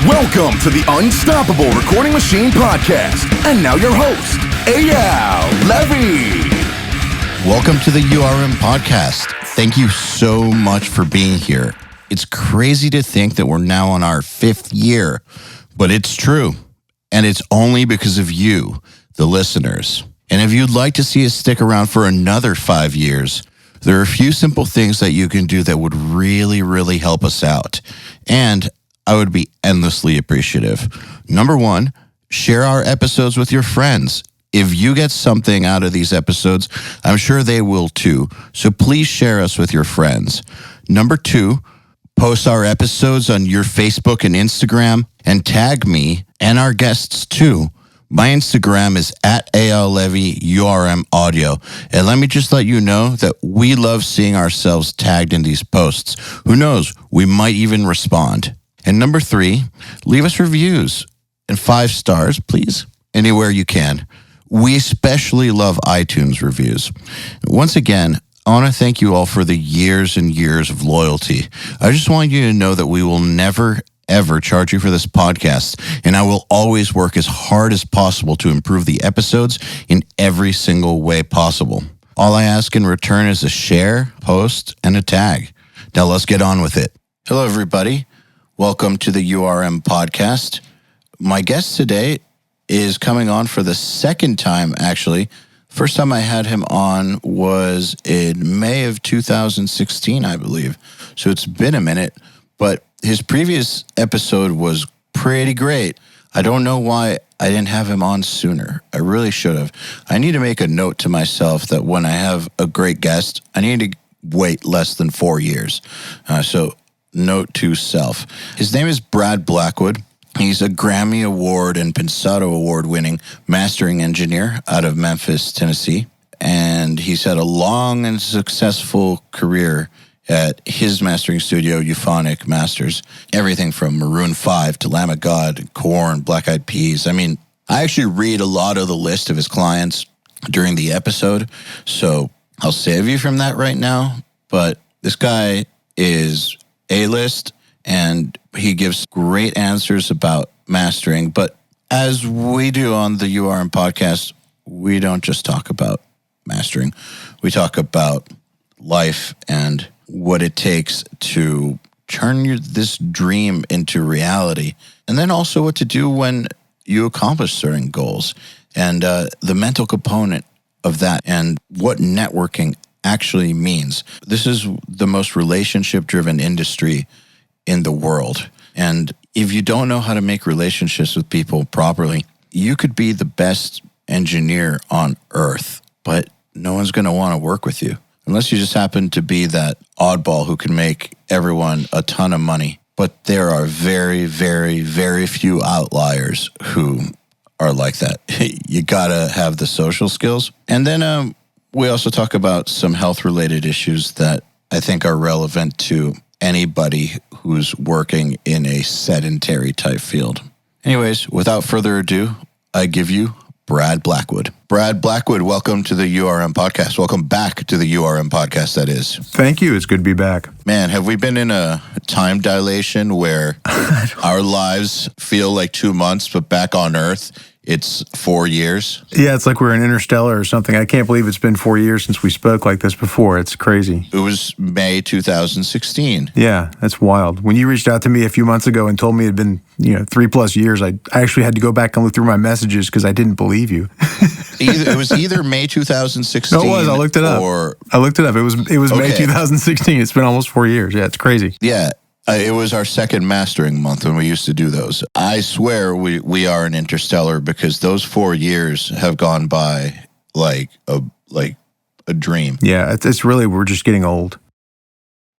Welcome to the Unstoppable Recording Machine Podcast. And now your host, EYAL Levy. Welcome to the URM Podcast. Thank you so much for being here. It's crazy to think that we're now on our 5th year, but it's true. And it's only because of you, the listeners. And if you'd like to see us stick around for another 5 years, there are a few simple things that you can do that would really help us out. And I would be endlessly appreciative. Number 1, share our episodes with your friends. If you get something out of these episodes, I'm sure they will too. So please share us with your friends. Number 2, post our episodes on your Facebook and Instagram and tag me and our guests too. My Instagram is at EYAL Levy URM Audio. And let me just let you know that we love seeing ourselves tagged in these posts. Who knows, we might even respond. And number 3, leave us reviews and 5 stars, please, anywhere you can. We especially love iTunes reviews. Once again, I want to thank you all for the years and years of loyalty. I just want you to know that we will never, ever charge you for this podcast, and I will always work as hard as possible to improve the episodes in every single way possible. All I ask in return is a share, post, and a tag. Now let's get on with it. Hello, everybody. Welcome to the URM Podcast. My guest today is coming on for the second time, actually. First time I had him on was in May of 2016, I believe. So it's been a minute, but his previous episode was pretty great. I don't know why I didn't have him on sooner. I really should have. I need to make a note to myself that when I have a great guest, I need to wait less than 4 years. So note to self. His name is Brad Blackwood. He's a Grammy Award and Pensado Award winning mastering engineer out of Memphis, Tennessee. And he's had a long and successful career at his mastering studio, Euphonic Masters. Everything from Maroon 5 to Lamb of God, Korn, Black Eyed Peas. I mean, I actually read a lot of the list of his clients during the episode, so I'll save you from that right now. But this guy is A-list, and he gives great answers about mastering. But as we do on the URM Podcast, we don't just talk about mastering. We talk about life and what it takes to turn this dream into reality. And then also what to do when you accomplish certain goals and the mental component of that and what networking actually means. This is the most relationship-driven industry in the world. And if you don't know how to make relationships with people properly, you could be the best engineer on earth, but no one's going to want to work with you unless you just happen to be that oddball who can make everyone a ton of money. But there are very, very, very few outliers who are like that. You got to have the social skills. And then we also talk about some health-related issues that I think are relevant to anybody who's working in a sedentary type field. Anyways, without further ado, I give you Brad Blackwood. Brad Blackwood, welcome to the URM Podcast. Welcome back to the URM Podcast, that is. Thank you. It's good to be back. Man, have we been in a time dilation where our lives feel like 2 months, but back on Earth, it's 4 years? Yeah, it's like we're in Interstellar or something. I can't believe it's been 4 years since we spoke like this before. It's crazy. It was May 2016. Yeah, that's wild. When you reached out to me a few months ago and told me it had been, 3+ years, I actually had to go back and look through my messages because I didn't believe you. It was either May 2016. No, it was. I looked it up. It was May 2016. It's been almost 4 years. Yeah, it's crazy. Yeah. It was our second mastering month when we used to do those. I swear we are an interstellar because those 4 years have gone by like a dream. Yeah, it's really, we're just getting old.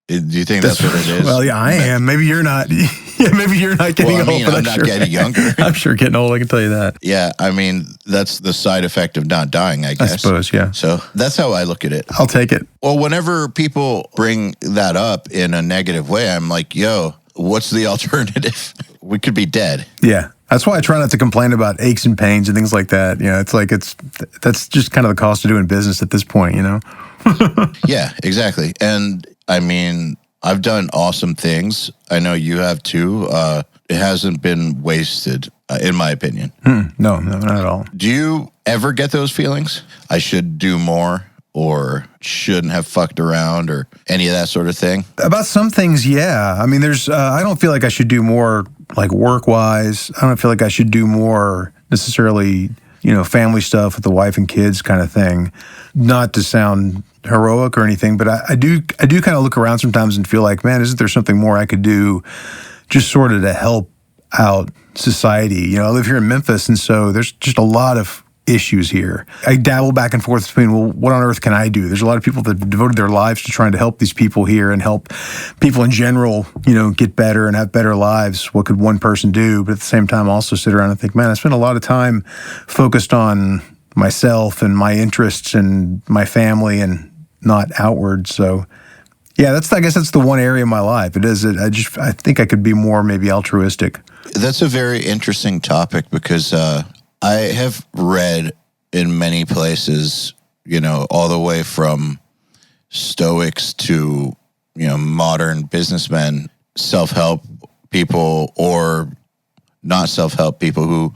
Do you think that's what it is? Well, yeah, I am. Maybe you're not. Yeah, maybe you're not getting old. I'm not getting younger. I'm sure getting old, I can tell you that. Yeah, I mean, that's the side effect of not dying, I guess. I suppose, yeah. So that's how I look at it. I'll take it. Well, whenever people bring that up in a negative way, I'm like, yo, what's the alternative? We could be dead. Yeah. That's why I try not to complain about aches and pains and things like that. That's just kind of the cost of doing business at this point, Yeah, exactly. And I mean, I've done awesome things. I know you have too. it hasn't been wasted, in my opinion. No, not at all. Do you ever get those feelings? I should do more, or shouldn't have fucked around, or any of that sort of thing? About some things, yeah. I mean, I don't feel like I should do more, like work-wise. I don't feel like I should do more necessarily, family stuff with the wife and kids kind of thing. Not to sound heroic or anything, but I do kind of look around sometimes and feel like, man, isn't there something more I could do just sort of to help out society? I live here in Memphis, and so there's just a lot of issues here. I dabble back and forth between, well, what on earth can I do? There's a lot of people that have devoted their lives to trying to help these people here and help people in general, get better and have better lives. What could one person do? But at the same time, also sit around and think, man, I spend a lot of time focused on myself and my interests and my family and not outward. So yeah, I guess that's the one area of my life. It is. I think I could be more maybe altruistic. That's a very interesting topic because I have read in many places, all the way from Stoics to, modern businessmen, self-help people or not self-help people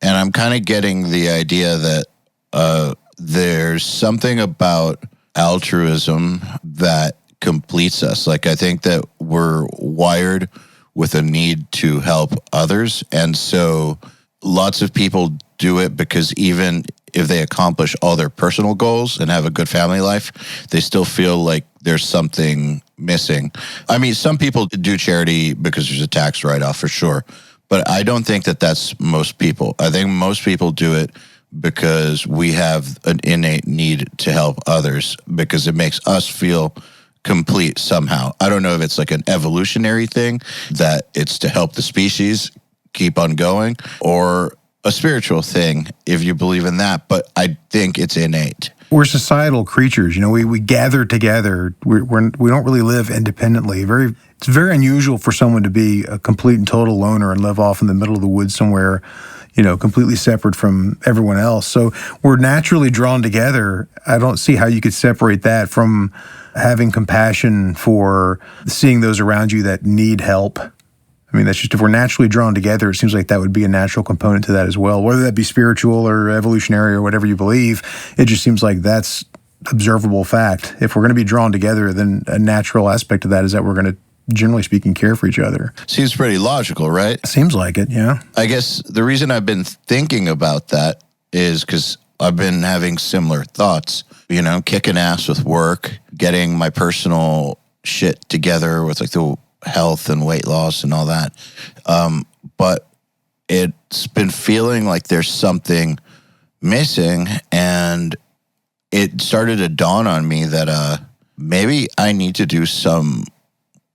and I'm kind of getting the idea that there's something about altruism that completes us. Like, I think that we're wired with a need to help others. And so lots of people do it because even if they accomplish all their personal goals and have a good family life, they still feel like there's something missing. I mean, some people do charity because there's a tax write-off for sure, but I don't think that that's most people. I think most people do it because we have an innate need to help others because it makes us feel complete somehow. I don't know if it's like an evolutionary thing, that it's to help the species keep on going, or a spiritual thing, if you believe in that, but I think it's innate. We're societal creatures. We gather together. We don't really live independently. It's very unusual for someone to be a complete and total loner and live off in the middle of the woods somewhere, completely separate from everyone else. So we're naturally drawn together. I don't see how you could separate that from having compassion for seeing those around you that need help. I mean, that's just, if we're naturally drawn together, it seems like that would be a natural component to that as well. Whether that be spiritual or evolutionary or whatever you believe, it just seems like that's observable fact. If we're going to be drawn together, then a natural aspect of that is that we're going to, generally speaking, care for each other. Seems pretty logical, right? Seems like it, yeah. I guess the reason I've been thinking about that is because I've been having similar thoughts, kicking ass with work, getting my personal shit together with like the health and weight loss and all that. But it's been feeling like there's something missing, and it started to dawn on me that maybe I need to do some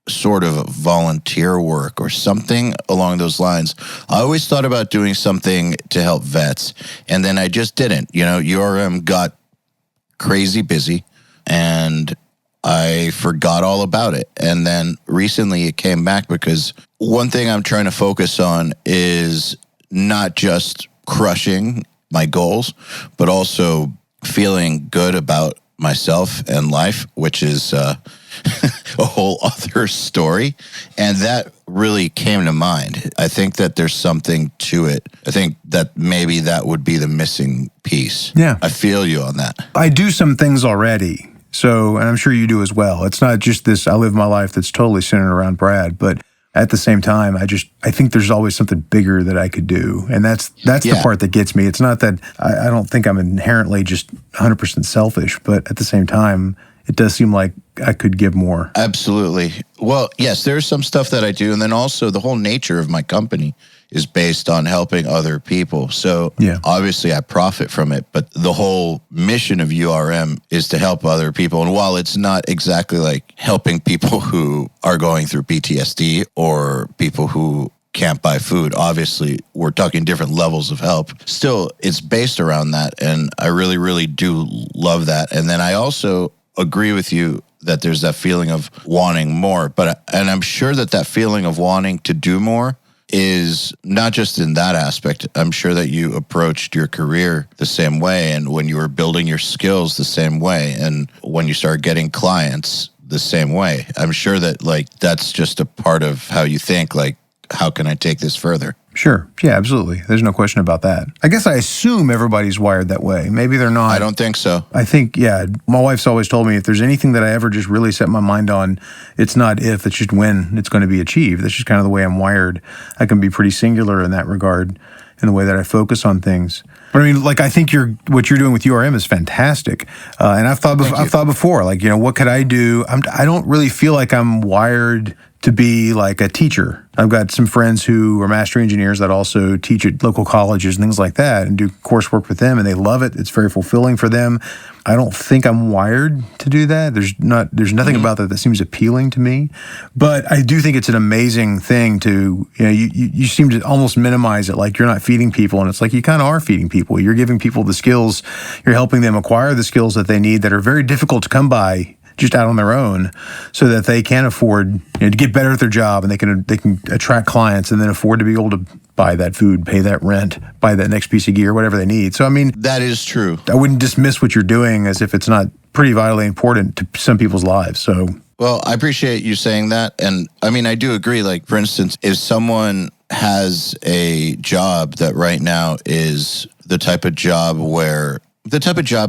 sort of volunteer work or something along those lines. I always thought about doing something to help vets, and then I just didn't. URM got crazy busy, and I forgot all about it. And then recently it came back because one thing I'm trying to focus on is not just crushing my goals, but also feeling good about myself and life, which is a whole other story. And that really came to mind. I think that there's something to it. I think that maybe that would be the missing piece. Yeah. I feel you on that. I do some things already. So, and I'm sure you do as well. It's not just this, I live my life that's totally centered around Brad, but at the same time, I think there's always something bigger that I could do. And that's the part that gets me. It's not that I don't think I'm inherently just 100% selfish, but at the same time, it does seem like I could give more. Absolutely. Well, yes, there's some stuff that I do. And then also the whole nature of my company is based on helping other people. So obviously I profit from it, but the whole mission of URM is to help other people. And while it's not exactly like helping people who are going through PTSD or people who can't buy food, obviously we're talking different levels of help. Still, it's based around that. And I really, really do love that. And then I also agree with you that there's that feeling of wanting more, and I'm sure that feeling of wanting to do more is not just in that aspect. I'm sure that you approached your career the same way, and when you were building your skills the same way, and when you start getting clients the same way. I'm sure that that's just a part of how you think. Like, how can I take this further? Sure. Yeah, absolutely. There's no question about that. I guess I assume everybody's wired that way. Maybe they're not. I don't think so. I think, yeah, my wife's always told me if there's anything that I ever just really set my mind on, it's not if, it's just when it's going to be achieved. That's just kind of the way I'm wired. I can be pretty singular in that regard, in the way that I focus on things. But I mean, like, I think what you're doing with URM is fantastic. And I've thought before, like, what could I do? I don't really feel like I'm wired to be like a teacher. I've got some friends who are master engineers that also teach at local colleges and things like that and do coursework with them, and they love it. It's very fulfilling for them. I don't think I'm wired to do that. There's nothing about that seems appealing to me. But I do think it's an amazing thing to, you seem to almost minimize it, like you're not feeding people, and it's like you kind of are feeding people. You're giving people the skills, you're helping them acquire the skills that they need that are very difficult to come by just out on their own, so that they can afford to get better at their job, and they can attract clients, and then afford to be able to buy that food, pay that rent, buy that next piece of gear, whatever they need. So I mean, that is true. I wouldn't dismiss what you're doing as if it's not pretty vitally important to some people's lives. So, well, I appreciate you saying that, and I mean, I do agree. Like, for instance, if someone has a job that right now is the type of job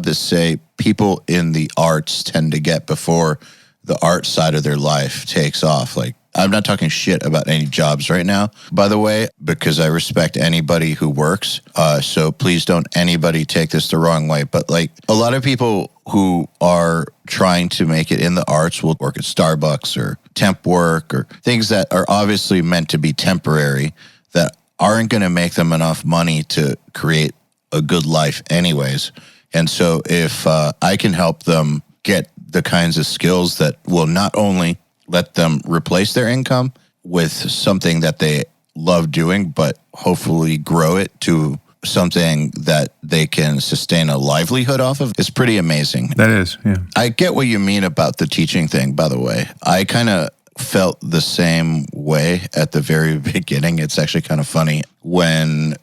that, say, people in the arts tend to get before the art side of their life takes off. Like, I'm not talking shit about any jobs right now, by the way, because I respect anybody who works. So please don't anybody take this the wrong way. But like, a lot of people who are trying to make it in the arts will work at Starbucks or temp work or things that are obviously meant to be temporary, that aren't going to make them enough money to create a good life anyways. And so if I can help them get the kinds of skills that will not only let them replace their income with something that they love doing, but hopefully grow it to something that they can sustain a livelihood off of, it's pretty amazing. That is, yeah. I get what you mean about the teaching thing, by the way. I kind of felt the same way at the very beginning. It's actually kind of funny. When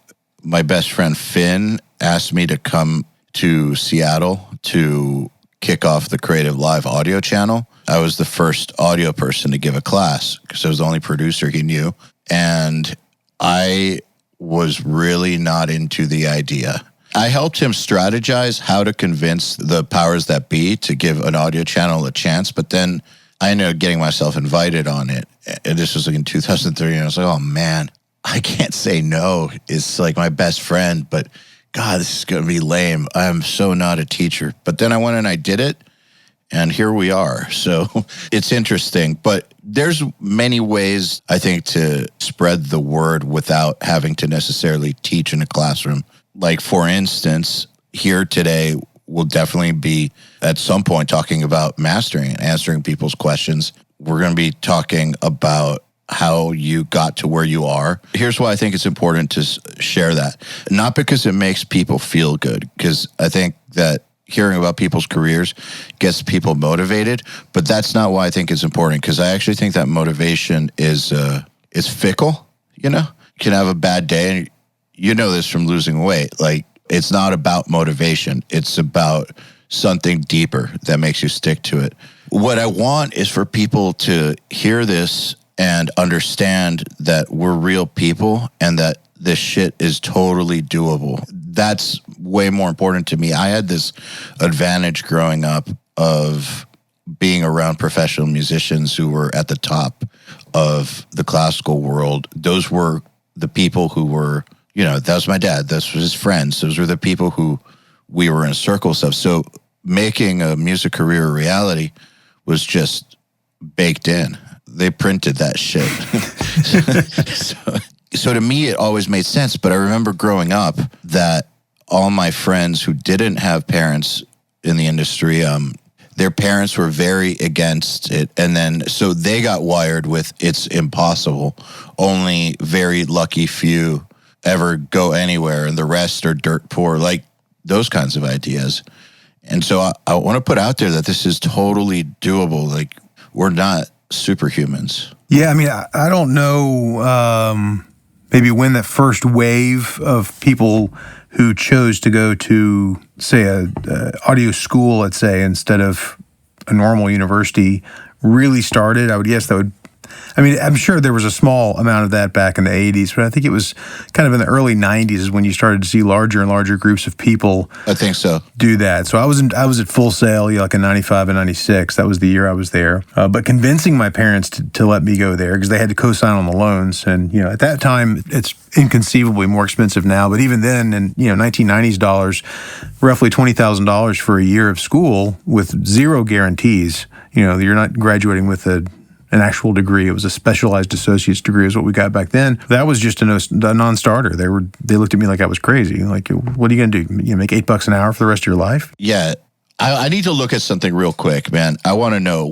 my best friend Finn asked me to come to Seattle to kick off the Creative Live audio channel, I was the first audio person to give a class because I was the only producer he knew. And I was really not into the idea. I helped him strategize how to convince the powers that be to give an audio channel a chance, but then I ended up getting myself invited on it. And this was like in 2003, and I was like, oh man, I can't say no. It's like my best friend, but God, this is going to be lame. I'm so not a teacher. But then I went and I did it, and here we are. So it's interesting. But there's many ways, I think, to spread the word without having to necessarily teach in a classroom. Like, for instance, here today, we'll definitely be at some point talking about mastering and answering people's questions. We're going to be talking about how you got to where you are. Here's why I think it's important to share that. Not because it makes people feel good, because I think that hearing about people's careers gets people motivated, but that's not why I think it's important, because I actually think that motivation is fickle, You can have a bad day, and you know this from losing weight. Like, it's not about motivation. It's about something deeper that makes you stick to it. What I want is for people to hear this and understand that we're real people and that this shit is totally doable. That's way more important to me. I had this advantage growing up of being around professional musicians who were at the top of the classical world. Those were the people who were, that was my dad. Those were his friends. Those were the people who we were in circles of. So making a music career a reality was just baked in. They printed that shit. So to me, it always made sense. But I remember growing up that all my friends who didn't have parents in the industry, their parents were very against it. And then, so they got wired with it's impossible. Only very lucky few ever go anywhere, and the rest are dirt poor, like those kinds of ideas. And so I want to put out there that this is totally doable. Like, we're not superhumans. Yeah, I mean, I don't know maybe when that first wave of people who chose to go to, say, a audio school, let's say, instead of a normal university really started. I would guess that would I mean, I'm sure there was a small amount of that back in the 80s, but I think it was kind of in the early 90s is when you started to see larger and larger groups of people. I think so. Do that. So I was at Full Sail, like in 95 and 96. That was the year I was there. But convincing my parents to let me go there because they had to co-sign on the loans. And, at that time, it's inconceivably more expensive now. But even then, in, 1990s dollars, roughly $20,000 for a year of school with zero guarantees. You're not graduating with an actual degree. It was a specialized associate's degree is what we got back then. That was just a non-starter. They looked at me like I was crazy. Like, what are you going to do? Make $8 an hour for the rest of your life? Yeah. I need to look at something real quick, man. I want to know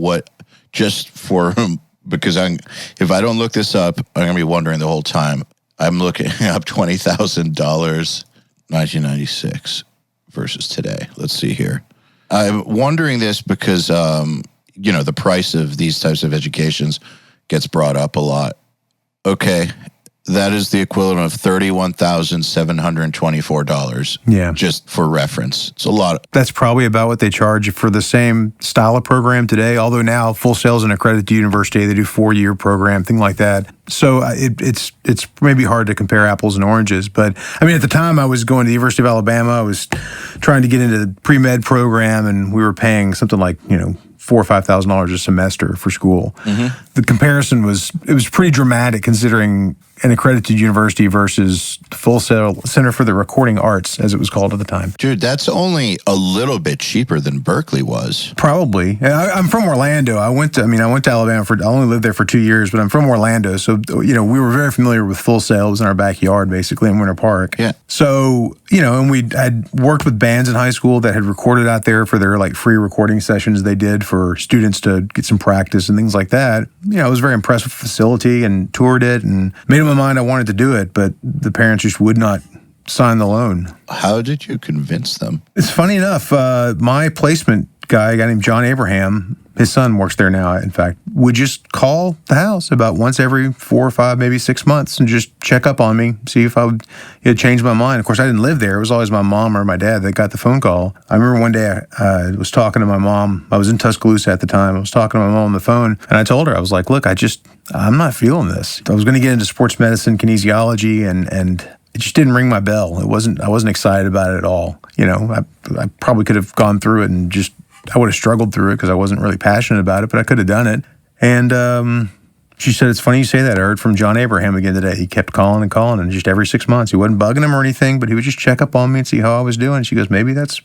because if I don't look this up, I'm going to be wondering the whole time. I'm looking up $20,000, 1996 versus today. Let's see here. I'm wondering this because, the price of these types of educations gets brought up a lot. Okay, that is the equivalent of $31,724. Yeah. Just for reference. It's a lot. That's probably about what they charge for the same style of program today, although now Full Sail's an accredited university. They do 4-year program, thing like that. So it's maybe hard to compare apples and oranges. But, I mean, at the time I was going to the University of Alabama. I was trying to get into the pre-med program, and we were paying something like, $4,000 or $5,000 a semester for school. Mm-hmm. The comparison was pretty dramatic considering an accredited university versus the Full Sail Center for the Recording Arts, as it was called at the time. Dude, that's only a little bit cheaper than Berkeley was. Probably. I'm from Orlando. I went to Alabama I only lived there for 2 years, but I'm from Orlando. So, we were very familiar with Full Sail. It was in our backyard, basically, in Winter Park. Yeah. So, and I'd worked with bands in high school that had recorded out there for their free recording sessions they did for students to get some practice and things like that. I was very impressed with the facility and toured it and made up my mind I wanted to do it, but the parents just would not sign the loan. How did you convince them? It's funny enough, my placement guy, a guy named John Abraham, his son works there now, in fact, would just call the house about once every 4 or 5, maybe 6 months and just check up on me, see if I would change my mind. Of course, I didn't live there. It was always my mom or my dad that got the phone call. I remember one day I was talking to my mom. I was in Tuscaloosa at the time. I was talking to my mom on the phone, and I told her, I was like, look, I'm not feeling this. I was going to get into sports medicine, kinesiology, and it just didn't ring my bell. I wasn't excited about it at all. I probably could have gone through it and I would have struggled through it because I wasn't really passionate about it, but I could have done it. And she said, it's funny you say that. I heard from John Abraham again today. He kept calling, and just every 6 months, he wasn't bugging him or anything, but he would just check up on me and see how I was doing. She goes, maybe that's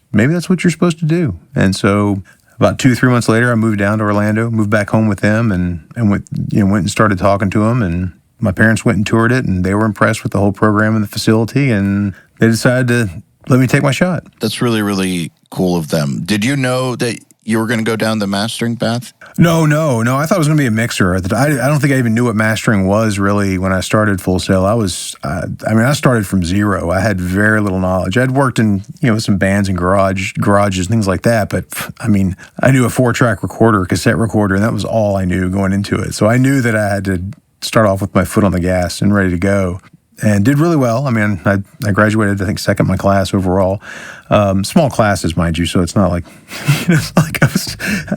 what you're supposed to do. And so about 2-3 months later, I moved down to Orlando, moved back home with them, and went and started talking to them. And my parents went and toured it, and they were impressed with the whole program and the facility, and they decided to let me take my shot. That's really, really cool of them. Did you know that you were going to go down the mastering path? No. I thought it was going to be a mixer. I don't think I even knew what mastering was really when I started Full Sail. I started from zero. I had very little knowledge. I'd worked in, some bands and garages, things like that. But I knew a 4-track recorder, a cassette recorder, and that was all I knew going into it. So I knew that I had to start off with my foot on the gas and ready to go. And did really well. I graduated, I think, second in my class overall. Small classes, mind you, so it's not like,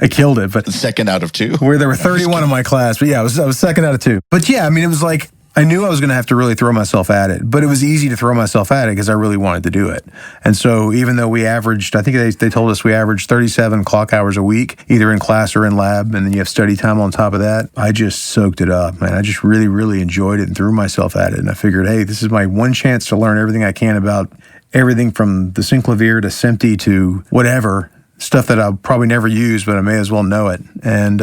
I killed it. But second out of 2? Where there were 31 in my class. But yeah, I was second out of 2. But yeah, it was like, I knew I was going to have to really throw myself at it. But it was easy to throw myself at it because I really wanted to do it. And so even though we averaged, I think they told us we averaged 37 clock hours a week, either in class or in lab, and then you have study time on top of that, I just soaked it up, man. I just really, really enjoyed it and threw myself at it. And I figured, hey, this is my one chance to learn everything I can about everything from the synclavier to SMPTE to whatever, stuff that I'll probably never use, but I may as well know it. And,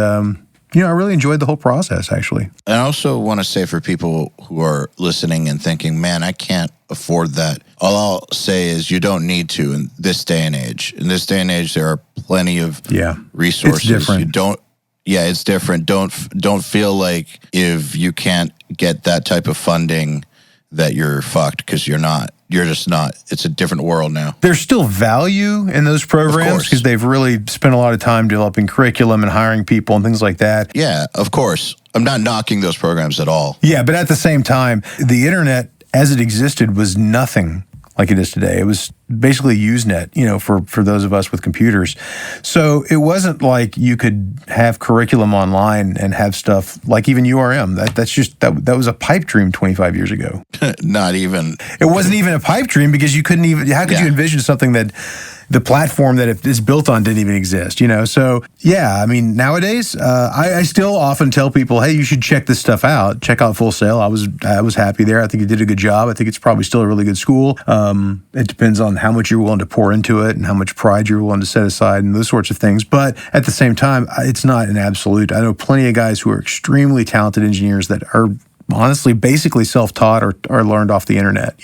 I really enjoyed the whole process, actually. I also want to say for people who are listening and thinking, man, I can't afford that. All I'll say is you don't need to in this day and age. In this day and age, there are plenty of resources. It's different. It's different. Don't feel like if you can't get that type of funding that you're fucked, because you're not. You're just not. It's a different world now. There's still value in those programs because they've really spent a lot of time developing curriculum and hiring people and things like that. Yeah, of course. I'm not knocking those programs at all. Yeah, but at the same time, the internet as it existed was nothing like it is today. It was basically Usenet, for those of us with computers. So it wasn't like you could have curriculum online and have stuff like even URM. That was a pipe dream 25 years ago. Not even. It wasn't even a pipe dream because you couldn't even, how could you envision something that the platform that it is built on didn't even exist, So, yeah, I mean, nowadays, I still often tell people, hey, you should check this stuff out. Check out Full Sail. I was happy there. I think you did a good job. I think it's probably still a really good school. It depends on how much you're willing to pour into it and how much pride you're willing to set aside and those sorts of things. But at the same time, it's not an absolute. I know plenty of guys who are extremely talented engineers that are honestly basically self-taught or learned off the internet,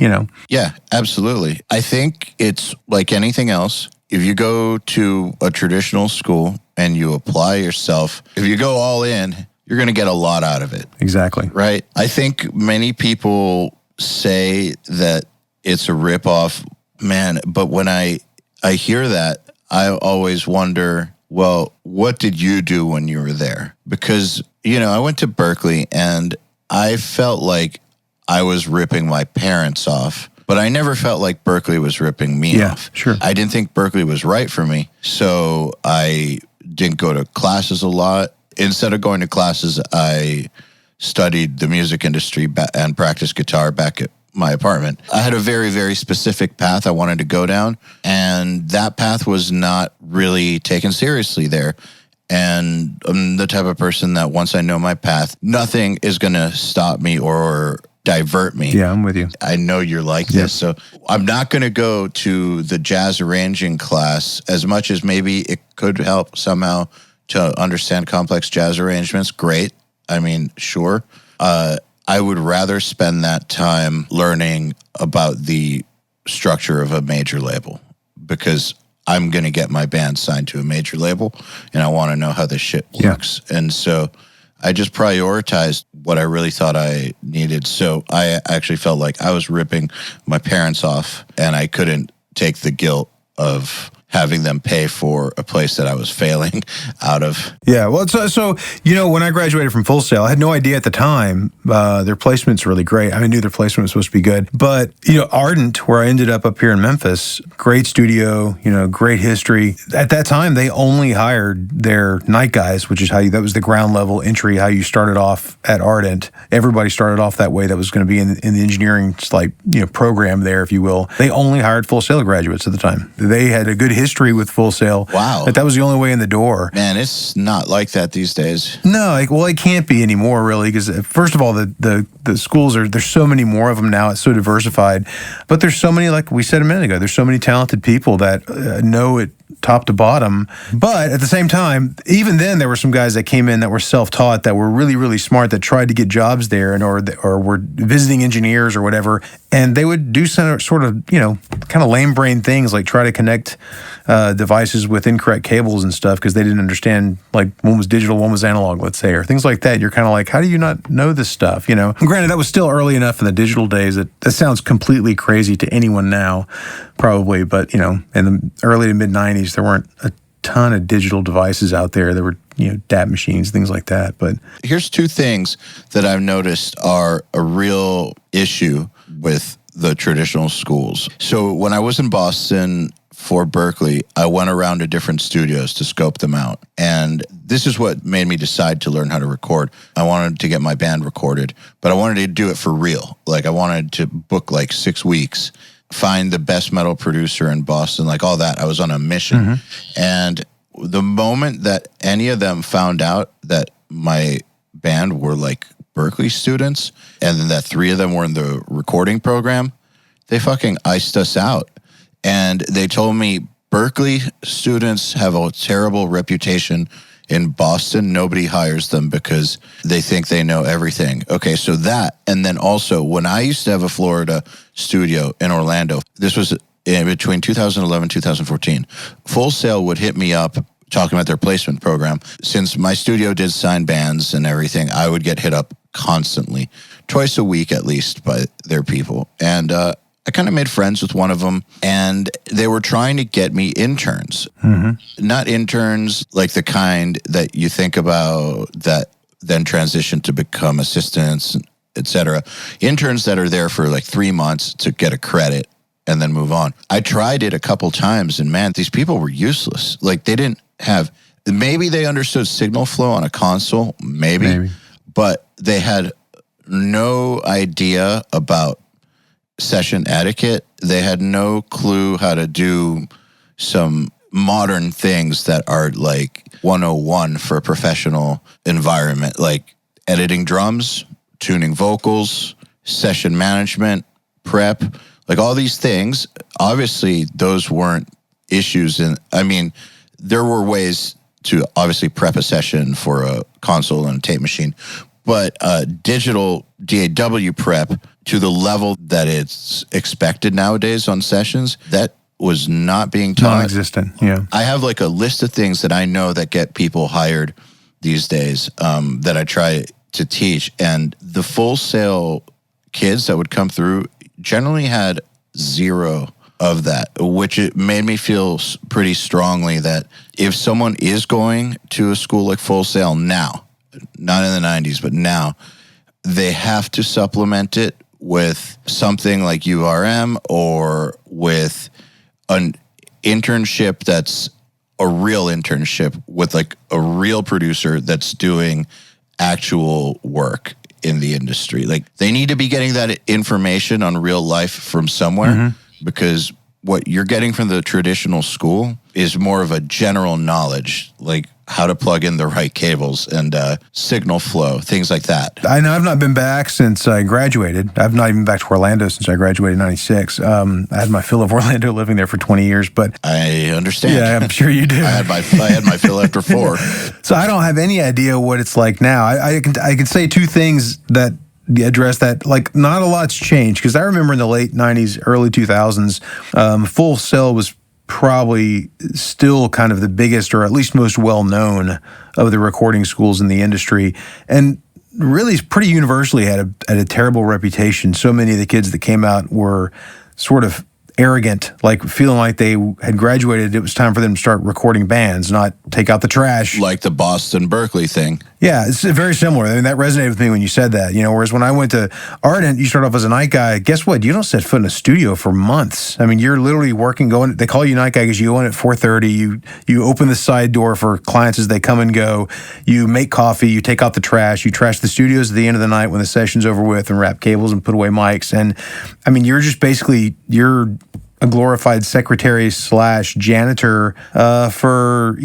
Yeah, absolutely. I think it's like anything else. If you go to a traditional school and you apply yourself, if you go all in, you're going to get a lot out of it. Exactly. Right? I think many people say that it's a ripoff, man, but when I hear that, I always wonder, well, what did you do when you were there? Because, I went to Berkeley and I felt like I was ripping my parents off, but I never felt like Berkeley was ripping me off. Sure. I didn't think Berkeley was right for me, so I didn't go to classes a lot. Instead of going to classes, I studied the music industry and practiced guitar back at my apartment. I had a very, very specific path I wanted to go down, and that path was not really taken seriously there. And I'm the type of person that once I know my path, nothing is going to stop me or divert me. Yeah, I'm with you. I know you're like this. So I'm not going to go to the jazz arranging class as much as maybe it could help somehow to understand complex jazz arrangements. Great. I mean, sure. I would rather spend that time learning about the structure of a major label because I'm going to get my band signed to a major label, and I want to know how this shit works. Yeah. And so I just prioritized what I really thought I needed. So I actually felt like I was ripping my parents off, and I couldn't take the guilt of having them pay for a place that I was failing out of. Yeah, well, so when I graduated from Full Sail, I had no idea at the time. Their placement's really great. I knew their placement was supposed to be good. But, Ardent, where I ended up here in Memphis, great studio, great history. At that time, they only hired their night guys, which is that was the ground level entry, how you started off at Ardent. Everybody started off that way that was going to be in the engineering, program there, if you will. They only hired Full Sail graduates at the time. They had a good history with Full Sail. Wow. That was the only way in the door. Man, it's not like that these days. No, it can't be anymore, really, because first of all, the schools there's so many more of them now. It's so diversified. But there's so many, like we said a minute ago, there's so many talented people that know it top to bottom. But at the same time, even then, there were some guys that came in that were self-taught, that were really, really smart, that tried to get jobs there or were visiting engineers or whatever. And they would do some sort of, kind of lame brain things like try to connect devices with incorrect cables and stuff because they didn't understand, like one was digital, one was analog, let's say, or things like that. You're kind of like, how do you not know this stuff? And granted, that was still early enough in the digital days that sounds completely crazy to anyone now, probably. But, in the early to mid 90s, there weren't a ton of digital devices out there. There were, DAP machines, things like that. But here's two things that I've noticed are a real issue with the traditional schools. So when I was in Boston for Berkeley, I went around to different studios to scope them out. And this is what made me decide to learn how to record. I wanted to get my band recorded, but I wanted to do it for real. Like I wanted to book 6 weeks, find the best metal producer in Boston, all that. I was on a mission. Mm-hmm. And the moment that any of them found out that my band were Berkeley students and then that 3 of them were in the recording program, they fucking iced us out. And they told me Berkeley students have a terrible reputation in Boston. Nobody hires them because they think they know everything. Okay, so that, and then also when I used to have a Florida studio in Orlando, this was in between 2011 and 2014, Full Sail would hit me up talking about their placement program. Since my studio did sign bands and everything, I would get hit up constantly, twice a week at least, by their people. And I kind of made friends with one of them, and they were trying to get me interns. Mm-hmm. Not interns like the kind that you think about that then transition to become assistants, etc. Interns that are there for 3 months to get a credit and then move on. I tried it a couple times, and man, these people were useless. Like, they didn't have, maybe they understood signal flow on a console, maybe. But they had no idea about session etiquette. They had no clue how to do some modern things that are like 101 for a professional environment, like editing drums, tuning vocals, session management, prep, like all these things. Obviously, those weren't issues. And I mean, there were ways to obviously prep a session for a console and a tape machine, but digital DAW prep to the level that it's expected nowadays on sessions, that was not being taught. Non-existent, yeah. I have like a list of things that I know that get people hired these days that I try to teach. And the Full Sail kids that would come through generally had zero of that, which it made me feel pretty strongly that if someone is going to a school like Full Sail now, not in the 90s, but now, they have to supplement it with something like URM or with an internship that's a real internship with like a real producer that's doing actual work in the industry. Like, they need to be getting that information on real life from somewhere, because what you're getting from the traditional school is more of a general knowledge, like how to plug in the right cables and signal flow, things like that. I know I've not been back since I graduated. I've not even been back to Orlando since I graduated in 96. I had my fill of Orlando living there for 20 years, but I understand. Yeah, I'm sure you do. I had my fill after 4. So I don't have any idea what it's like now. I can say two things that address that. Like, not a lot's changed, because I remember in the late 90s, early 2000s, Full Sail was probably still kind of the biggest, or at least most well-known, of the recording schools in the industry, and really pretty universally had a terrible reputation. So many of the kids that came out were sort of arrogant, like feeling like they had graduated. It was time for them to start recording bands, not take out the trash. Like the Boston Berkeley thing. Yeah, it's very similar. I mean, that resonated with me when you said that. You know, whereas when I went to Ardent, you start off as a night guy. Guess what? You don't set foot in a studio for months. I mean, you're literally working, going. They call you night guy because you go in at 4:30. You open the side door for clients as they come and go. You make coffee. You take out the trash. You trash the studios at the end of the night when the session's over with, and wrap cables and put away mics. And I mean, you're just basically a glorified secretary / janitor for,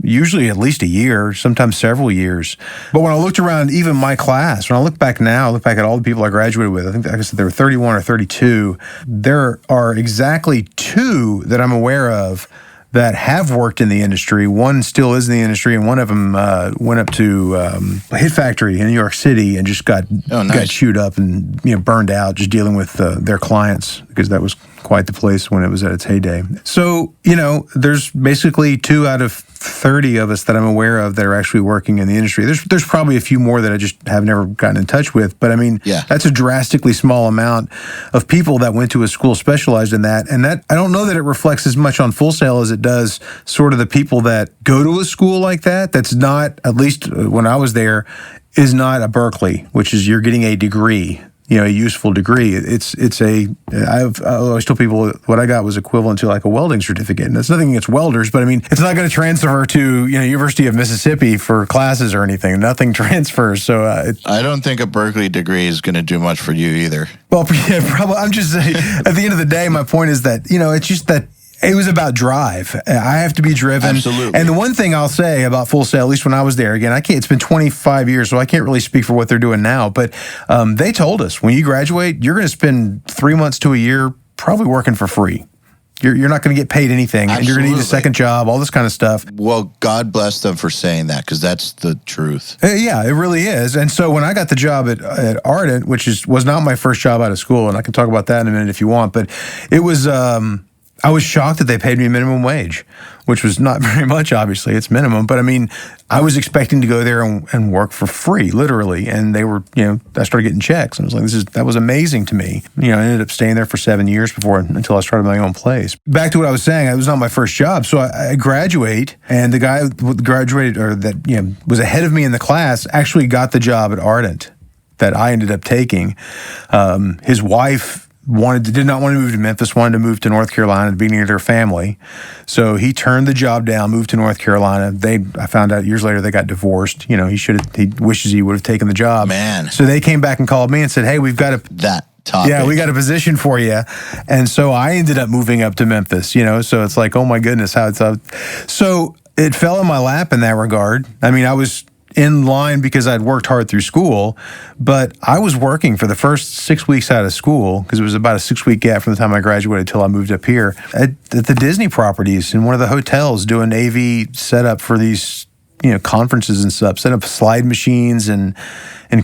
usually at least a year, sometimes several years. But when I looked around even my class, when I look back now, look back at all the people I graduated with, I think, like I said, there were 31 or 32. There are exactly 2 that I'm aware of that have worked in the industry. One still is in the industry, and one of them went up to a Hit Factory in New York City and just got chewed up and burned out just dealing with their clients, because that was quite the place when it was at its heyday. So, there's basically 2 out of 30 of us that I'm aware of that are actually working in the industry. There's probably a few more that I just have never gotten in touch with, but I mean, that's a drastically small amount of people that went to a school specialized in that. And that, I don't know that it reflects as much on Full Sail as it does sort of the people that go to a school like that. That's not, at least when I was there, is not a Berkeley, which is you're getting a degree. A useful degree. I always tell people what I got was equivalent to like a welding certificate. And it's nothing against welders, but I mean, it's not going to transfer to, University of Mississippi for classes or anything. Nothing transfers. So I don't think a Berkeley degree is going to do much for you either. Well, yeah, probably. I'm just saying, at the end of the day, my point is that, it's just that it was about drive. I have to be driven. Absolutely. And the one thing I'll say about Full Sail, at least when I was there, again, it's been 25 years, so I can't really speak for what they're doing now, but they told us, when you graduate, you're going to spend 3 months to a year probably working for free. You're not going to get paid anything. Absolutely. And you're going to need a second job, all this kind of stuff. Well, God bless them for saying that, because that's the truth. Yeah, it really is. And so when I got the job at Ardent, which was not my first job out of school, and I can talk about that in a minute if you want, but it was... I was shocked that they paid me minimum wage, which was not very much, obviously. It's minimum. But I mean, I was expecting to go there and work for free, literally. And they were, I started getting checks. And I was like, that was amazing to me. I ended up staying there for 7 years until I started my own place. Back to what I was saying, it was not my first job. So I graduate, and the guy who graduated, or that, was ahead of me in the class, actually got the job at Ardent that I ended up taking. His wife did not want to move to Memphis, wanted to move to North Carolina to be near their family. So he turned the job down, moved to North Carolina. I found out years later they got divorced. You know, he wishes he would have taken the job. Man. So they came back and called me and said, hey, we've got that topic. Yeah, we got a position for you. And so I ended up moving up to Memphis, you know, so it's like, oh my goodness, how it's up. So it fell in my lap in that regard. I mean, I was in line because I'd worked hard through school, but I was working for the first 6 weeks out of school, because it was about a 6-week gap from the time I graduated till I moved up here, at the Disney properties in one of the hotels doing AV setup for these, you know, conferences and stuff, set up slide machines and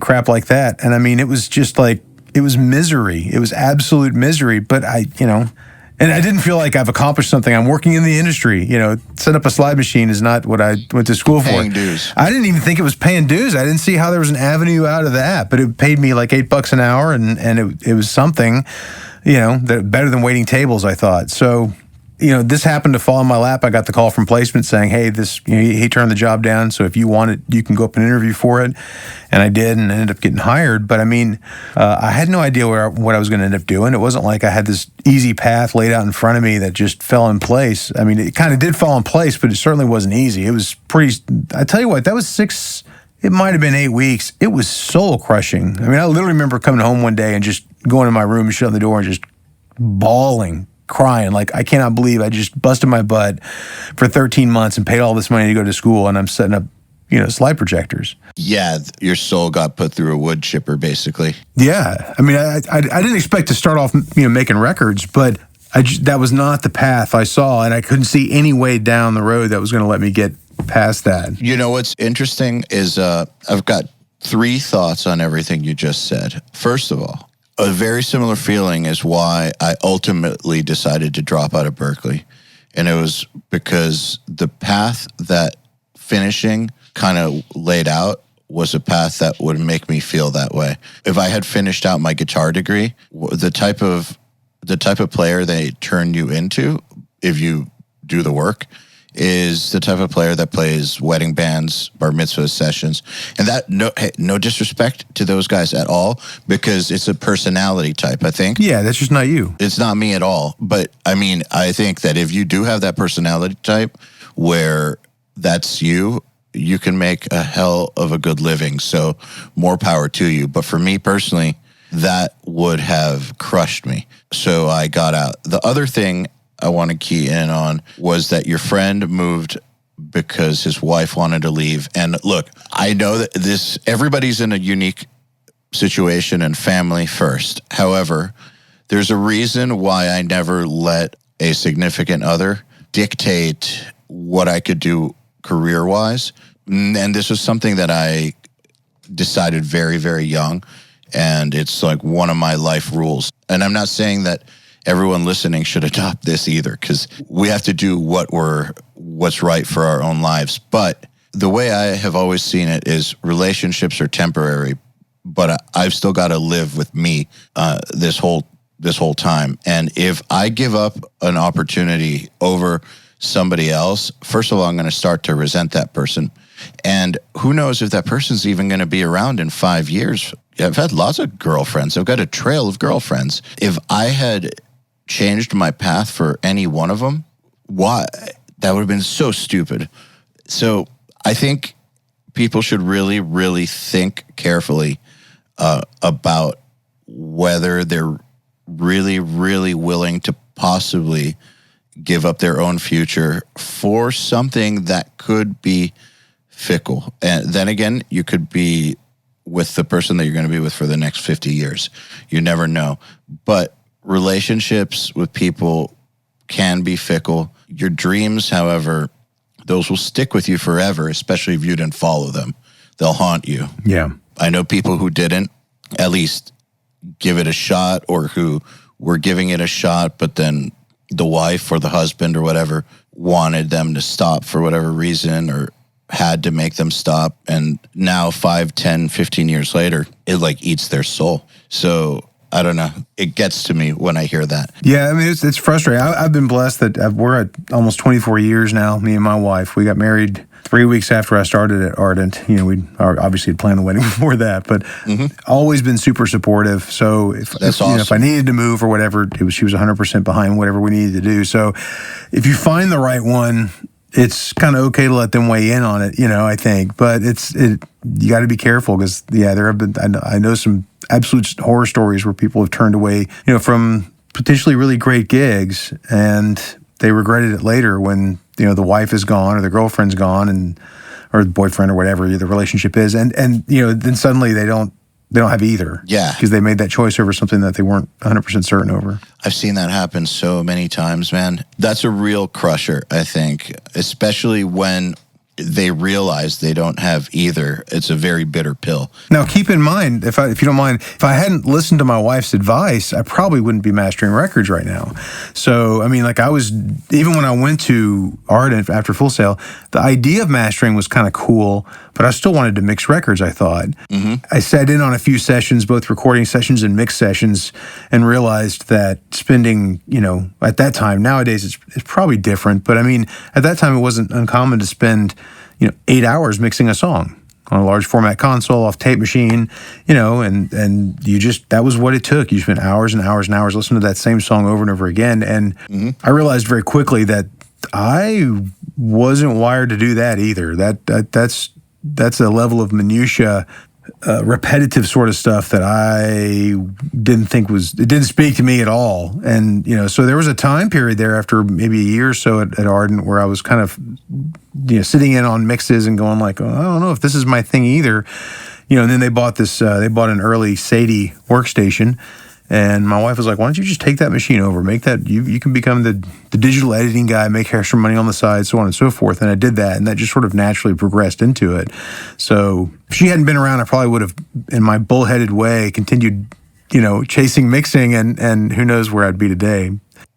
crap like that. And I mean, it was just like, it was misery. It was absolute misery. But and I didn't feel like I've accomplished something. I'm working in the industry. You know, set up a slide machine is not what I went to school for. Paying dues. I didn't even think it was paying dues. I didn't see how there was an avenue out of that. But it paid me like $8 an hour, and it was something, you know, that better than waiting tables, I thought. So, you know, this happened to fall in my lap. I got the call from placement saying, hey, he turned the job down, so if you want it, you can go up and interview for it. And I did, and ended up getting hired. But I mean, I had no idea what I was going to end up doing. It wasn't like I had this easy path laid out in front of me that just fell in place. I mean, it kind of did fall in place, but it certainly wasn't easy. It was I tell you what, that was it might have been 8 weeks. It was soul crushing. I mean, I literally remember coming home one day and just going in my room and shutting the door and just bawling, crying, like, I cannot believe I just busted my butt for 13 months and paid all this money to go to school, and I'm setting up, you know, slide projectors. Yeah, your soul got put through a wood chipper, basically. Yeah. I mean, I didn't expect to start off, you know, making records, but that was not the path I saw, and I couldn't see any way down the road that was going to let me get past that. You know, what's interesting is I've got 3 thoughts on everything you just said. First of all, a very similar feeling is why I ultimately decided to drop out of Berkeley. And it was because the path that finishing kind of laid out was a path that would make me feel that way. If I had finished out my guitar degree, the type of player they turn you into, if you do the work, is the type of player that plays wedding bands, bar mitzvah sessions. And that, no disrespect to those guys at all, because it's a personality type, I think. Yeah, that's just not you. It's not me at all. But I mean, I think that if you do have that personality type where that's you, you can make a hell of a good living. So more power to you. But for me personally, that would have crushed me. So I got out. The other thing I want to key in on was that your friend moved because his wife wanted to leave. And look, I know that everybody's in a unique situation and family first. However, there's a reason why I never let a significant other dictate what I could do career-wise. And this was something that I decided very, very young. And it's like one of my life rules. And I'm not saying that everyone listening should adopt this either, because we have to do what's right for our own lives. But the way I have always seen it is relationships are temporary, but I've still got to live with me this whole time. And if I give up an opportunity over somebody else, first of all, I'm going to start to resent that person. And who knows if that person's even going to be around in 5 years. I've had lots of girlfriends. I've got a trail of girlfriends. If I had changed my path for any one of them, why? That would have been so stupid. So I think people should really, really think carefully about whether they're really, really willing to possibly give up their own future for something that could be fickle. And then again, you could be with the person that you're going to be with for the next 50 years. You never know. But relationships with people can be fickle. Your dreams, however, those will stick with you forever, especially if you didn't follow them. They'll haunt you. Yeah. I know people who didn't at least give it a shot, or who were giving it a shot, but then the wife or the husband or whatever wanted them to stop for whatever reason, or had to make them stop. And now 5, 10, 15 years later, it like eats their soul. So I don't know. It gets to me when I hear that. Yeah, I mean, it's frustrating. I've been blessed that we're at almost 24 years now, me and my wife. We got married 3 weeks after I started at Ardent. We obviously had planned the wedding before that, but always been super supportive. So if I needed to move or whatever, she was 100% behind whatever we needed to do. So if you find the right one, it's kind of okay to let them weigh in on it, I think. But you got to be careful because, there have been, I know some absolute horror stories where people have turned away, from potentially really great gigs, and they regretted it later when, the wife is gone or the girlfriend's gone or the boyfriend or whatever the relationship is. And then suddenly they don't have either. Yeah. Because they made that choice over something that they weren't 100% certain over. I've seen that happen so many times, man. That's a real crusher, I think, especially when they realize they don't have either. It's a very bitter pill. Now, keep in mind, if you don't mind, if I hadn't listened to my wife's advice, I probably wouldn't be mastering records right now. So, even when I went to Ardent after Full Sail, the idea of mastering was kind of cool, but I still wanted to mix records, I thought. I sat in on a few sessions, both recording sessions and mix sessions, and realized that spending, at that time, nowadays it's probably different, but at that time it wasn't uncommon to spend 8 hours mixing a song on a large format console off tape machine, and you just, that was what it took. You spent hours and hours and hours listening to that same song over and over again. And I realized very quickly that I wasn't wired to do that either. That's a level of minutia, repetitive sort of stuff that I didn't think it didn't speak to me at all. And, so there was a time period there after maybe a year or so at Ardent where I was kind of, sitting in on mixes and going like, oh, I don't know if this is my thing either. And then they bought an early Sadie workstation. And my wife was like, why don't you just take that machine over, make that, you can become the digital editing guy, make extra money on the side, so on and so forth. And I did that, and that just sort of naturally progressed into it. So if she hadn't been around, I probably would have, in my bullheaded way, continued, chasing mixing, and who knows where I'd be today.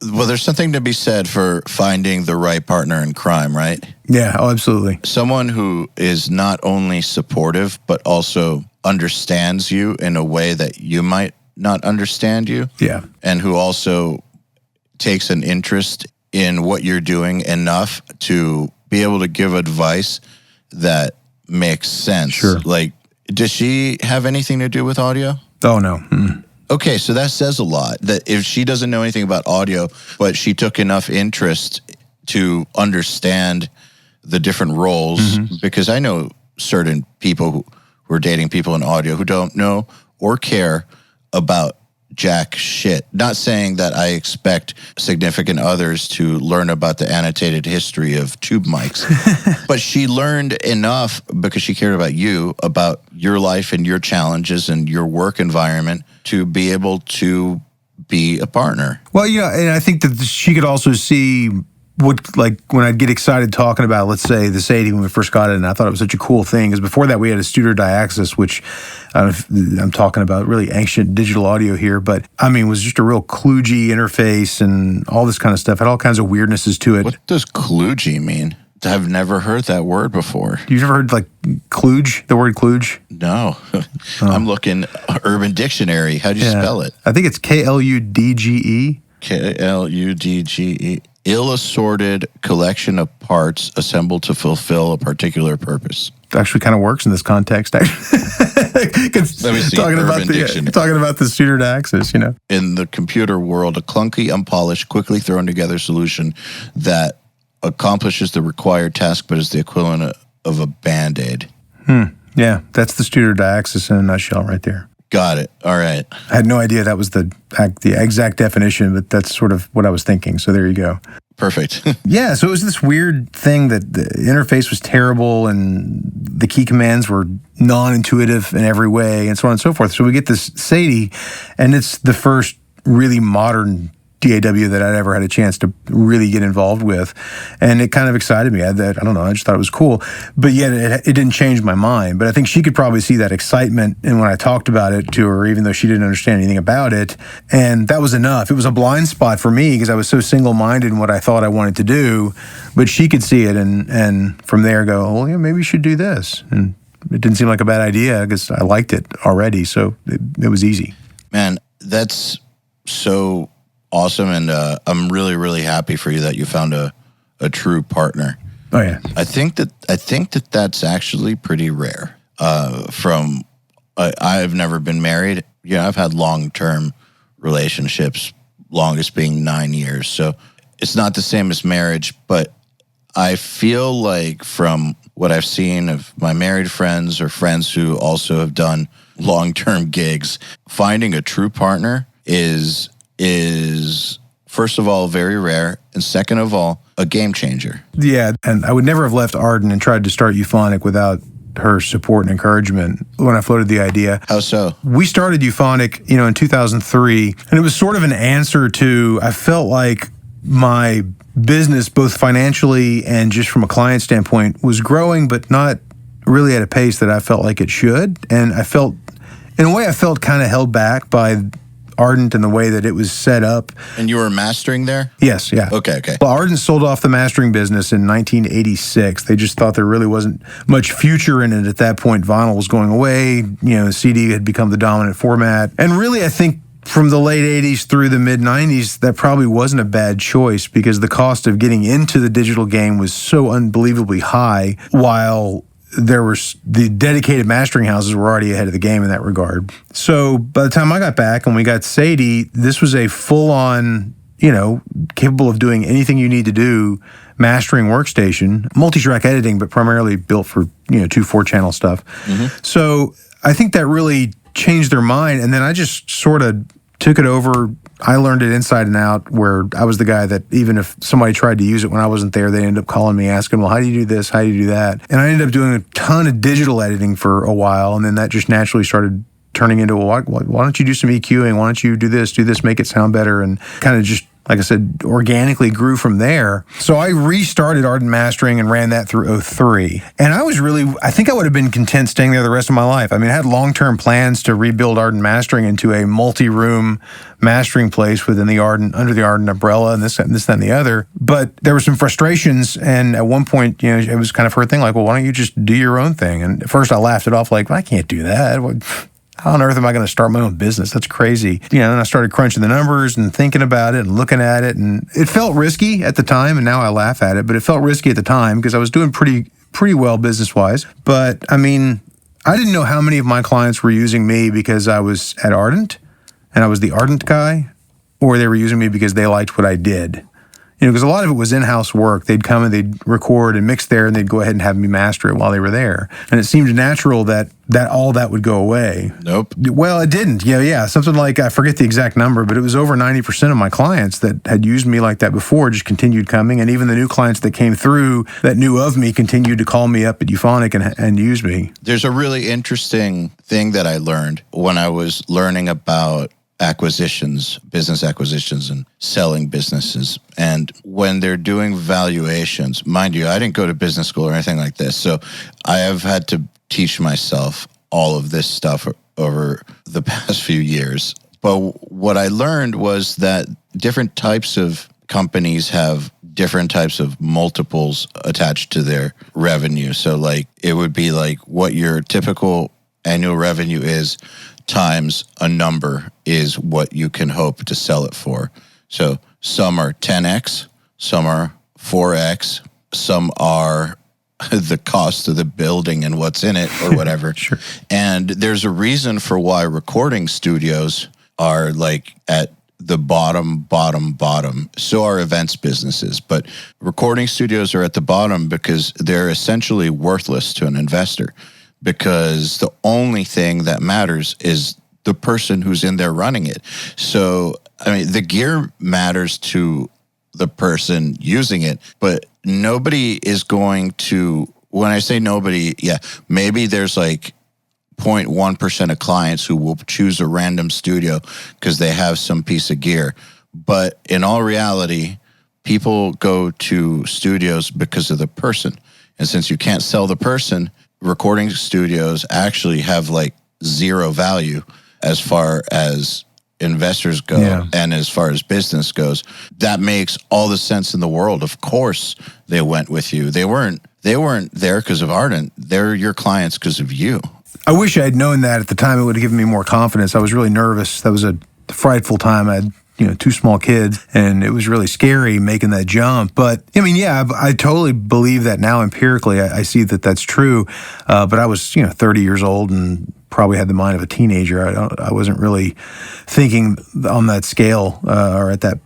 Well, there's something to be said for finding the right partner in crime, right? Yeah, oh, absolutely. Someone who is not only supportive, but also understands you in a way that you might not understand you. Yeah. And who also takes an interest in what you're doing enough to be able to give advice that makes sense. Sure. Like, does she have anything to do with audio? Oh, no. Mm. Okay, so that says a lot. That if she doesn't know anything about audio, but she took enough interest to understand the different roles, because I know certain people who are dating people in audio who don't know or care about jack shit. Not saying that I expect significant others to learn about the annotated history of tube mics, but she learned enough because she cared about you, about your life and your challenges and your work environment to be able to be a partner. Well, and I think that she could also see what, like, when I'd get excited talking about, let's say, the Sadie when we first got it, and I thought it was such a cool thing, because before that we had a Studer Diaxis, which I'm talking about really ancient digital audio here, but was just a real kludgy interface and all this kind of stuff. Had all kinds of weirdnesses to it. What does kludgy mean? I've never heard that word before. You've ever heard, like, kludge, the word kludge? No. I'm looking Urban Dictionary. How do you spell it? I think it's Kludge. Kludge. Ill-assorted collection of parts assembled to fulfill a particular purpose. It actually kind of works in this context. Let me see. Talking about the Studer Diaxis, In the computer world, a clunky, unpolished, quickly thrown together solution that accomplishes the required task, but is the equivalent of a Band-Aid. Yeah, that's the Studer Diaxis in a nutshell right there. Got it. All right. I had no idea that was the exact definition, but that's sort of what I was thinking. So there you go. Perfect. Yeah, so it was this weird thing that the interface was terrible and the key commands were non-intuitive in every way and so on and so forth. So we get this Sadie, and it's the first really modern DAW that I'd ever had a chance to really get involved with. And it kind of excited me. I don't know, I just thought it was cool. But yet it didn't change my mind. But I think she could probably see that excitement and when I talked about it to her, even though she didn't understand anything about it. And that was enough. It was a blind spot for me because I was so single-minded in what I thought I wanted to do. But she could see it and from there go, oh, yeah, maybe you should do this. And it didn't seem like a bad idea because I liked it already. So it was easy. Man, that's so awesome, and I'm really, really happy for you that you found a true partner. Oh yeah. I think that that's actually pretty rare. I've never been married. Yeah, I've had long-term relationships, longest being 9 years. So it's not the same as marriage, but I feel like from what I've seen of my married friends or friends who also have done long-term gigs, finding a true partner is first of all very rare, and second of all, a game changer. Yeah, and I would never have left Arden and tried to start Euphonic without her support and encouragement when I floated the idea. How so? We started Euphonic, in 2003, and it was sort of an answer to, I felt like my business, both financially and just from a client standpoint, was growing, but not really at a pace that I felt like it should. And I felt kind of held back by Ardent and the way that it was set up. And you were mastering there? Yes, yeah. Okay. Well, Ardent sold off the mastering business in 1986. They just thought there really wasn't much future in it at that point. Vinyl was going away. CD had become the dominant format. And really, I think from the late 80s through the mid 90s, that probably wasn't a bad choice because the cost of getting into the digital game was so unbelievably high, while there were the dedicated mastering houses were already ahead of the game in that regard. So by the time I got back and we got Sadie, this was a full-on, capable of doing anything you need to do mastering workstation, multi-track editing, but primarily built for, 2 4-channel stuff. Mm-hmm. So I think that really changed their mind. And then I just sort of took it over. I learned it inside and out, where I was the guy that even if somebody tried to use it when I wasn't there, they ended up calling me asking, well, how do you do this? How do you do that? And I ended up doing a ton of digital editing for a while. And then that just naturally started turning into, well, why don't you do some EQing? Why don't you do this, make it sound better? And kind of just, like I said, organically grew from there. So I restarted Ardent Mastering and ran that through 2003. And I think I would have been content staying there the rest of my life. I mean, I had long-term plans to rebuild Ardent Mastering into a multi-room mastering place within the Ardent, under the Ardent umbrella, and this, that, and the other. But there were some frustrations, and at one point, it was kind of her thing, like, well, why don't you just do your own thing? And at first I laughed it off, like, well, I can't do that. How on earth am I going to start my own business? That's crazy. And I started crunching the numbers and thinking about it and looking at it. And it felt risky at the time, and now I laugh at it, but it felt risky at the time because I was doing pretty well business-wise. But, I mean, I didn't know how many of my clients were using me because I was at Ardent and I was the Ardent guy, or they were using me because they liked what I did. Because a lot of it was in-house work. They'd come and they'd record and mix there, and they'd go ahead and have me master it while they were there. And it seemed natural that all that would go away. Nope. Well, it didn't. Yeah. Something like, I forget the exact number, but it was over 90% of my clients that had used me like that before just continued coming. And even the new clients that came through that knew of me continued to call me up at Euphonic and use me. There's a really interesting thing that I learned when I was learning about business acquisitions and selling businesses. And when they're doing valuations, mind you, I didn't go to business school or anything like this. So I have had to teach myself all of this stuff over the past few years. But what I learned was that different types of companies have different types of multiples attached to their revenue. So like it would be like what your typical annual revenue is times a number is what you can hope to sell it for. So some are 10x, some are 4x, some are the cost of the building and what's in it or whatever. Sure. And there's a reason for why recording studios are like at the bottom. So are events businesses. But recording studios are at the bottom because they're essentially worthless to an investor, because the only thing that matters is the person who's in there running it. So, I mean, the gear matters to the person using it, but nobody is going to, when I say nobody, maybe there's like 0.1% of clients who will choose a random studio because they have some piece of gear. But in all reality, people go to studios because of the person. And since you can't sell the person, recording studios actually have like zero value as far as investors go and as far as business goes. That makes all the sense in the world. Of course they went with you. They weren't there because of Ardent. They're your clients because of you. I wish I had known that at the time. It would have given me more confidence. I was really nervous. That was a frightful time. I had two small kids, and it was really scary making that jump. But I mean, yeah, I totally believe that now empirically. I see that that's true. But I was 30 years old and probably had the mind of a teenager. I wasn't really thinking on that scale or at that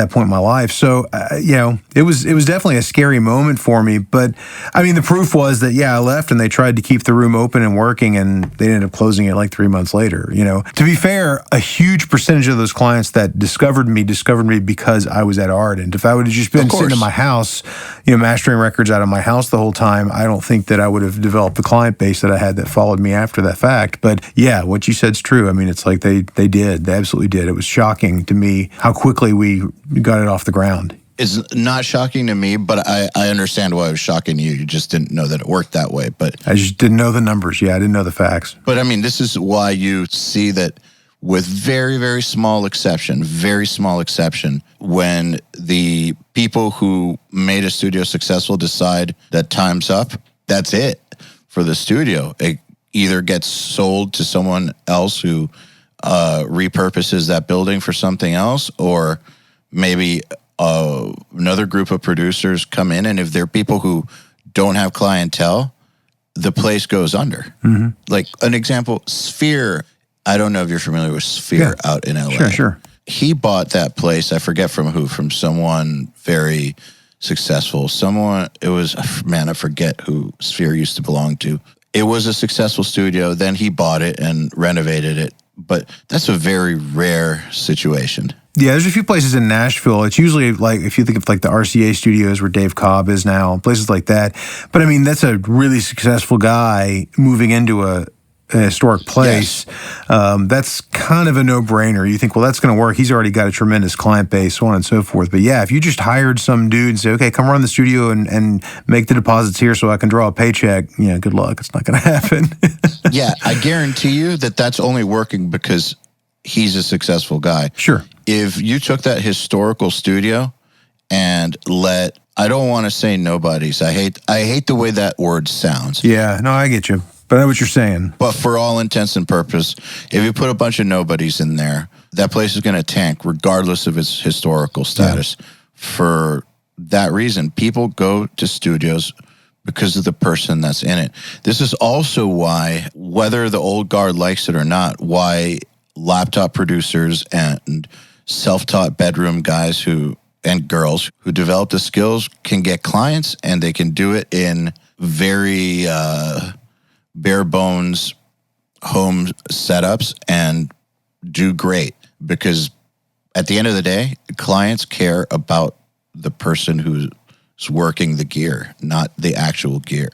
point in my life. So, it was definitely a scary moment for me. But I mean, the proof was that, I left and they tried to keep the room open and working, and they ended up closing it like 3 months later. To be fair, a huge percentage of those clients that discovered me because I was at Ardent. If I would have just been sitting in my house, mastering records out of my house the whole time, I don't think that I would have developed the client base that I had that followed me after that fact. But yeah, what you said's true. I mean, it's like they did. They absolutely did. It was shocking to me how quickly we got it off the ground. It's not shocking to me, but I understand why it was shocking to you. You just didn't know that it worked that way. But I just didn't know the numbers. Yeah, I didn't know the facts. But I mean, this is why you see that with very, very small exception, when the people who made a studio successful decide that time's up, that's it for the studio. It either gets sold to someone else who repurposes that building for something else, or maybe another group of producers come in, and if they're people who don't have clientele, the place goes under. Mm-hmm. Like an example, Sphere. I don't know if you're familiar with Sphere out in LA. Sure. He bought that place. I forget from who. From someone very successful. I forget who Sphere used to belong to. It was a successful studio. Then he bought it and renovated it. But that's a very rare situation. Yeah, there's a few places in Nashville. It's usually like, if you think of like the RCA studios where Dave Cobb is now, places like that. But I mean, that's a really successful guy moving into a historic place. Yes. That's kind of a no-brainer. You think, well, that's going to work. He's already got a tremendous client base, so on and so forth. But yeah, if you just hired some dude and say, okay, come run the studio and make the deposits here so I can draw a paycheck, good luck. It's not going to happen. Yeah, I guarantee you that that's only working because he's a successful guy. Sure. If you took that historical studio and I don't want to say nobodies. I hate the way that word sounds. Yeah, no, I get you. But I know what you're saying. But for all intents and purposes, if you put a bunch of nobodies in there, that place is going to tank regardless of its historical status. Yeah. For that reason, people go to studios because of the person that's in it. This is also why, whether the old guard likes it or not, why laptop producers and self-taught bedroom guys and girls who develop the skills can get clients, and they can do it in very bare bones home setups and do great, because at the end of the day, clients care about the person who's working the gear, not the actual gear.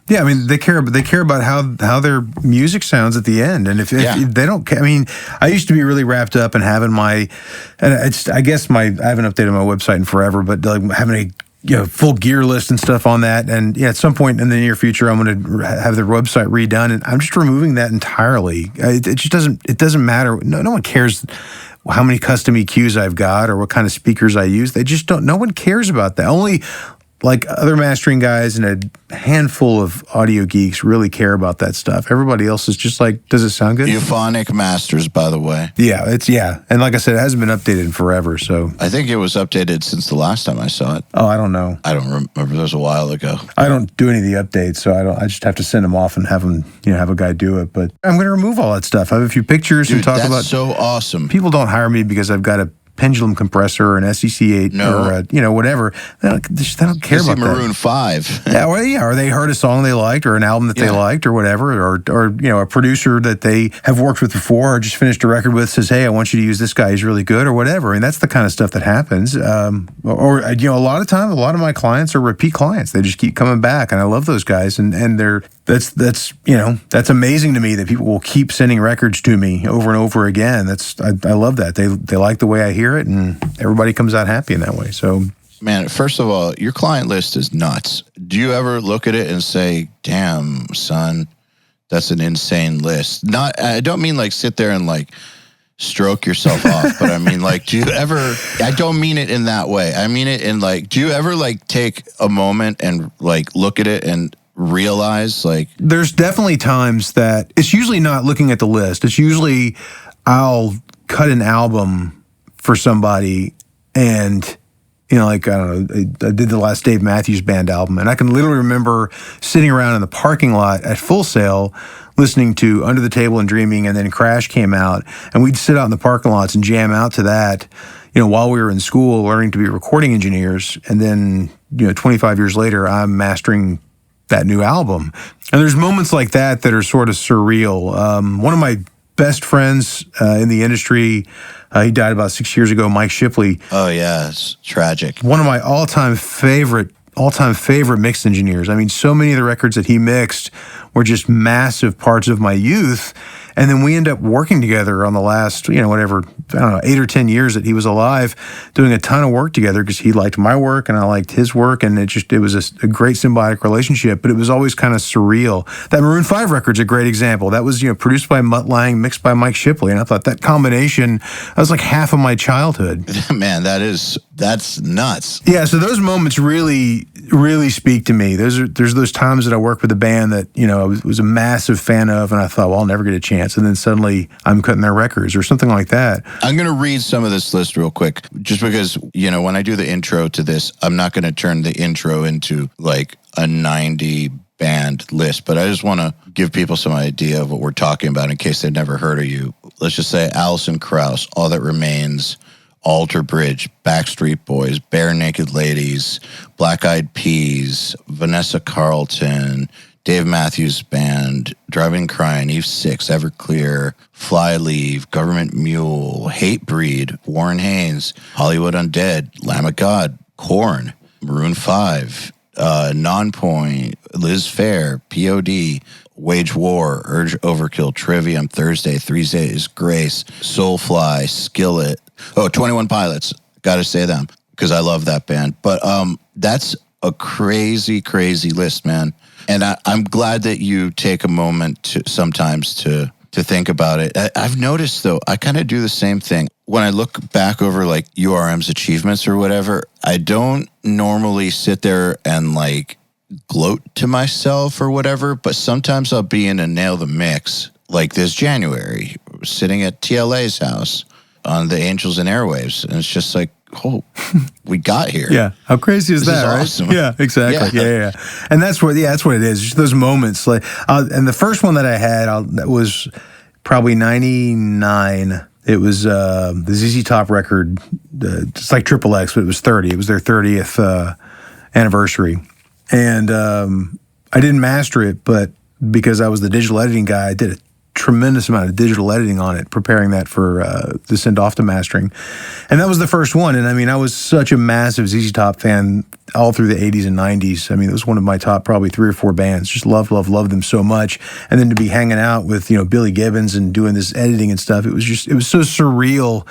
Yeah, I mean, they care about how their music sounds at the end, and if they don't, I mean, I used to be really wrapped up in having I haven't updated my website in forever, but like having a full gear list and stuff on that, and at some point in the near future, I'm going to have their website redone, and I'm just removing that entirely. It just doesn't matter. No one cares how many custom EQs I've got or what kind of speakers I use. They just don't. No one cares about that. Only like other mastering guys and a handful of audio geeks really care about that stuff. Everybody else is just like, does it sound good? Euphonic Masters, by the way. Yeah, and like I said, it hasn't been updated in forever. So I think it was updated since the last time I saw it. Oh, I don't know. I don't remember. It was a while ago. I don't do any of the updates, so I just have to send them off and have them, have a guy do it. But I'm going to remove all that stuff. I have a few pictures and talk about. That's so awesome. People don't hire me because I've got a pendulum compressor or an SEC8 or whatever. They don't care about Maroon 5. or they heard a song they liked or an album that they liked or whatever, or a producer that they have worked with before or just finished a record with says, hey, I want you to use this guy, he's really good, or whatever. And that's the kind of stuff that happens. A lot of times, a lot of my clients are repeat clients. They just keep coming back, and I love those guys, and that's amazing to me that people will keep sending records to me over and over again. I love that. They like the way I hear it, and everybody comes out happy in that way. So, man, first of all, your client list is nuts. Do you ever look at it and say, damn, son, that's an insane list? I don't mean like sit there and like stroke yourself off, but I mean like, do you ever, I don't mean it in that way. I mean it in like, do you ever like take a moment and like look at it and realize like. There's definitely times that it's usually not looking at the list. It's usually I'll cut an album for somebody, and like, I don't know, I did the last Dave Matthews Band album, and I can literally remember sitting around in the parking lot at Full Sail listening to Under the Table and Dreaming, and then Crash came out, and we'd sit out in the parking lots and jam out to that, while we were in school learning to be recording engineers. And then, 25 years later, I'm mastering that new album. And there's moments like that are sort of surreal. One of my best friends in the industry, he died about 6 years ago, Mike Shipley. Oh, yeah, it's tragic. One of my all-time favorite mix engineers. I mean, so many of the records that he mixed were just massive parts of my youth. And then we end up working together on the last, 8 or 10 years that he was alive, doing a ton of work together because he liked my work and I liked his work. And it was a great symbiotic relationship, but it was always kind of surreal. That Maroon 5 record's a great example. That was, produced by Mutt Lange, mixed by Mike Shipley. And I thought that combination, that was like half of my childhood. Man, that's nuts. Yeah, so those moments really, really speak to me. There's those times that I work with a band that, I was a massive fan of, and I thought, well, I'll never get a chance. And then suddenly I'm cutting their records or something like that. I'm going to read some of this list real quick, just because, when I do the intro to this, I'm not going to turn the intro into like a 90 band list, but I just want to give people some idea of what we're talking about in case they've never heard of you. Let's just say Alison Krauss, All That Remains, Alter Bridge, Backstreet Boys, Bare Naked Ladies, Black Eyed Peas, Vanessa Carlton, Dave Matthews Band, Driving Crying, Eve 6, Everclear, Fly Leave, Government Mule, Hate Breed, Warren Haynes, Hollywood Undead, Lamb of God, Korn, Maroon 5, Nonpoint, Liz Phair, POD, Wage War, Urge Overkill, Trivium, Thursday, 3 Days Grace, Soulfly, Skillet. 21 Pilots. Got to say them because I love that band. But that's a crazy, crazy list, man. And I'm glad that you take a moment sometimes to think about it. I've noticed, though, I kind of do the same thing. When I look back over like URM's achievements or whatever, I don't normally sit there and like gloat to myself or whatever, but sometimes I'll be in a Nail the Mix. Like this January, sitting at TLA's house on the Angels and Airwaves, and it's just like, oh, we got here. Yeah, how crazy is that, right? Awesome. Yeah, exactly. Yeah. And that's what it is. Just those moments. Like, and the first one that I had that was probably '99. It was the ZZ Top record. It's like Triple X, but it was 30. It was their 30th anniversary, and I didn't master it, but because I was the digital editing guy, I did a tremendous amount of digital editing on it, preparing that for to send off to mastering. And that was the first one. And I mean, I was such a massive ZZ Top fan all through the 80s and 90s. I mean, it was one of my top probably 3 or 4 bands. Just loved them so much. And then to be hanging out with, Billy Gibbons and doing this editing and stuff, it was so surreal.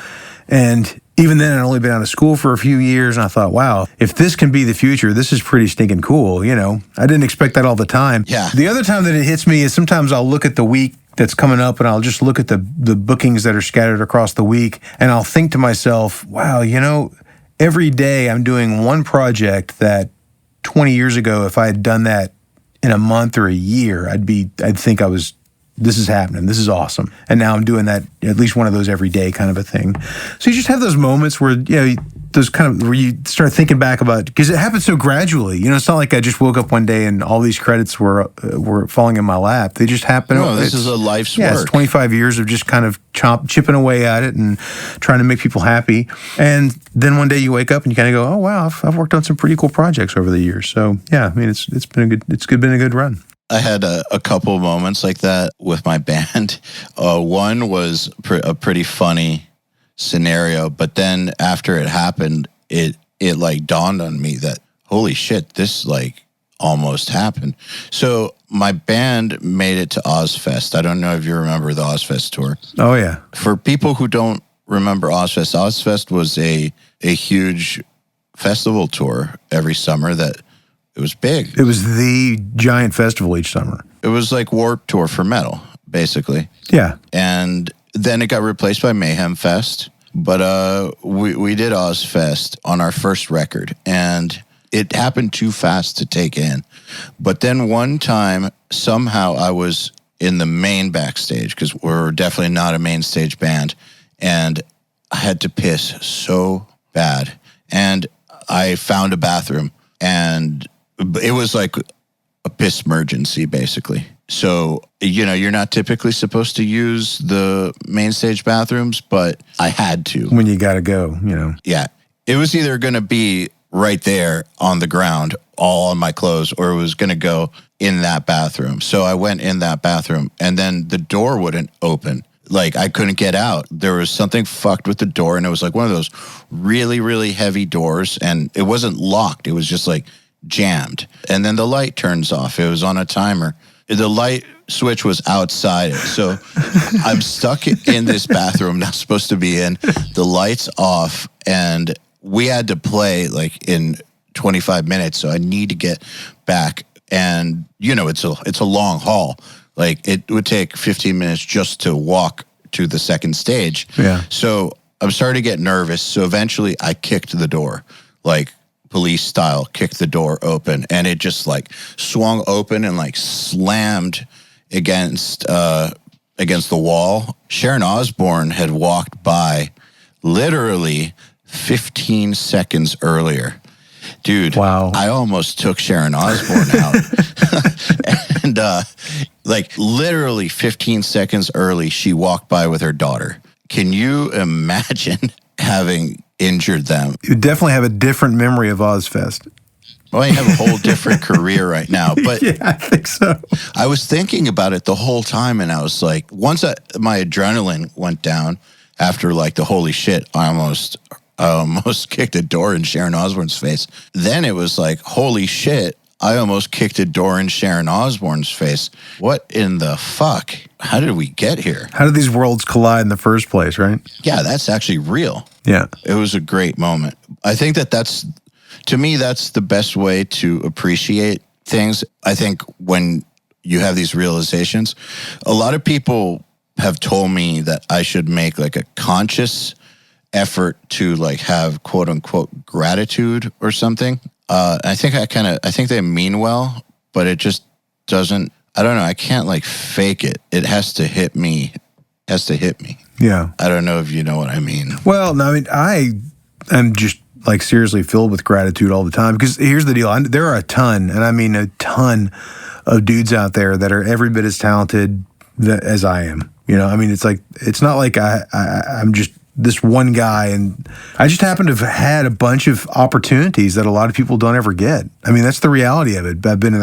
And even then, I'd only been out of school for a few years, and I thought, wow, if this can be the future, this is pretty stinking cool, I didn't expect that all the time. Yeah. The other time that it hits me is sometimes I'll look at the week that's coming up, and I'll just look at the bookings that are scattered across the week, and I'll think to myself, wow, every day I'm doing one project that 20 years ago, if I had done that in a month or a year, I'd think this is happening. This is awesome. And now I'm doing that, at least one of those every day kind of a thing. So you just have those moments where, where you start thinking back about, because it happens so gradually. It's not like I just woke up one day and all these credits were falling in my lap. They just happen. No, this is a life's work. It's 25 years of just kind of chipping away at it and trying to make people happy. And then one day you wake up and you kind of go, oh, wow, I've worked on some pretty cool projects over the years. So yeah, I mean, it's been a good run. I had a couple of moments like that with my band. One was a pretty funny scenario, but then after it happened, it like dawned on me that, holy shit, this like almost happened. So my band made it to Ozfest. I don't know if you remember the Ozfest tour. Oh, yeah. For people who don't remember Ozfest was a huge festival tour every summer that it was big. It was the giant festival each summer. It was like Warped Tour for metal, basically. Yeah. And then it got replaced by Mayhem Fest. But we did Ozfest on our first record, and it happened too fast to take in. But then one time, somehow I was in the main backstage, because we're definitely not a main stage band. And I had to piss so bad. And I found a bathroom, and it was like a piss emergency, basically. So, you're not typically supposed to use the main stage bathrooms, but I had to. When you got to go, Yeah. It was either going to be right there on the ground, all on my clothes, or it was going to go in that bathroom. So I went in that bathroom, and then the door wouldn't open. Like, I couldn't get out. There was something fucked with the door, and it was like one of those really, really heavy doors, and it wasn't locked. It was just like jammed. And then the light turns off. It was on a timer. The light switch was outside. So I'm stuck in this bathroom, not supposed to be in. The light's off, and we had to play like in 25 minutes. So I need to get back. And, it's a long haul. Like, it would take 15 minutes just to walk to the second stage. Yeah. So I'm starting to get nervous. So eventually I kicked the door, like police style, kicked the door open. And it just like swung open and like slammed against the wall. Sharon Osbourne had walked by literally 15 seconds earlier. Dude, wow. I almost took Sharon Osbourne out. And like literally 15 seconds early, she walked by with her daughter. Can you imagine having injured them? You definitely have a different memory of Ozfest. Well, I have a whole different career right now. But yeah, I think so. I was thinking about it the whole time, and I was like, once my adrenaline went down after like the holy shit, I almost kicked a door in Sharon Osbourne's face. Then it was like, holy shit, I almost kicked a door in Sharon Osbourne's face. What in the fuck? How did we get here? How did these worlds collide in the first place, right? Yeah, that's actually real. Yeah. It was a great moment. I think to me, that's the best way to appreciate things. I think when you have these realizations, a lot of people have told me that I should make like a conscious effort to like have quote unquote gratitude or something. I think they mean well, but it just doesn't, I don't know. I can't like fake it. It has to hit me. Yeah. I don't know if you know what I mean. Well, no, I mean, I am just like seriously filled with gratitude all the time, because here's the deal. There are a ton, and I mean a ton of dudes out there that are every bit as talented as I am. I mean, it's like, it's not like I'm just this one guy, and I just happen to have had a bunch of opportunities that a lot of people don't ever get. I mean, that's the reality of it. I've been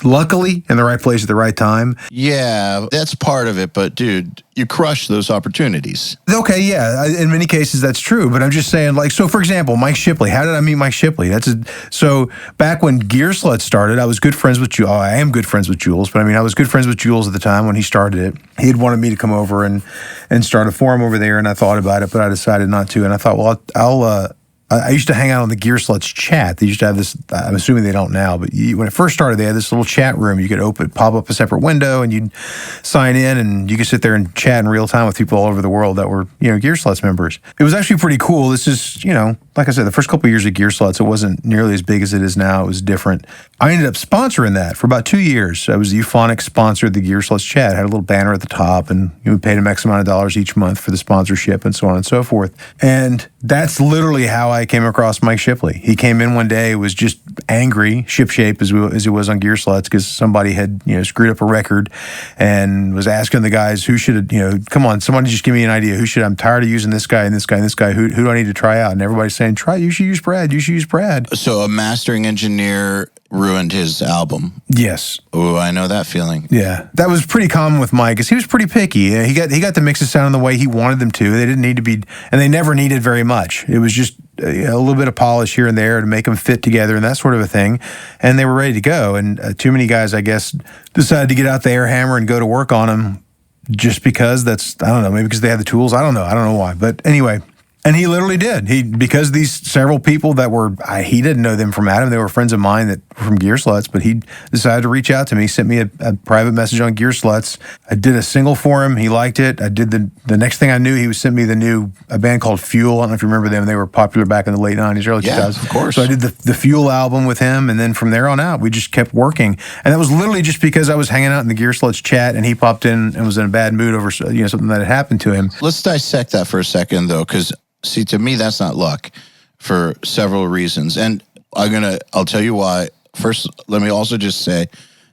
luckily in the right place at the right time. Yeah, that's part of it. But dude, you crush those opportunities. Okay, yeah. In many cases, that's true. But I'm just saying, like, so for example, Mike Shipley. How did I meet Mike Shipley? So back when Gear Slut started, I was good friends with Jules. I am good friends with Jules, but I mean, I was good friends with Jules at the time when he started it. He had wanted me to come over and start a forum over there, and I thought about it, but I decided not to. And I thought, well, I used to hang out on the Gear Sluts chat. They used to have this, I'm assuming they don't now, but when it first started, they had this little chat room. You could pop up a separate window, and you'd sign in, and you could sit there and chat in real time with people all over the world that were, Gear Sluts members. It was actually pretty cool. This is, like I said, the first couple of years of Gear Sluts, it wasn't nearly as big as it is now. It was different. I ended up sponsoring that for about 2 years. I was the Euphonic sponsor of the Gear Sluts chat. I had a little banner at the top, and we paid them X amount of dollars each month for the sponsorship and so on and so forth. And that's literally how I came across Mike Shipley. He came in one day, was just angry, shipshape as he was on Gear Sluts, because somebody had, screwed up a record, and was asking the guys who should, come on, somebody just give me an idea. I'm tired of using this guy and this guy and this guy. Who do I need to try out? And everybody's saying, you should use Brad. So a mastering engineer ruined his album. Yes. Oh, I know that feeling. Yeah. That was pretty common with Mike, because he was pretty picky. He got the mixes sounding the way he wanted them to. They didn't need to be, and they never needed very much. It was just a little bit of polish here and there to make them fit together and that sort of a thing. And they were ready to go. And too many guys, I guess, decided to get out the air hammer and go to work on them just because I don't know, maybe because they had the tools. I don't know why. But anyway, And he literally did. Because these several people that were, he didn't know them from Adam. They were friends of mine that were from Gear Sluts, but he decided to reach out to me, sent me a private message on Gear Sluts. I did a single for him. He liked it. I did the next thing I knew, he sent me a band called Fuel. I don't know if you remember them. They were popular back in the late 90s, early 2000s. Yeah, of course. So I did the Fuel album with him, and then from there on out, we just kept working. And that was literally just because I was hanging out in the Gear Sluts chat, and he popped in and was in a bad mood over something that had happened to him. Let's dissect that for a second, though, because see, to me, that's not luck for several reasons. And I'll tell you why. First, let me also just say,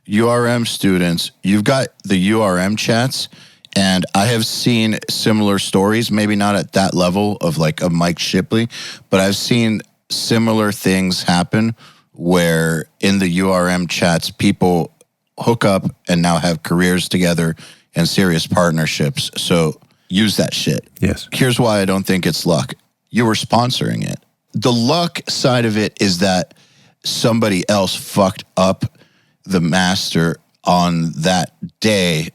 URM students, you've got the URM chats, and I have seen similar stories, maybe not at that level of like a Mike Shipley, but I've seen similar things happen where in the URM chats, people hook up and now have careers together and serious partnerships. So use that shit. Yes. Here's why I don't think it's luck. You were sponsoring it. The luck side of it is that somebody else fucked up the master on that day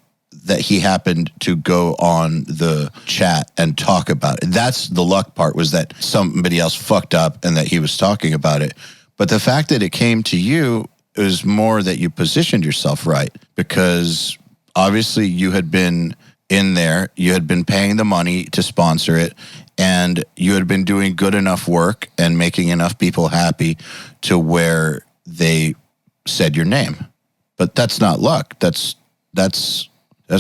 that he happened to go on the chat and talk about it. That's the luck part, was that somebody else fucked up and that he was talking about it. But the fact that it came to you is more that you positioned yourself right, because obviously you had been in there, you had been paying the money to sponsor it, and you had been doing good enough work and making enough people happy to where they said your name. But that's not luck. That's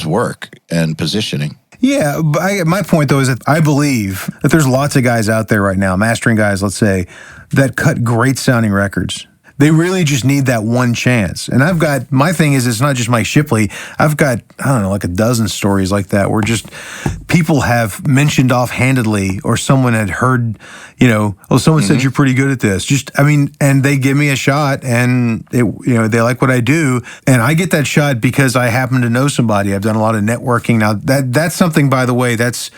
work and positioning. Yeah, but my point, though, is that I believe that there's lots of guys out there right now, mastering guys, let's say, that cut great sounding records. They really just need that one chance. And my thing is, it's not just Mike Shipley. I've got, I don't know, like a dozen stories like that where just people have mentioned offhandedly, or someone had heard, someone said you're pretty good at this. And they give me a shot, and they like what I do. And I get that shot because I happen to know somebody. I've done a lot of networking. Now that's something, by the way, that's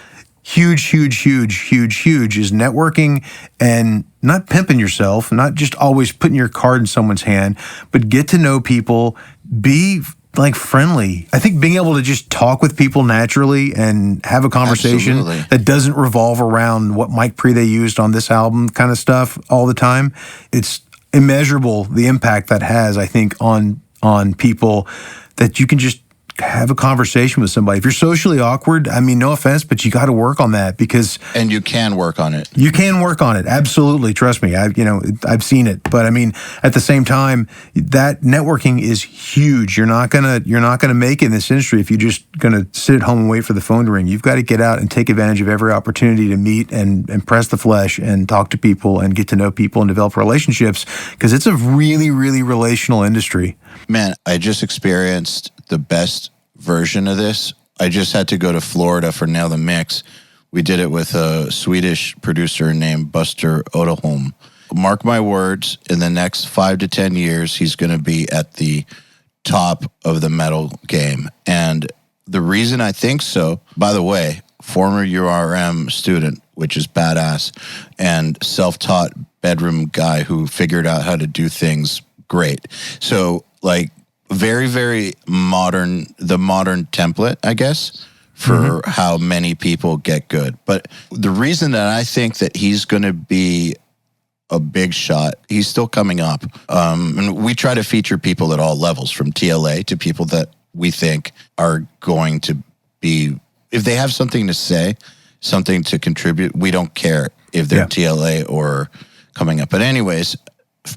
huge is networking and not pimping yourself, not just always putting your card in someone's hand, but get to know people, be like friendly. I think being able to just talk with people naturally and have a conversation that doesn't revolve around what mic pre they used on this album kind of stuff all the time. It's immeasurable, the impact that has, I think, on people, that you can just have a conversation with somebody. If you're socially awkward, I mean, no offense, but you got to work on that, because... And you can work on it. You can work on it. Absolutely. Trust me. I've seen it. But I mean, at the same time, that networking is huge. You're not gonna make it in this industry if you're just gonna sit at home and wait for the phone to ring. You've got to get out and take advantage of every opportunity to meet and press the flesh and talk to people and get to know people and develop relationships, because it's a really, really relational industry. Man, I just experienced the best version of this. I just had to go to Florida for Nail the Mix. We did it with a Swedish producer named Buster Odeholm. Mark my words, in the next 5 to 10 years, he's going to be at the top of the metal game. And the reason I think so, by the way, former URM student, which is badass, and self-taught bedroom guy who figured out how to do things great. So, like, very, very modern, the modern template, I guess, for how many people get good. But the reason that I think that he's going to be a big shot, he's still coming up. And we try to feature people at all levels, from TLA to people that we think are going to be, if they have something to say, something to contribute, we don't care if they're TLA or coming up. But anyways,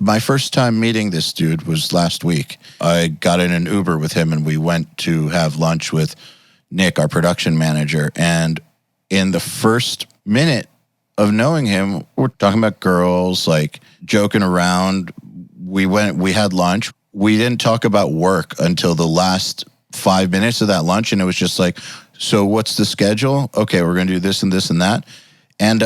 my first time meeting this dude was last week. I got in an Uber with him, and we went to have lunch with Nick, our production manager. And in the first minute of knowing him, we're talking about girls, like joking around. We had lunch. We didn't talk about work until the last 5 minutes of that lunch. And it was just like, so what's the schedule? Okay, we're going to do this and this and that. And,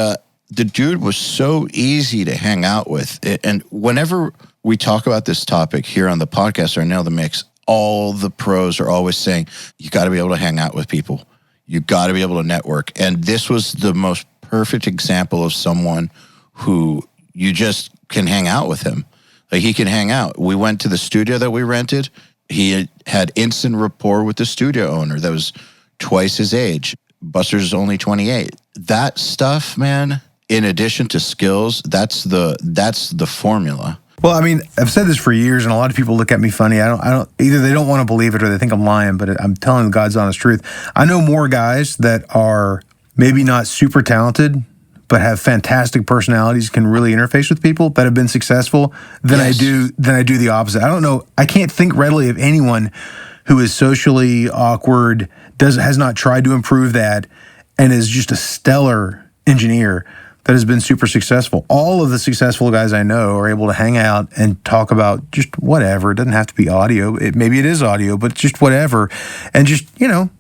the dude was so easy to hang out with. And whenever we talk about this topic here on the podcast or Nail the Mix, all the pros are always saying, you got to be able to hang out with people. You got to be able to network. And this was the most perfect example of someone who you just can hang out with him. Like, he can hang out. We went to the studio that we rented. He had instant rapport with the studio owner that was twice his age. Buster's only 28. That stuff, man, in addition to skills, that's the formula. Well, I mean, I've said this for years, and a lot of people look at me funny. I don't. Either they don't want to believe it or they think I'm lying. But I'm telling the God's honest truth. I know more guys that are maybe not super talented, but have fantastic personalities, can really interface with people, that have been successful than I do the opposite. I don't know. I can't think readily of anyone who is socially awkward, has not tried to improve that, and is just a stellar engineer that has been super successful. All of the successful guys I know are able to hang out and talk about just whatever. It doesn't have to be audio. Maybe it is audio, but just whatever. And just,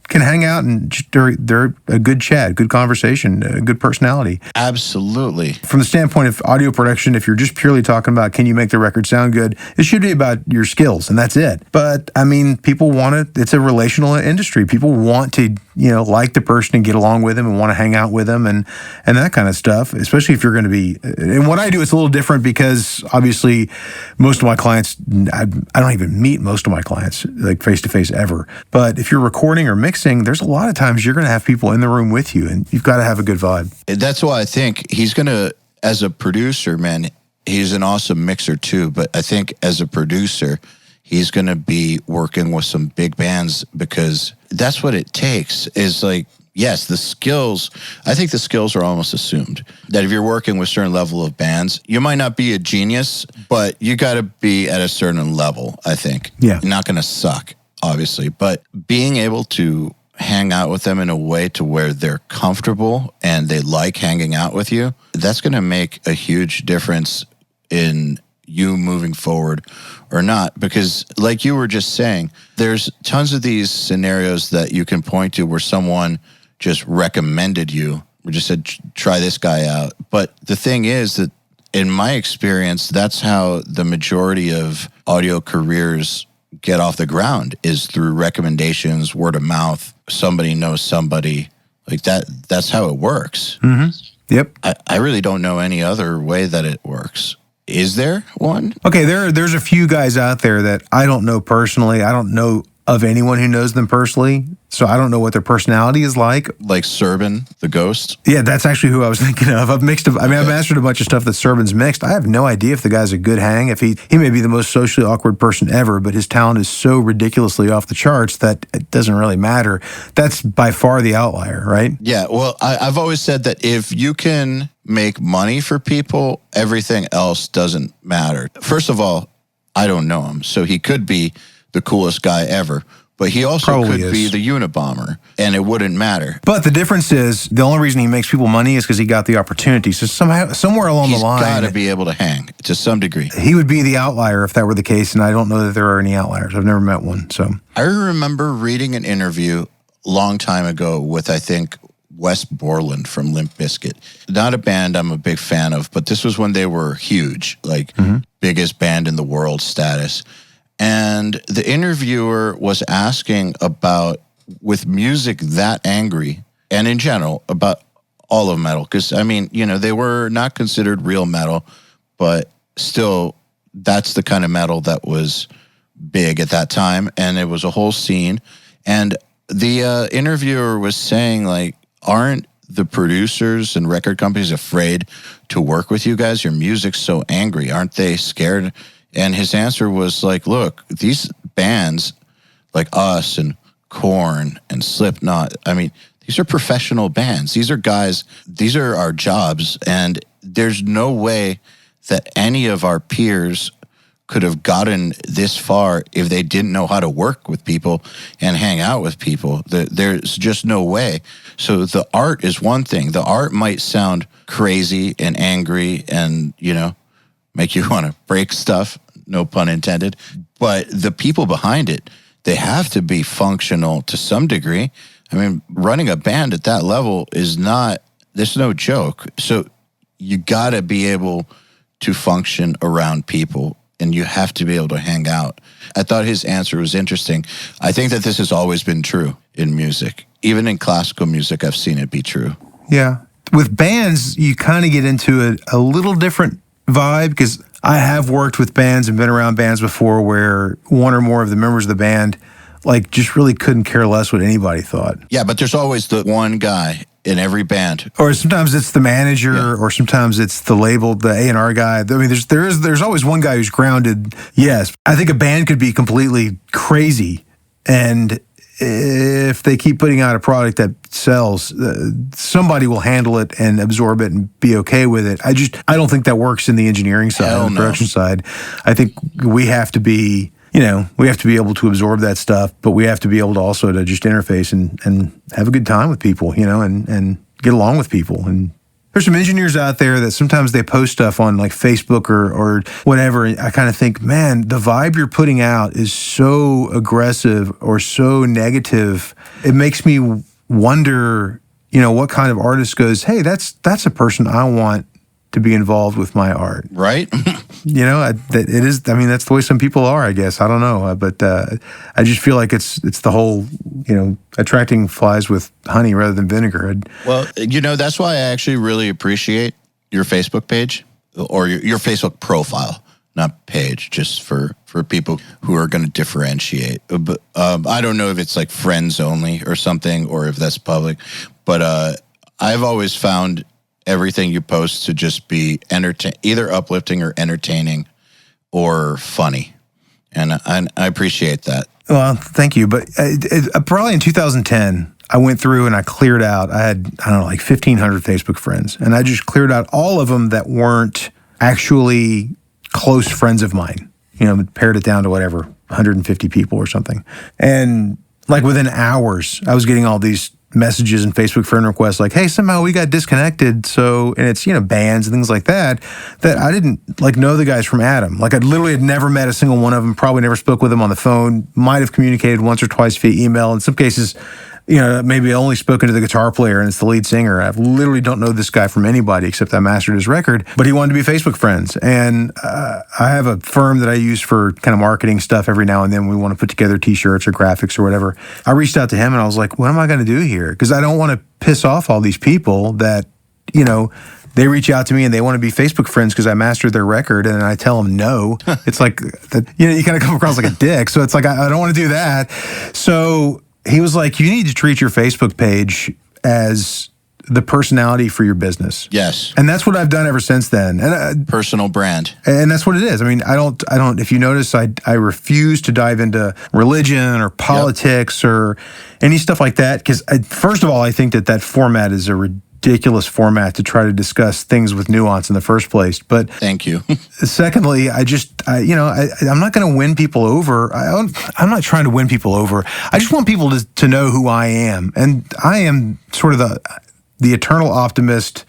can hang out and just, they're a good chat, good conversation, a good personality. Absolutely. From the standpoint of audio production, if you're just purely talking about can you make the record sound good, it should be about your skills, and that's it. But, I mean, people want it. It's a relational industry. People want to, like the person and get along with them and want to hang out with them and that kind of stuff, especially if you're going to be. And what I do, it's a little different because, obviously, most of my clients, I don't even meet most of my clients, like face-to-face ever. But if you're recording or mixing, there's a lot of times you're going to have people in the room with you, and you've got to have a good vibe. That's why I think he's going to, as a producer, man, he's an awesome mixer too. But I think as a producer, he's going to be working with some big bands because that's what it takes is like, yes, the skills, I think the skills are almost assumed. That if you're working with a certain level of bands, you might not be a genius, but you got to be at a certain level, I think. Yeah. You're not going to suck, obviously. But being able to hang out with them in a way to where they're comfortable and they like hanging out with you, that's going to make a huge difference in you moving forward or not. Because like you were just saying, there's tons of these scenarios that you can point to where someone just recommended you or just said, try this guy out. But the thing is that in my experience, that's how the majority of audio careers get off the ground is through recommendations, word of mouth. Somebody knows somebody like that. That's how it works. Mm-hmm. Yep. I really don't know any other way that it works. Is there one? Okay, there's a few guys out there that I don't know personally. I don't know of anyone who knows them personally, so I don't know what their personality is like. Like Serban, the Ghost? Yeah, that's actually who I was thinking of. I've mastered a bunch of stuff that Serban's mixed. I have no idea if the guy's a good hang. If he may be the most socially awkward person ever, but his talent is so ridiculously off the charts that it doesn't really matter. That's by far the outlier, right? Yeah, well, I've always said that if you can make money for people, everything else doesn't matter. First of all, I don't know him, so he could be the coolest guy ever, but he also Probably could be the Unabomber, and it wouldn't matter. But the difference is the only reason he makes people money is because he got the opportunity. So somewhere along the line, he's got to be able to hang to some degree. He would be the outlier if that were the case, and I don't know that there are any outliers. I've never met one. So I remember reading an interview a long time ago with, I think, Wes Borland from Limp Bizkit. Not a band I'm a big fan of, but this was when they were huge, like biggest band in the world status. And the interviewer was asking about, with music that angry, and in general, about all of metal. Because, I mean, they were not considered real metal, but still, that's the kind of metal that was big at that time. And it was a whole scene. And the interviewer was saying, like, aren't the producers and record companies afraid to work with you guys? Your music's so angry. Aren't they scared? And his answer was like, look, these bands like us and Korn and Slipknot, I mean, these are professional bands. These are guys, these are our jobs. And there's no way that any of our peers could have gotten this far if they didn't know how to work with people and hang out with people. There's just no way. So the art is one thing. The art might sound crazy and angry and, make you want to break stuff, no pun intended. But the people behind it, they have to be functional to some degree. I mean, running a band at that level there's no joke. So you got to be able to function around people and you have to be able to hang out. I thought his answer was interesting. I think that this has always been true in music. Even in classical music, I've seen it be true. Yeah. With bands, you kind of get into a little different vibe because I have worked with bands and been around bands before where one or more of the members of the band like just really couldn't care less what anybody thought. Yeah, but there's always the one guy in every band. Or sometimes it's the manager, or sometimes it's the label, the A&R guy. I mean, there's always one guy who's grounded. Yes, I think a band could be completely crazy, and if they keep putting out a product that sells, somebody will handle it and absorb it and be okay with it. I don't think that works in the engineering side, or the production side. I think we have to be, we have to be able to absorb that stuff, but we have to be able to also to just interface and have a good time with people, and get along with people. And there's some engineers out there that sometimes they post stuff on like Facebook or whatever. And I kind of think, man, the vibe you're putting out is so aggressive or so negative. It makes me wonder, what kind of artist goes, hey, that's a person I want to be involved with my art. Right? It is. I mean, that's the way some people are, I guess. I don't know. But I just feel like it's the whole, attracting flies with honey rather than vinegar. Well, that's why I actually really appreciate your Facebook page or your Facebook profile, not page, just for people who are going to differentiate. But I don't know if it's like friends only or something, or if that's public. But I've always found everything you post to just be either uplifting or entertaining or funny. And I appreciate that. Well, thank you. But probably in 2010, I went through and I cleared out. I had, like 1,500 Facebook friends. And I just cleared out all of them that weren't actually close friends of mine. Pared it down to whatever, 150 people or something. And like within hours, I was getting all these messages and Facebook friend requests like, hey, somehow we got disconnected. So, and it's, bands and things like that I didn't know the guys from Adam. Like I literally had never met a single one of them, probably never spoke with them on the phone, might have communicated once or twice via email. In some cases, maybe only spoken to the guitar player and it's the lead singer. I literally don't know this guy from anybody except I mastered his record, but he wanted to be Facebook friends. And I have a firm that I use for kind of marketing stuff every now and then. We want to put together t-shirts or graphics or whatever. I reached out to him and I was like, what am I going to do here? Because I don't want to piss off all these people that, they reach out to me and they want to be Facebook friends because I mastered their record, and I tell them no. It's like, you kind of come across like a dick. So it's like, I don't want to do that. So he was like, you need to treat your Facebook page as the personality for your business. Yes. And that's what I've done ever since then. And personal brand. And that's what it is. I mean, I don't, if you notice, I refuse to dive into religion or politics or any stuff like that. Because first of all, I think that format is a ridiculous format to try to discuss things with nuance in the first place. But thank you. Secondly, I'm not going to win people over. I'm not trying to win people over. I just want people to know who I am. And I am sort of the eternal optimist.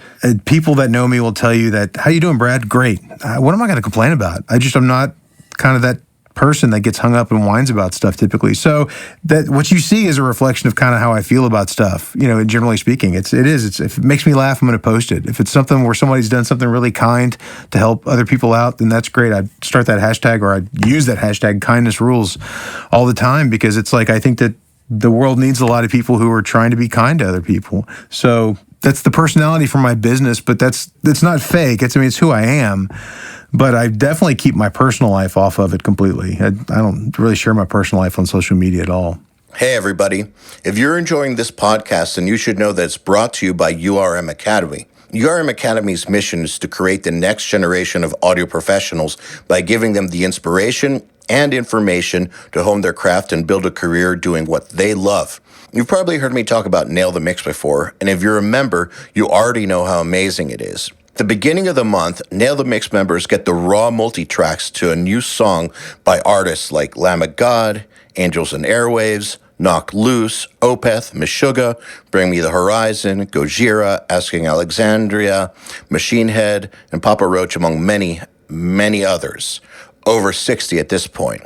People that know me will tell you that, how you doing, Brad? Great. What am I going to complain about? I'm not kind of that person that gets hung up and whines about stuff typically. So that what you see is a reflection of kind of how I feel about stuff, generally speaking. If it makes me laugh, I'm going to post it. If it's something where somebody's done something really kind to help other people out, then that's great. I'd start that hashtag, or I'd use that hashtag kindness rules all the time, because it's like, I think that the world needs a lot of people who are trying to be kind to other people. So that's the personality for my business, but it's not fake. It's who I am. But I definitely keep my personal life off of it completely. I don't really share my personal life on social media at all. Hey, everybody. If you're enjoying this podcast, then you should know that it's brought to you by URM Academy. URM Academy's mission is to create the next generation of audio professionals by giving them the inspiration and information to hone their craft and build a career doing what they love. You've probably heard me talk about Nail the Mix before, and if you're a member, you already know how amazing it is. At the beginning of the month, Nail the Mix members get the raw multi-tracks to a new song by artists like Lamb of God, Angels and Airwaves, Knock Loose, Opeth, Meshuggah, Bring Me the Horizon, Gojira, Asking Alexandria, Machine Head, and Papa Roach, among many, many others. Over 60 at this point.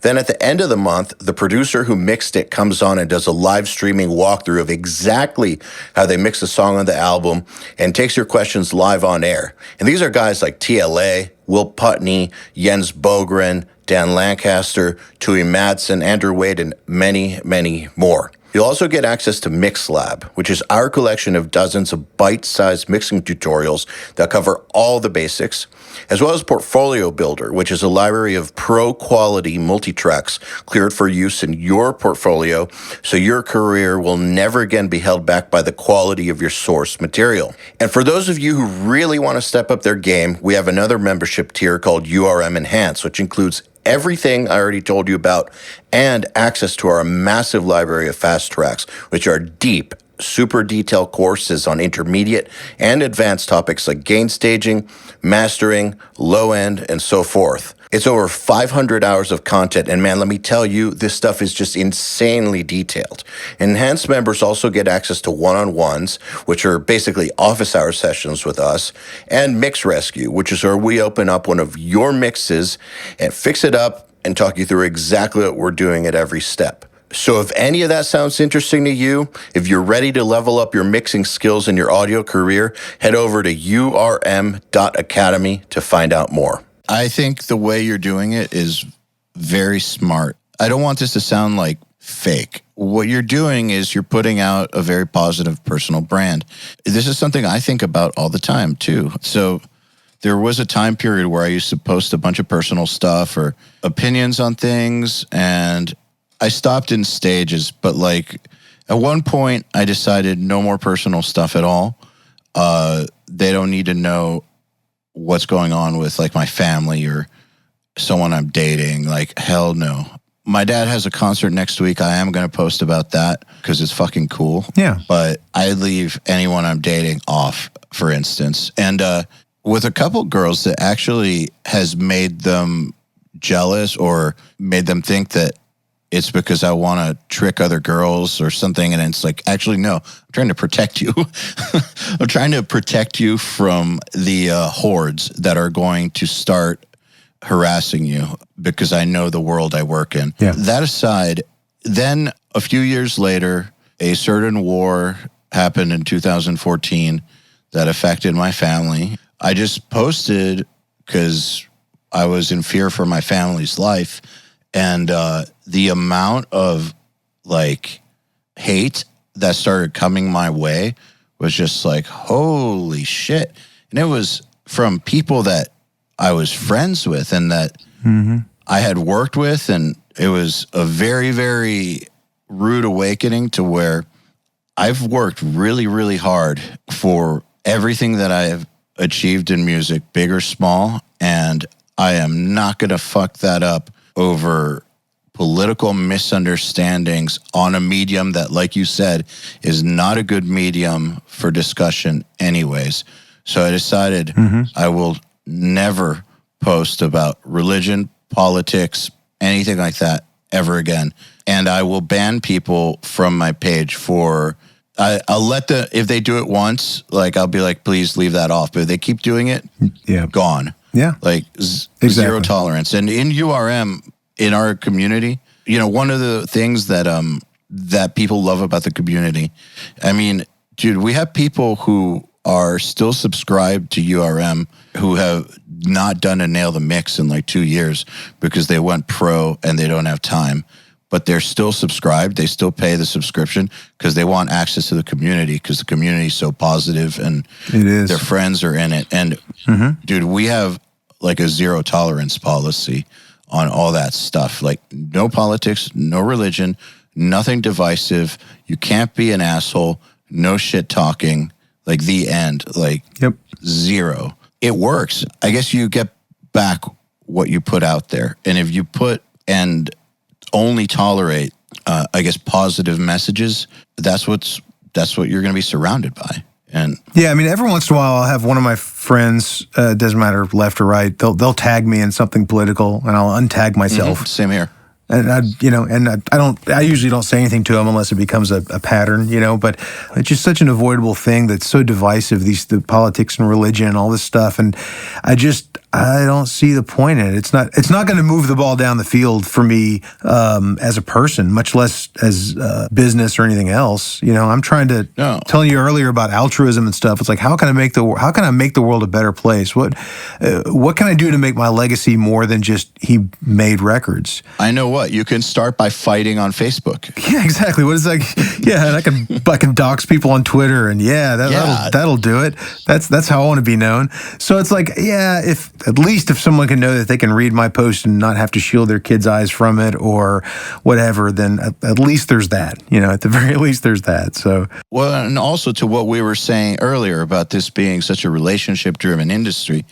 Then at the end of the month, the producer who mixed it comes on and does a live streaming walkthrough of exactly how they mix the song on the album and takes your questions live on air. And these are guys like TLA, Will Putney, Jens Bogren, Dan Lancaster, Tui Madsen, Andrew Wade, and many, many more. You'll also get access to MixLab, which is our collection of dozens of bite-sized mixing tutorials that cover all the basics, as well as Portfolio Builder, which is a library of pro-quality multi-tracks cleared for use in your portfolio, so your career will never again be held back by the quality of your source material. And for those of you who really want to step up their game, we have another membership tier called URM Enhance, which includes everything I already told you about and access to our massive library of fast tracks, which are deep, super detailed courses on intermediate and advanced topics like gain staging, mastering, low end, and so forth. It's over 500 hours of content, and man, let me tell you, this stuff is just insanely detailed. Enhanced members also get access to one-on-ones, which are basically office hour sessions with us, and Mix Rescue, which is where we open up one of your mixes and fix it up and talk you through exactly what we're doing at every step. So if any of that sounds interesting to you, if you're ready to level up your mixing skills in your audio career, head over to urm.academy to find out more. I think the way you're doing it is very smart. I don't want this to sound like fake. What you're doing is you're putting out a very positive personal brand. This is something I think about all the time too. So there was a time period where I used to post a bunch of personal stuff or opinions on things, and I stopped in stages, but like at one point I decided no more personal stuff at all. They don't need to know what's going on with like my family or someone I'm dating. Like, hell no. My dad has a concert next week. I am going to post about that because it's fucking cool. Yeah. But I leave anyone I'm dating off, for instance. And with a couple girls that actually has made them jealous or made them think that it's because I want to trick other girls or something. And it's like, actually, no, I'm trying to protect you. I'm trying to protect you from the hordes that are going to start harassing you because I know the world I work in. Yeah. That aside, then a few years later, a certain war happened in 2014 that affected my family. I just posted because I was in fear for my family's life. And the amount of like hate that started coming my way was just like, holy shit. And it was from people that I was friends with and that I had worked with. And it was a very, very rude awakening to where I've worked really, really hard for everything that I have achieved in music, big or small. And I am not going to fuck that up over political misunderstandings on a medium that, like you said, is not a good medium for discussion anyways. So I decided I will never post about religion, politics, anything like that ever again. And I will ban people from my page for, I'll let if they do it once, like I'll be like, please leave that off. But if they keep doing it, gone. Yeah. Like zero tolerance. And in URM, in our community, you know, one of the things that that people love about the community, I mean, dude, we have people who are still subscribed to URM who have not done a Nail the Mix in like 2 years because they went pro and they don't have time. But they're still subscribed. They still pay the subscription because they want access to the community because the community is so positive and it is. Their friends are in it. And dude, we have like a zero tolerance policy on all that stuff. Like no politics, no religion, nothing divisive. You can't be an asshole. No shit talking. Like the end. Like zero. It works. I guess you get back what you put out there. And if you put and only tolerate, I guess, positive messages, that's what you're going to be surrounded by. And yeah, I mean, every once in a while, I'll have one of my friends, doesn't matter left or right, they'll tag me in something political, and I'll untag myself. Same here. And I usually don't say anything to them unless it becomes a pattern, but it's just such an avoidable thing that's so divisive, the politics and religion and all this stuff. And I don't see the point in it. It's not going to move the ball down the field for me as a person, much less as business or anything else. I'm trying to tell you earlier about altruism and stuff. It's like, how can I make the world a better place? What can I do to make my legacy more than just he made records? I know what you can start by fighting on Facebook. Yeah, exactly. What is like? Yeah, and I can dox people on Twitter, and that'll do it. That's how I want to be known. So it's like, if someone can know that they can read my post and not have to shield their kids' eyes from it or whatever, then at least there's that. At the very least there's that. So well, and also to what we were saying earlier about this being such a relationship-driven industry,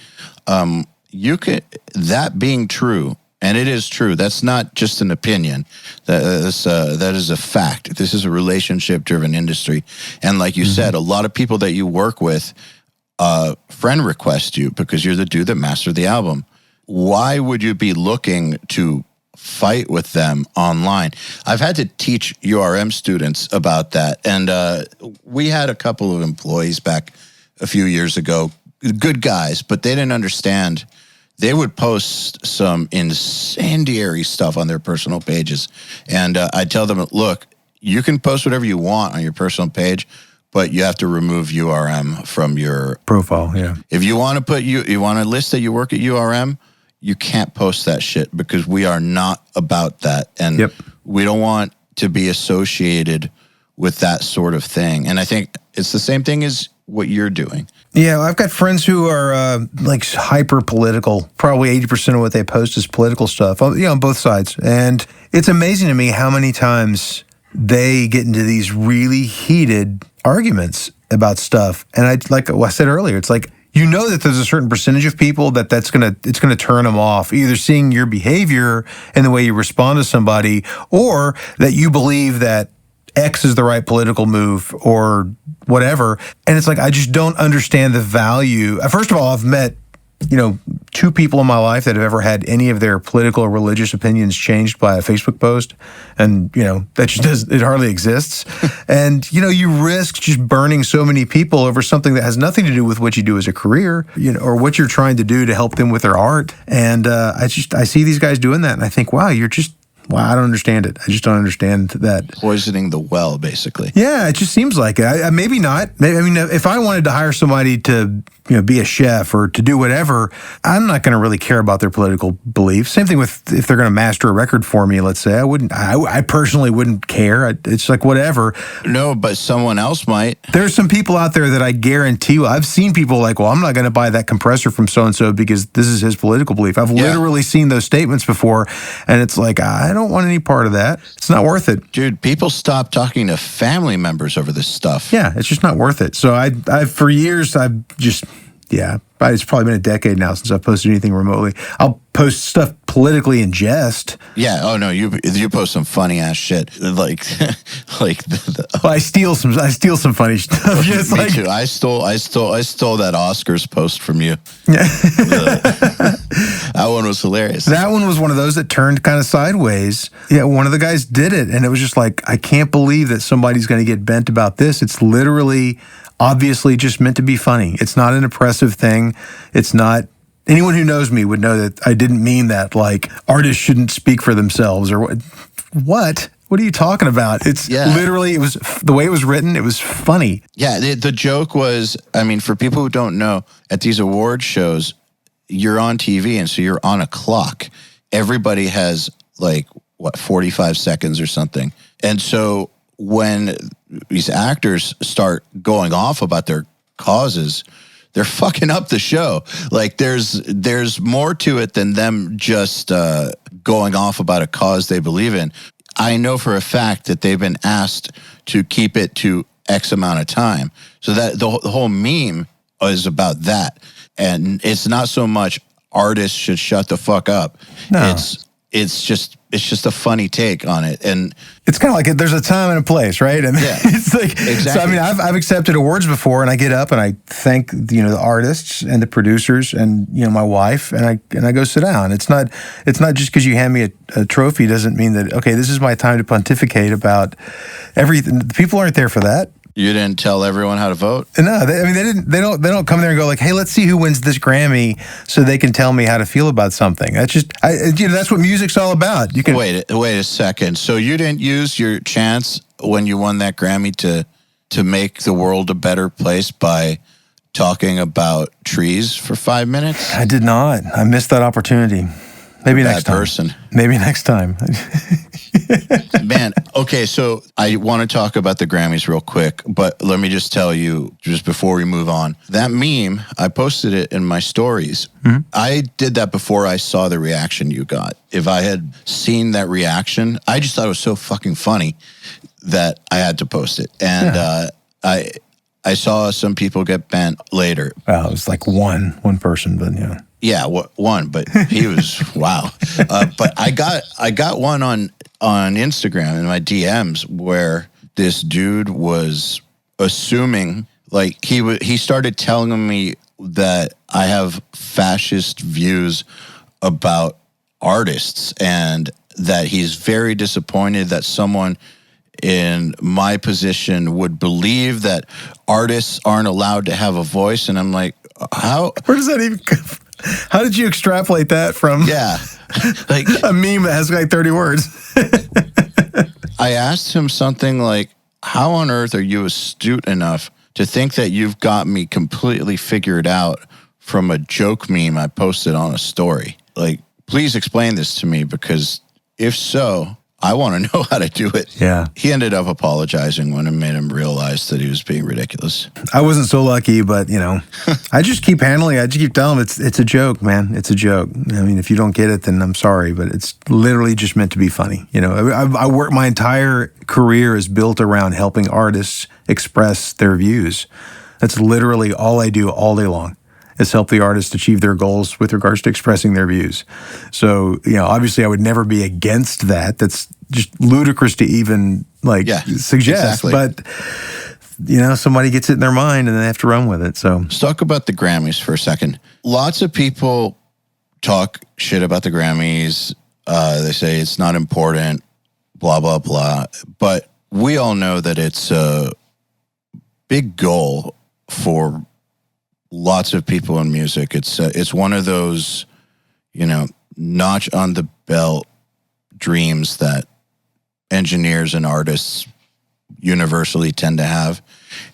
that being true. And it is true. That's not just an opinion. That is a fact. This is a relationship-driven industry. And like you said, a lot of people that you work with friend request you because you're the dude that mastered the album. Why would you be looking to fight with them online? I've had to teach URM students about that. And we had a couple of employees back a few years ago, good guys, but they didn't understand. They would post some incendiary stuff on their personal pages. And I tell them, look, you can post whatever you want on your personal page, but you have to remove URM from your profile. Yeah. If you want to put you want to list that you work at URM, you can't post that shit because we are not about that. And we don't want to be associated with that sort of thing. And I think it's the same thing as what you're doing. Yeah, I've got friends who are like hyper political. Probably 80% of what they post is political stuff, on both sides. And it's amazing to me how many times they get into these really heated arguments about stuff. And like I said earlier, it's like, that there's a certain percentage of people it's gonna turn them off, either seeing your behavior and the way you respond to somebody, or that you believe that X is the right political move or whatever. And it's like, I just don't understand the value. First of all, I've met, 2 people in my life that have ever had any of their political or religious opinions changed by a Facebook post. And, it hardly exists. And, you risk just burning so many people over something that has nothing to do with what you do as a career, or what you're trying to do to help them with their art. And I see these guys doing that and I think, wow, I don't understand it. I just don't understand that. Poisoning the well, basically. Yeah, it just seems like it. Maybe not. If I wanted to hire somebody to, be a chef or to do whatever, I'm not going to really care about their political beliefs. Same thing with if they're going to master a record for me, let's say. I personally wouldn't care. It's like whatever. No, but someone else might. There's some people out there that I guarantee you, I've seen people like, well, I'm not going to buy that compressor from so-and-so because this is his political belief. I've literally seen those statements before, and it's like, I don't want any part of that. It's not worth it. Dude, people stop talking to family members over this stuff. Yeah, it's just not worth it. So I for years, it's probably been a decade now since I've posted anything remotely. I'll post stuff politically in jest. Yeah. Oh no, you post some funny ass shit. Like Well, I steal some funny stuff. Me too. I stole that Oscars post from you. That one was hilarious. That one was one of those that turned kind of sideways. Yeah, one of the guys did it, and it was just like, I can't believe that somebody's going to get bent about this. It's literally, obviously just meant to be funny. It's not an oppressive thing. It's not. Anyone who knows me would know that I didn't mean that, like, artists shouldn't speak for themselves or what? What are you talking about? It's literally, it was the way it was written. It was funny. Yeah. The joke was, for people who don't know, at these award shows, you're on TV. And so you're on a clock. Everybody has 45 seconds or something. And so when these actors start going off about their causes, they're fucking up the show. Like there's more to it than them just going off about a cause they believe in. I know for a fact that they've been asked to keep it to X amount of time. So that the whole meme is about that. And it's not so much artists should shut the fuck up. No. It's just a funny take on it, and it's kind of like there's a time and a place, right? And it's like, exactly. So I've accepted awards before, and I get up and I thank the artists and the producers and my wife, and I go sit down. It's not just because you hand me a trophy doesn't mean that, okay, this is my time to pontificate about everything. People aren't there for that. You didn't tell everyone how to vote? No, they don't come there and go like, hey, let's see who wins this Grammy so they can tell me how to feel about something. That's just, that's what music's all about. You can wait a second. So you didn't use your chance when you won that Grammy to make the world a better place by talking about trees for 5 minutes? I did not. I missed that opportunity. Maybe next time. Person. Maybe next time. Man, okay, so I want to talk about the Grammys real quick, but let me just tell you, just before we move on, that meme, I posted it in my stories. Mm-hmm. I did that before I saw the reaction you got. If I had seen that reaction, I just thought it was so fucking funny that I had to post it. And I saw some people get bent later. Well, it was like one person, but yeah. Yeah, one, but he was wow. But I got one on Instagram in my DMs where this dude was assuming, like he started telling me that I have fascist views about artists and that he's very disappointed that someone in my position would believe that artists aren't allowed to have a voice. And I'm like, how? Where does that even come from? How did you extrapolate that from like a meme that has like 30 words? I asked him something like, how on earth are you astute enough to think that you've got me completely figured out from a joke meme I posted on a story? Like, please explain this to me, because if so, I want to know how to do it. Yeah. He ended up apologizing when it made him realize that he was being ridiculous. I wasn't so lucky, but, I just keep handling it. I just keep telling him it's a joke, man. It's a joke. I mean, if you don't get it, then I'm sorry, but it's literally just meant to be funny. I work, my entire career is built around helping artists express their views. That's literally all I do all day long. Is help the artists achieve their goals with regards to expressing their views. So, obviously I would never be against that. That's just ludicrous to even suggest. Exactly. But, somebody gets it in their mind and they have to run with it. So let's talk about the Grammys for a second. Lots of people talk shit about the Grammys. They say it's not important, blah, blah, blah. But we all know that it's a big goal for lots of people in music. It's one of those, notch on the belt dreams that engineers and artists universally tend to have.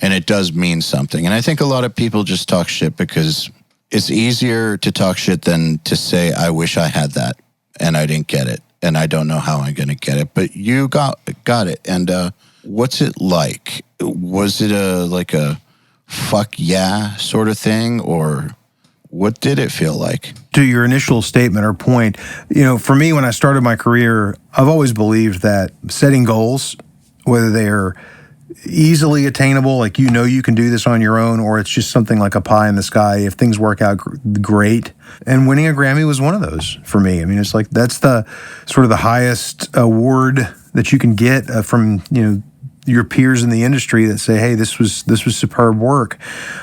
And it does mean something. And I think a lot of people just talk shit because it's easier to talk shit than to say, I wish I had that and I didn't get it and I don't know how I'm going to get it. But you got it. And what's it like? Was it a fuck yeah sort of thing, or what did it feel like? To your initial statement or point, for me, when I started my career, I've always believed that setting goals, whether they are easily attainable, like you can do this on your own, or it's just something like a pie in the sky, if things work out great. And winning a Grammy was one of those for me. I mean, it's like that's the sort of the highest award that you can get from, your peers in the industry that say, hey, this was superb work.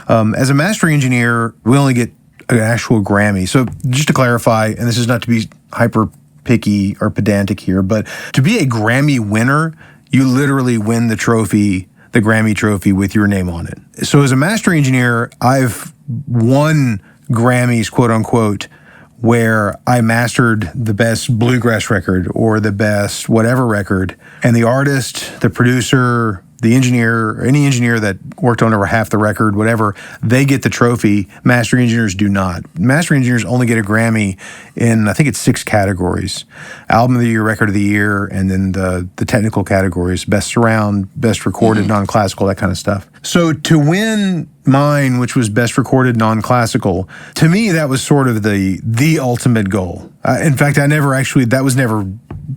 As a mastering engineer, we only get an actual Grammy. So just to clarify, and this is not to be hyper picky or pedantic here, but to be a Grammy winner, you literally win the trophy, the Grammy trophy, with your name on it. So as a mastering engineer, I've won Grammys, quote unquote, where I mastered the best bluegrass record or the best whatever record, and the artist, the producer, the engineer, or any engineer that worked on over half the record, whatever, they get the trophy. Mastering engineers do not. Mastering engineers only get a Grammy in, I think it's 6 categories: Album of the Year, Record of the Year, and then the technical categories: Best Surround, Best Recorded, Non-Classical, that kind of stuff. So to win mine, which was Best Recorded Non-Classical, to me that was sort of the ultimate goal. In fact, that was never,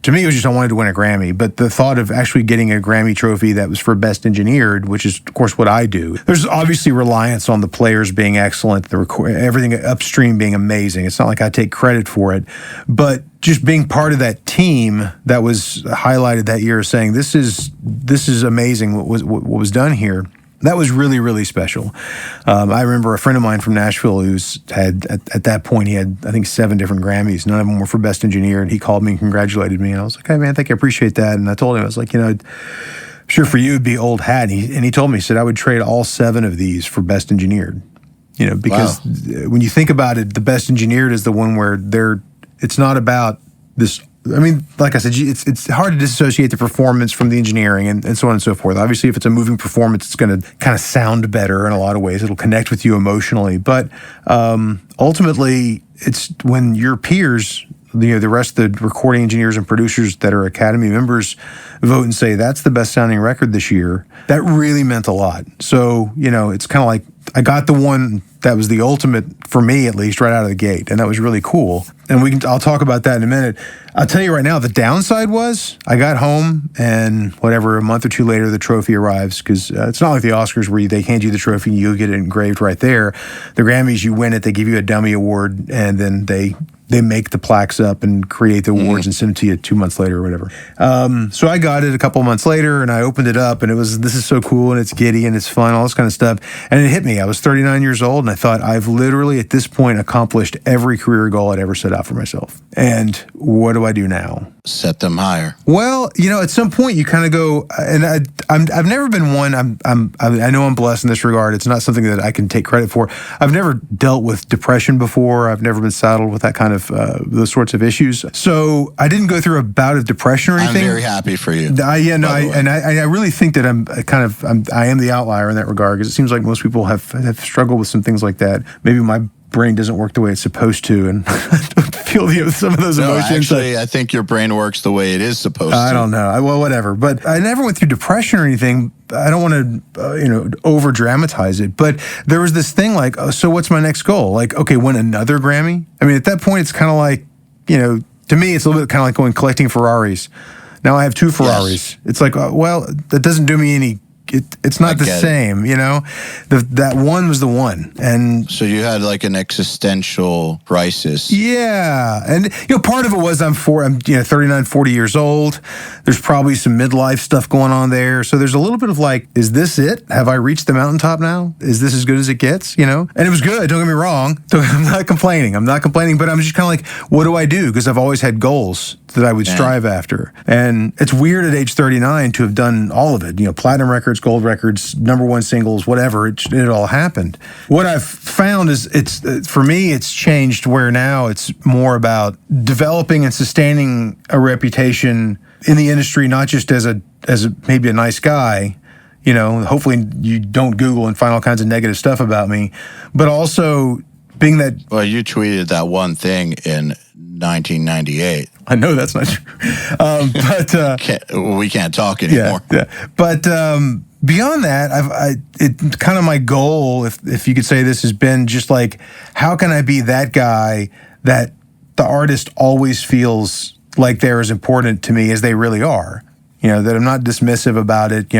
to me it was just I wanted to win a Grammy, but the thought of actually getting a Grammy trophy that was for Best Engineered, which is of course what I do, there's obviously reliance on the players being excellent, everything upstream being amazing. It's not like I take credit for it, but just being part of that team that was highlighted that year, saying this is amazing what was done here. That was really, really special. I remember a friend of mine from Nashville who's had, at that point, he had, I think, 7 different Grammys. None of them were for Best Engineer, and he called me and congratulated me. And I was like, hey, man, thank you, I appreciate that. And I told him, I was like, sure for you it'd be old hat. And he told me, he said, I would trade all 7 of these for best engineered. Because when you think about it, the best engineered is the one where it's not about this. I mean, like I said, it's hard to disassociate the performance from the engineering and so on and so forth. Obviously, if it's a moving performance, it's going to kind of sound better in a lot of ways. It'll connect with you emotionally. But ultimately, it's when your peers, the rest of the recording engineers and producers that are Academy members vote and say, that's the best sounding record this year, that really meant a lot. So, it's kind of like I got the one that was the ultimate, for me at least, right out of the gate. And that was really cool. And I'll talk about that in a minute. I'll tell you right now, the downside was I got home and a month or 2 later, the trophy arrives, because it's not like the Oscars where they hand you the trophy and you get it engraved right there. The Grammys, you win it, they give you a dummy award, and then they make the plaques up and create the awards and send it to you 2 months later or whatever. So I got it a couple months later and I opened it up and this is so cool and it's giddy and it's fun, all this kind of stuff. And it hit me. I was 39 years old and I thought, I've literally at this point accomplished every career goal I'd ever set out for myself. And what do I do now? Set them higher. Well, at some point you kind of go, and I've never been one. I know I'm blessed in this regard. It's not something that I can take credit for. I've never dealt with depression before. I've never been saddled with that kind of those sorts of issues. So I didn't go through a bout of depression or anything. I'm very happy for you. I really think that I am the outlier in that regard, because it seems like most people have struggled with some things like that. Maybe my brain doesn't work the way it's supposed to, and I don't feel some of those emotions. Actually, I think your brain works the way it is supposed to. I don't know. Well, whatever. But I never went through depression or anything. I don't want to, over dramatize it. But there was this thing like, so what's my next goal? Like, okay, win another Grammy? I mean, at that point, it's kind of like, to me, it's a little bit kind of like going collecting Ferraris. Now I have 2 Ferraris. Yes. It's like, well, that doesn't do me any. It's not the same, That one was the one, and so you had like an existential crisis. Yeah, and part of it was I'm 39, 40 years old. There's probably some midlife stuff going on there, so there's a little bit of like, is this it? Have I reached the mountaintop now? Is this as good as it gets? And it was good. Don't get me wrong. I'm not complaining, but I'm just kind of like, what do I do? Because I've always had goals that I would strive after, and it's weird at age 39 to have done all of it. Platinum records, gold records, #1 singles, whatever. It all happened. What I've found is for me, it's changed where now it's more about developing and sustaining a reputation in the industry, not just as maybe a nice guy. Hopefully you don't Google and find all kinds of negative stuff about me, but also being that. Well, you tweeted that one thing in 1998. I know that's not true, but we can't talk anymore. Yeah. But beyond that, it kind of my goal, if you could say this, has been just like, how can I be that guy that the artist always feels like they're as important to me as they really are? That I'm not dismissive about it.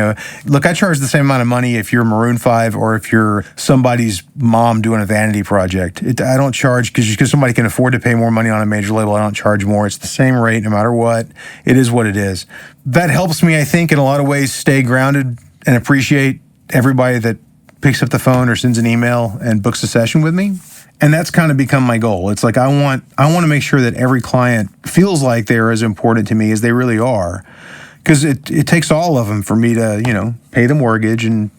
Look, I charge the same amount of money if you're Maroon 5 or if you're somebody's mom doing a vanity project. I don't charge because somebody can afford to pay more money on a major label. I don't charge more. It's the same rate no matter what. It is what it is. That helps me, I think, in a lot of ways, stay grounded and appreciate everybody that picks up the phone or sends an email and books a session with me. And that's kind of become my goal. It's like I want to make sure that every client feels like they're as important to me as they really are. Because it takes all of them for me to, pay the mortgage and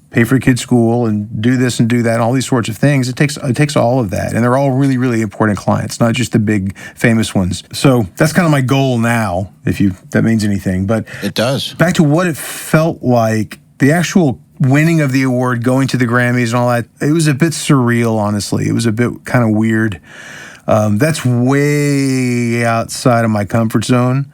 pay for kids' school and do this and do that and all these sorts of things. It takes all of that. And they're all really, really important clients, not just the big famous ones. So that's kind of my goal now, if that means anything. But it does. Back to what it felt like, the actual winning of the award, going to the Grammys and all that, it was a bit surreal, honestly. It was a bit kind of weird. That's way outside of my comfort zone.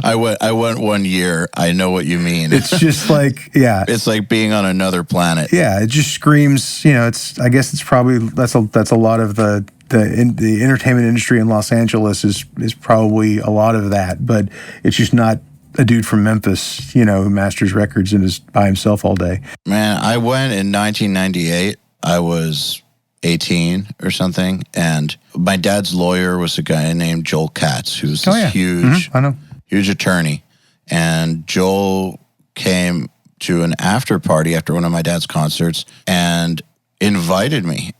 I went 1 year. I know what you mean. It's just like, yeah. It's like being on another planet. Yeah, it just screams, I guess it's probably, that's a lot of the entertainment industry in Los Angeles is probably a lot of that, but it's just not a dude from Memphis, who masters records and is by himself all day. Man, I went in 1998. I was 18 or something, and my dad's lawyer was a guy named Joel Katz, who's this huge attorney. And Joel came to an after party after one of my dad's concerts and invited me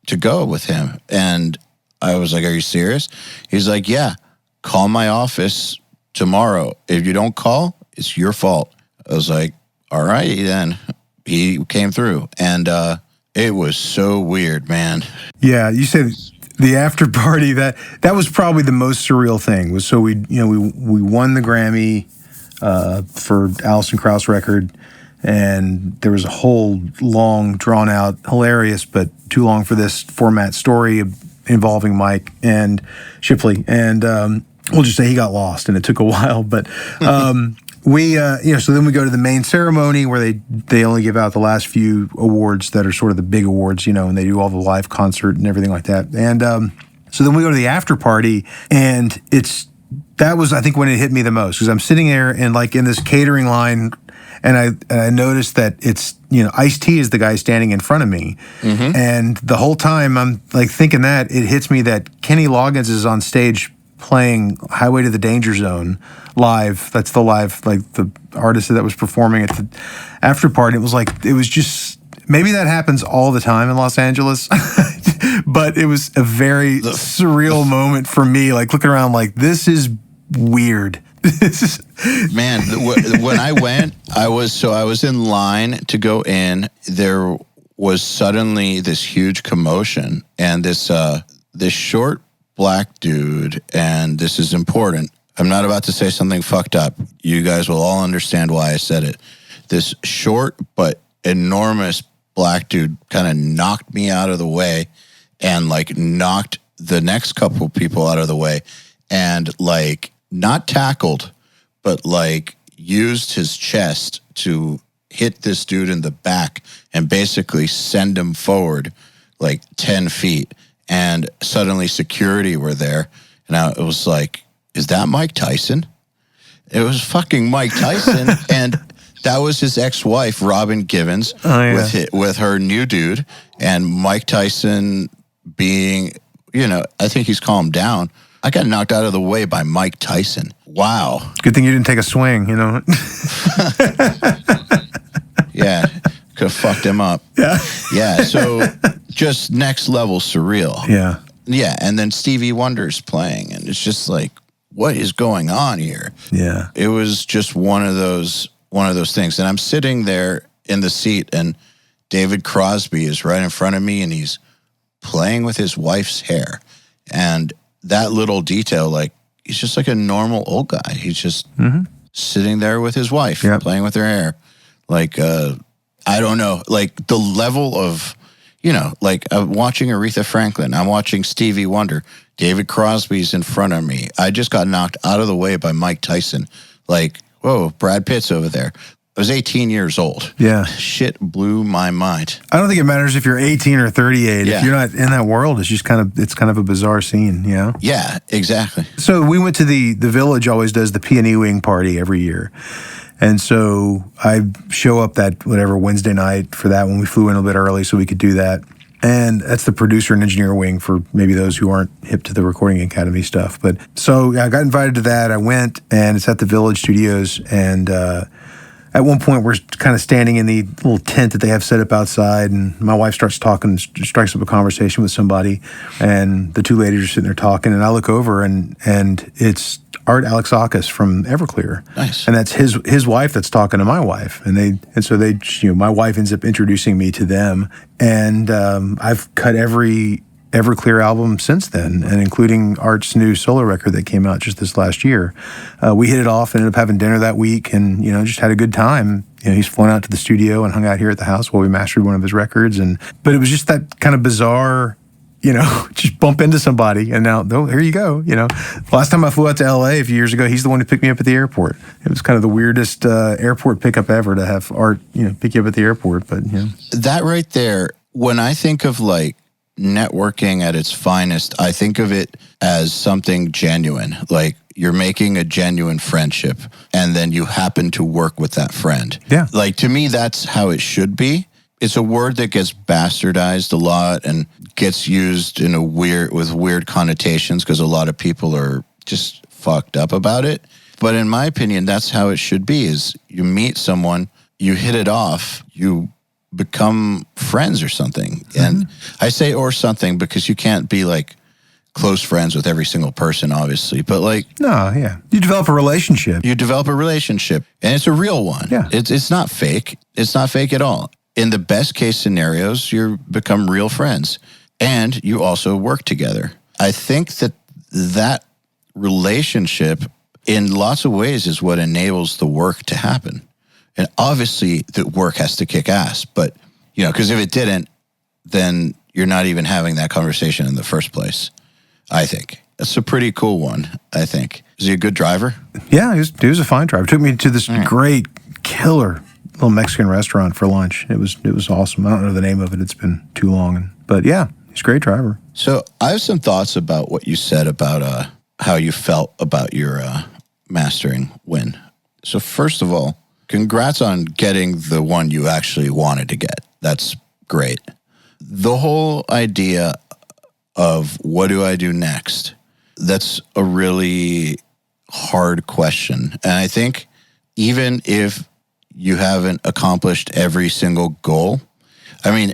to go with him. And I was like, "Are you serious?" He's like, "Yeah, call my office tomorrow. If you don't call, it's your fault." I was like, all right, then. He came through. And it was so weird, man. Yeah, you said the after party, that was probably the most surreal thing. Was so we won the Grammy for Alison Krauss record, and there was a whole long, drawn out, hilarious but too long for this format story involving Mike and Shipley, and we'll just say he got lost, and it took a while, but. So then we go to the main ceremony where they only give out the last few awards that are sort of the big awards, and they do all the live concert and everything like that. And so then we go to the after party, and that was, I think, when it hit me the most, because I'm sitting there and like in this catering line, and I noticed that it's, Ice-T is the guy standing in front of me. Mm-hmm. And the whole time I'm like thinking that, it hits me that Kenny Loggins is on stage playing Highway to the Danger Zone live. That's the live, like the artist that was performing at the after party. It was just, maybe that happens all the time in Los Angeles, but it was a very surreal moment for me, like looking around like, this is weird. Man, when I went, I was in line to go in. There was suddenly this huge commotion, and this short black dude, and this is important. I'm not about to say something fucked up. You guys will all understand why I said it. This short but enormous black dude kind of knocked me out of the way, and like knocked the next couple people out of the way, and like not tackled, but like used his chest to hit this dude in the back and basically send him forward like 10 feet. And suddenly security were there. And it was like, is that Mike Tyson? It was fucking Mike Tyson. And that was his ex-wife, Robin Givens, with her new dude. And Mike Tyson being, I think he's calmed down. I got knocked out of the way by Mike Tyson. Wow. Good thing you didn't take a swing, Yeah. Could have fucked him up. Yeah. Yeah. So just next level surreal. Yeah. Yeah. And then Stevie Wonder's playing, and it's just like, what is going on here? Yeah. It was just one of those things. And I'm sitting there in the seat, and David Crosby is right in front of me, and he's playing with his wife's hair. And that little detail, like, he's just like a normal old guy. He's just sitting there with his wife, playing with her hair. Like, I don't know, like the level of, like I'm watching Aretha Franklin, I'm watching Stevie Wonder, David Crosby's in front of me. I just got knocked out of the way by Mike Tyson. Like, whoa, Brad Pitt's over there. I was 18 years old. Yeah. Shit blew my mind. I don't think it matters if you're 18 or 38. Yeah. If you're not in that world, it's just kind of a bizarre scene, Yeah, exactly. So we went to the Village always does the P&E wing party every year. And so I show up that Wednesday night for that when we flew in a bit early so we could do that. And that's the producer and engineer wing for maybe those who aren't hip to the Recording Academy stuff. But so I got invited to that. I went, and it's at the Village Studios. And at one point, we're kind of standing in the little tent that they have set up outside. And my wife strikes up a conversation with somebody. And the two ladies are sitting there talking. And I look over, and it's Art Alexakis from Everclear. Nice. And that's his wife that's talking to my wife. And so my wife ends up introducing me to them. And I've cut every Everclear album since then, and including Art's new solo record that came out just this last year. We hit it off, ended up having dinner that week, and just had a good time. He's flown out to the studio and hung out here at the house while we mastered one of his records. But it was just that kind of bizarre, just bump into somebody, and now, here you go. Last time I flew out to LA a few years ago, he's the one who picked me up at the airport. It was kind of the weirdest airport pickup ever to have Art, pick you up at the airport. But that right there, when I think of like networking at its finest, I think of it as something genuine. Like you're making a genuine friendship, and then you happen to work with that friend. Yeah. Like to me, that's how it should be. It's a word that gets bastardized a lot and gets used with weird connotations because a lot of people are just fucked up about it. But in my opinion, that's how it should be, is you meet someone, you hit it off, you become friends or something. Mm-hmm. And I say or something because you can't be like close friends with every single person, obviously, but like, No, yeah. You develop a relationship. you develop a relationship, and it's a real one. Yeah. It's not fake. It's not fake at all. In the best case scenarios, you become real friends, and you also work together. I think that relationship, in lots of ways, is what enables the work to happen. And obviously, the work has to kick ass, but, because if it didn't, then you're not even having that conversation in the first place, I think. That's a pretty cool one, I think. Is he a good driver? Yeah, he was a fine driver. Took me to this great, killer little Mexican restaurant for lunch. It was awesome. I don't know the name of it. It's been too long. But yeah, he's a great driver. So I have some thoughts about what you said about how you felt about your mastering win. So first of all, congrats on getting the one you actually wanted to get. That's great. The whole idea of what do I do next, that's a really hard question. And I think even if you haven't accomplished every single goal, I mean,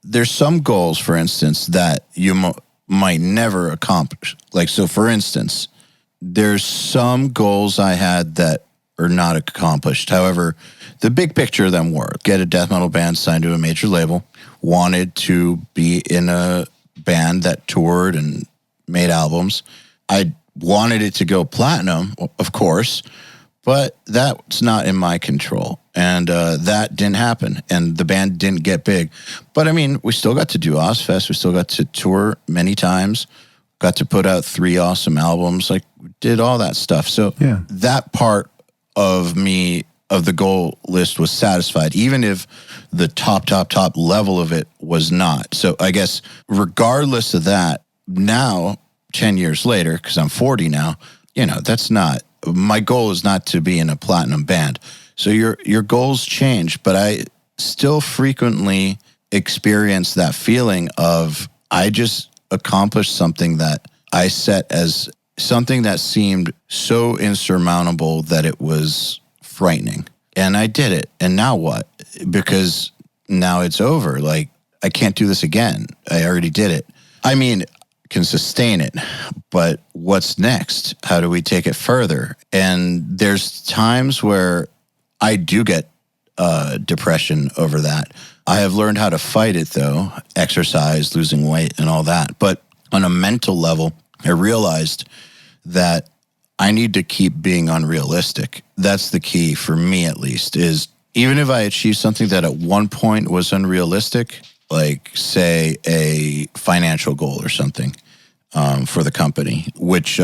there's some goals, for instance, that you might never accomplish. Like, so for instance, there's some goals I had that are not accomplished. However, the big picture of them were get a death metal band signed to a major label, wanted to be in a band that toured and made albums. I wanted it to go platinum, of course, but that's not in my control. And that didn't happen. And the band didn't get big. But I mean, we still got to do Ozfest. We still got to tour many times. Got to put out 3 awesome albums. Like, did all that stuff. So that part of the goal list was satisfied, even if the top level of it was not. So I guess regardless of that, now, 10 years later, because I'm 40 now, that's not, my goal is not to be in a platinum band. So your goals change, but I still frequently experience that feeling of I just accomplished something that I set as something that seemed so insurmountable that it was frightening. And I did it. And now what? Because now it's over. Like, I can't do this again. I already did it. I mean, can sustain it, but what's next? How do we take it further? And there's times where I do get depression over that. I have learned how to fight it, though, exercise, losing weight, and all that. But on a mental level, I realized that I need to keep being unrealistic. That's the key for me, at least, is even if I achieve something that at one point was unrealistic, like, say, a financial goal or something for the company, which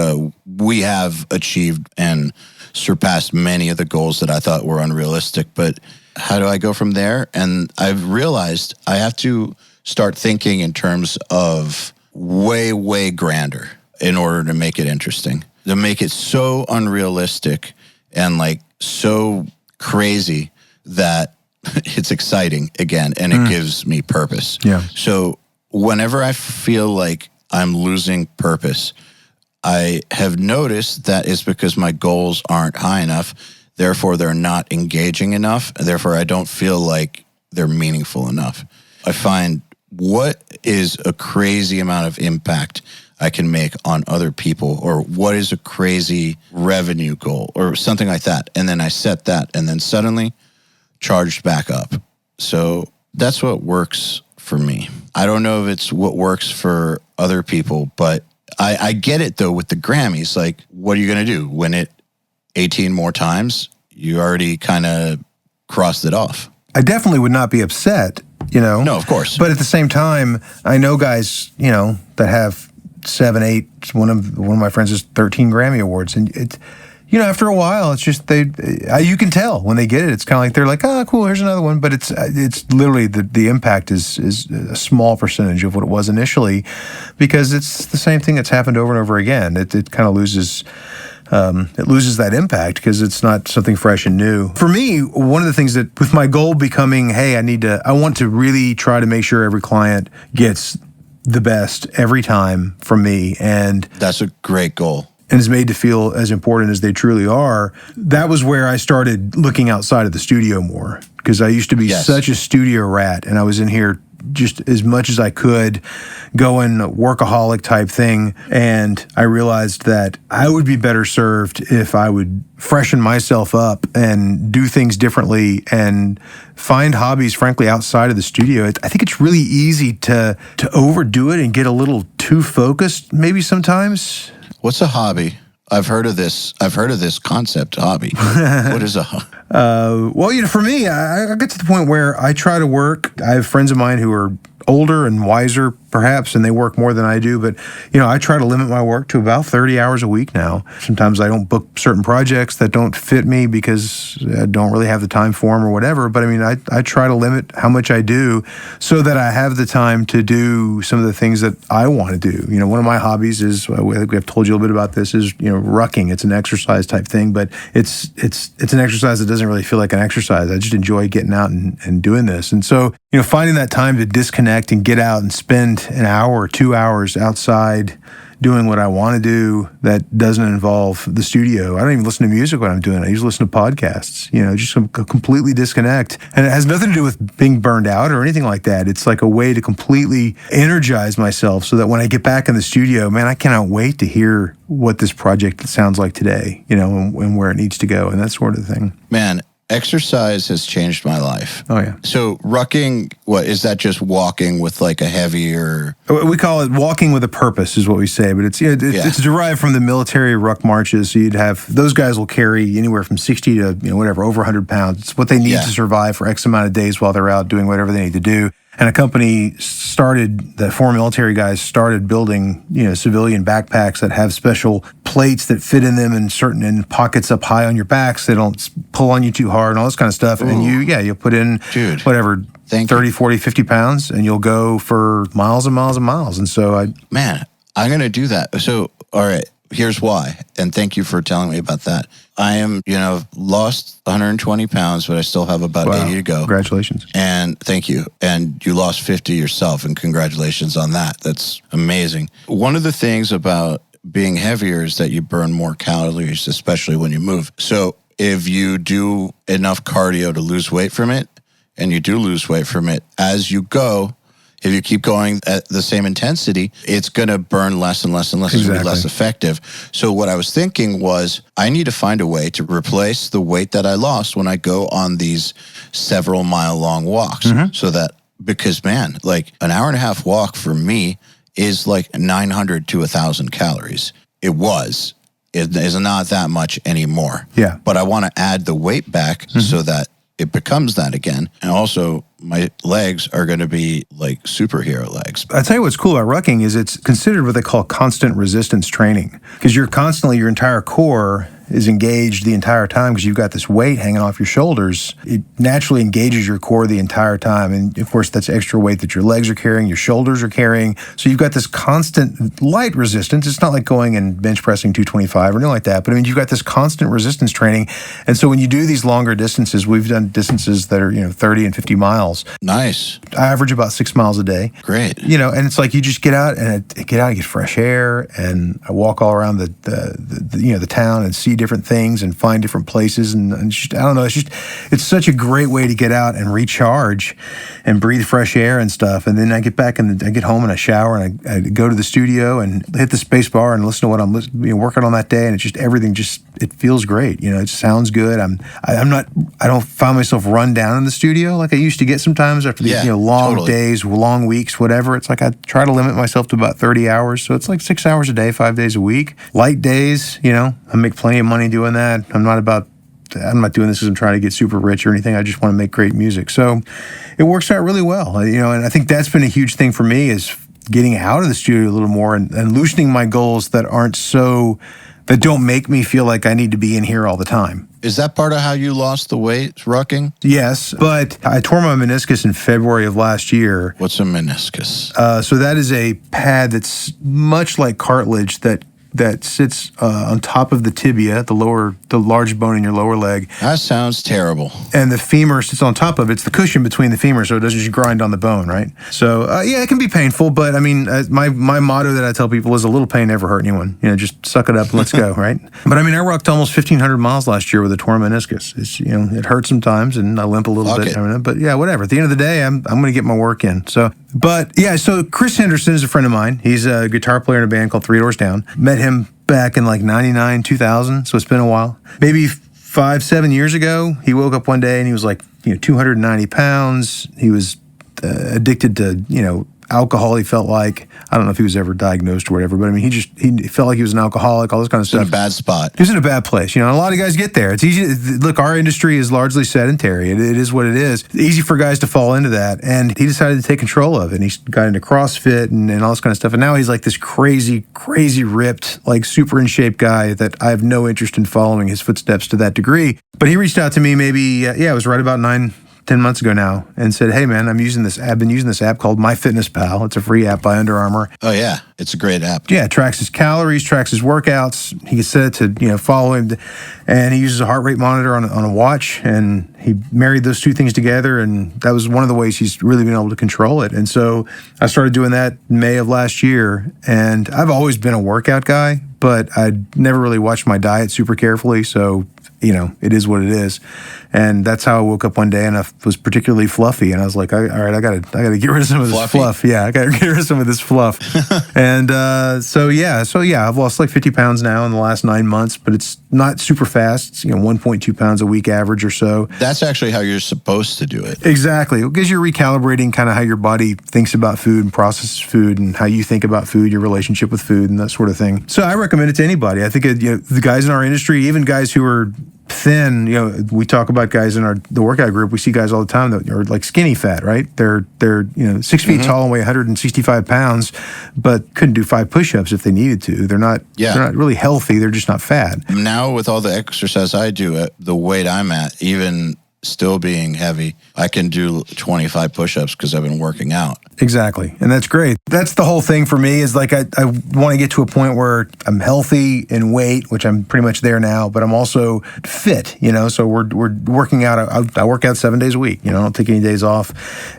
we have achieved and surpassed many of the goals that I thought were unrealistic. But how do I go from there? And I've realized I have to start thinking in terms of way, way grander in order to make it interesting, to make it so unrealistic and like so crazy that it's exciting again, and it gives me purpose. Yeah. So whenever I feel like I'm losing purpose, I have noticed that it's because my goals aren't high enough. Therefore, they're not engaging enough. Therefore, I don't feel like they're meaningful enough. I find what is a crazy amount of impact I can make on other people, or what is a crazy revenue goal or something like that. And then I set that, and then suddenly charged back up. So that's what works for me. I don't know if it's what works for other people, but I get it, though, with the Grammys. Like, what are you going to do? Win it 18 more times? You already kind of crossed it off. I definitely would not be upset, No, of course. But at the same time, I know guys, that have 7, 8. One of my friends has 13 Grammy Awards, and it's, after a while, it's just you can tell when they get it. It's kind of like they're like, oh, cool, here's another one. But it's literally the impact is a small percentage of what it was initially, because it's the same thing that's happened over and over again. It kind of loses. It loses that impact because it's not something fresh and new. For me, one of the things that, with my goal becoming, hey, I want to really try to make sure every client gets the best every time from me, and that's a great goal. And is made to feel as important as they truly are. That was where I started looking outside of the studio more, because I used to be such a studio rat, and I was in here just as much as I could, going workaholic type thing. And I realized that I would be better served if I would freshen myself up and do things differently and find hobbies, frankly, outside of the studio. I think it's really easy to overdo it and get a little too focused maybe sometimes. What's a hobby? I've heard of this concept, hobby. What is a hobby? Well, for me, I get to the point where I try to work. I have friends of mine who are older and wiser, perhaps, and they work more than I do. But, I try to limit my work to about 30 hours a week now. Sometimes I don't book certain projects that don't fit me because I don't really have the time for them or whatever. But, I try to limit how much I do so that I have the time to do some of the things that I want to do. One of my hobbies is, I think I've told you a little bit about this, is, rucking. It's an exercise type thing, but it's an exercise that doesn't really feel like an exercise. I just enjoy getting out and doing this. And so, finding that time to disconnect and get out and spend an hour or 2 hours outside doing what I want to do that doesn't involve the studio. I don't even listen to music when I'm doing it. I usually listen to podcasts, just completely disconnect. And it has nothing to do with being burned out or anything like that. It's like a way to completely energize myself so that when I get back in the studio, man, I cannot wait to hear what this project sounds like today, and where it needs to go and that sort of thing. Man, exercise has changed my life. Oh, yeah. So rucking, what, is that just walking with like a heavier... We call it walking with a purpose is what we say, but it's derived from the military ruck marches. So you'd have, those guys will carry anywhere from 60 to, whatever, over 100 pounds. It's what they need to survive for X amount of days while they're out doing whatever they need to do. And a company the former military guys started building, civilian backpacks that have special plates that fit in them and pockets up high on your backs. They don't pull on you too hard and all this kind of stuff. Ooh. And you'll put in, whatever, 30, 40, 50 pounds, and you'll go for miles and miles and miles. And so I'm going to do that. So, all right. Here's why, and thank you for telling me about that. I am, lost 120 pounds, but I still have about 80 to go. Congratulations. And thank you. And you lost 50 yourself, and congratulations on that. That's amazing. One of the things about being heavier is that you burn more calories, especially when you move. So if you do enough cardio to lose weight from it, and you do lose weight from it, as you go, if you keep going at the same intensity, it's going to burn less and less and less. Exactly. It's going to be less effective. So what I was thinking was, I need to find a way to replace the weight that I lost when I go on these several mile-long walks. Mm-hmm. So that, because, man, like an hour and a half walk for me is like 900 to 1,000 calories. It was. It is not that much anymore. Yeah. But I want to add the weight back so that it becomes that again. And also, my legs are going to be like superhero legs. I'll tell you what's cool about rucking is it's considered what they call constant resistance training, because your entire core is engaged the entire time because you've got this weight hanging off your shoulders. It naturally engages your core the entire time. And of course, that's extra weight that your legs are carrying, your shoulders are carrying. So you've got this constant light resistance. It's not like going and bench pressing 225 or anything like that. But you've got this constant resistance training. And so when you do these longer distances, we've done distances that are, 30 and 50 miles. Nice. I average about 6 miles a day. Great. And it's like you just get out and get fresh air, and I walk all around the town and see different things and find different places, and just, I don't know, it's such a great way to get out and recharge and breathe fresh air and stuff. And then I get back and I get home and I shower and I go to the studio and hit the space bar and listen to what I'm working on that day, and it's just everything it feels great. It just sounds good. I don't find myself run down in the studio like I used to get sometimes after these long days, long weeks, whatever. It's like I try to limit myself to about 30 hours. So it's like 6 hours a day, 5 days a week. Light days, I make plenty of money doing that. I'm not doing this because I'm trying to get super rich or anything. I just want to make great music. So it works out really well. And I think that's been a huge thing for me, is getting out of the studio a little more and loosening my goals that don't make me feel like I need to be in here all the time. Is that part of how you lost the weight, rucking? Yes, but I tore my meniscus in February of last year. What's a meniscus? So that is a pad that's much like cartilage that that sits on top of the tibia, the large bone in your lower leg. That sounds terrible. And the femur sits on top of it. It's the cushion between the femur, so it doesn't just grind on the bone, right? So, yeah, it can be painful, but I mean, my motto that I tell people is a little pain never hurt anyone. Just suck it up and let's go, right? But I mean, I rocked almost 1,500 miles last year with a torn meniscus. It's, it hurts sometimes and I limp a little bit. But yeah, whatever. At the end of the day, I'm going to get my work in. So, but yeah, so Chris Henderson is a friend of mine. He's a guitar player in a band called Three Doors Down. Met him back in like 99, 2000. So it's been a while. Maybe 5-7 years ago, he woke up one day and he was like, 290 pounds. He was addicted to, alcohol. He felt like, I don't know if he was ever diagnosed or whatever, but I mean, he felt like he was an alcoholic, all this kind of stuff. In a bad spot. He was in a bad place. A lot of guys get there. It's easy. Look, our industry is largely sedentary. It is what it is. It's easy for guys to fall into that. And he decided to take control of it. And he got into CrossFit and all this kind of stuff. And now he's like this crazy, crazy ripped, like super in shape guy that I have no interest in following his footsteps to that degree. But he reached out to me maybe, it was right about 9-10 months ago now, and said, "Hey man, I've been using this app called MyFitnessPal. It's a free app by Under Armour." Oh yeah, it's a great app. Yeah, it tracks his calories, tracks his workouts. He can set it to follow him, and he uses a heart rate monitor on a watch. And he married those two things together, and that was one of the ways he's really been able to control it. And so I started doing that in May of last year, and I've always been a workout guy, but I'd never really watched my diet super carefully. So it is what it is. And that's how I woke up one day and I was particularly fluffy. And I was like, all right, I gotta get rid of some of this fluff. Yeah, I gotta get rid of some of this fluff. And so I've lost like 50 pounds now in the last 9 months, but it's not super fast. It's 1.2 pounds a week average or so. That's actually how you're supposed to do it. Exactly, because you're recalibrating kind of how your body thinks about food and processes food and how you think about food, your relationship with food and that sort of thing. So I recommend it to anybody. I think the guys in our industry, even guys who are thin, we talk about guys in the workout group. We see guys all the time that are like skinny fat, right? They're 6 feet tall and weigh 165 pounds, but couldn't do 5 push-ups if they needed to. They're not really healthy. They're just not fat. Now with all the exercise I do at the weight I'm at, even still being heavy, I can do 25 push-ups because I've been working out. Exactly. And that's great. That's the whole thing for me is like I want to get to a point where I'm healthy in weight, which I'm pretty much there now, but I'm also fit, so we're working out. I work out 7 days a week, I don't take any days off.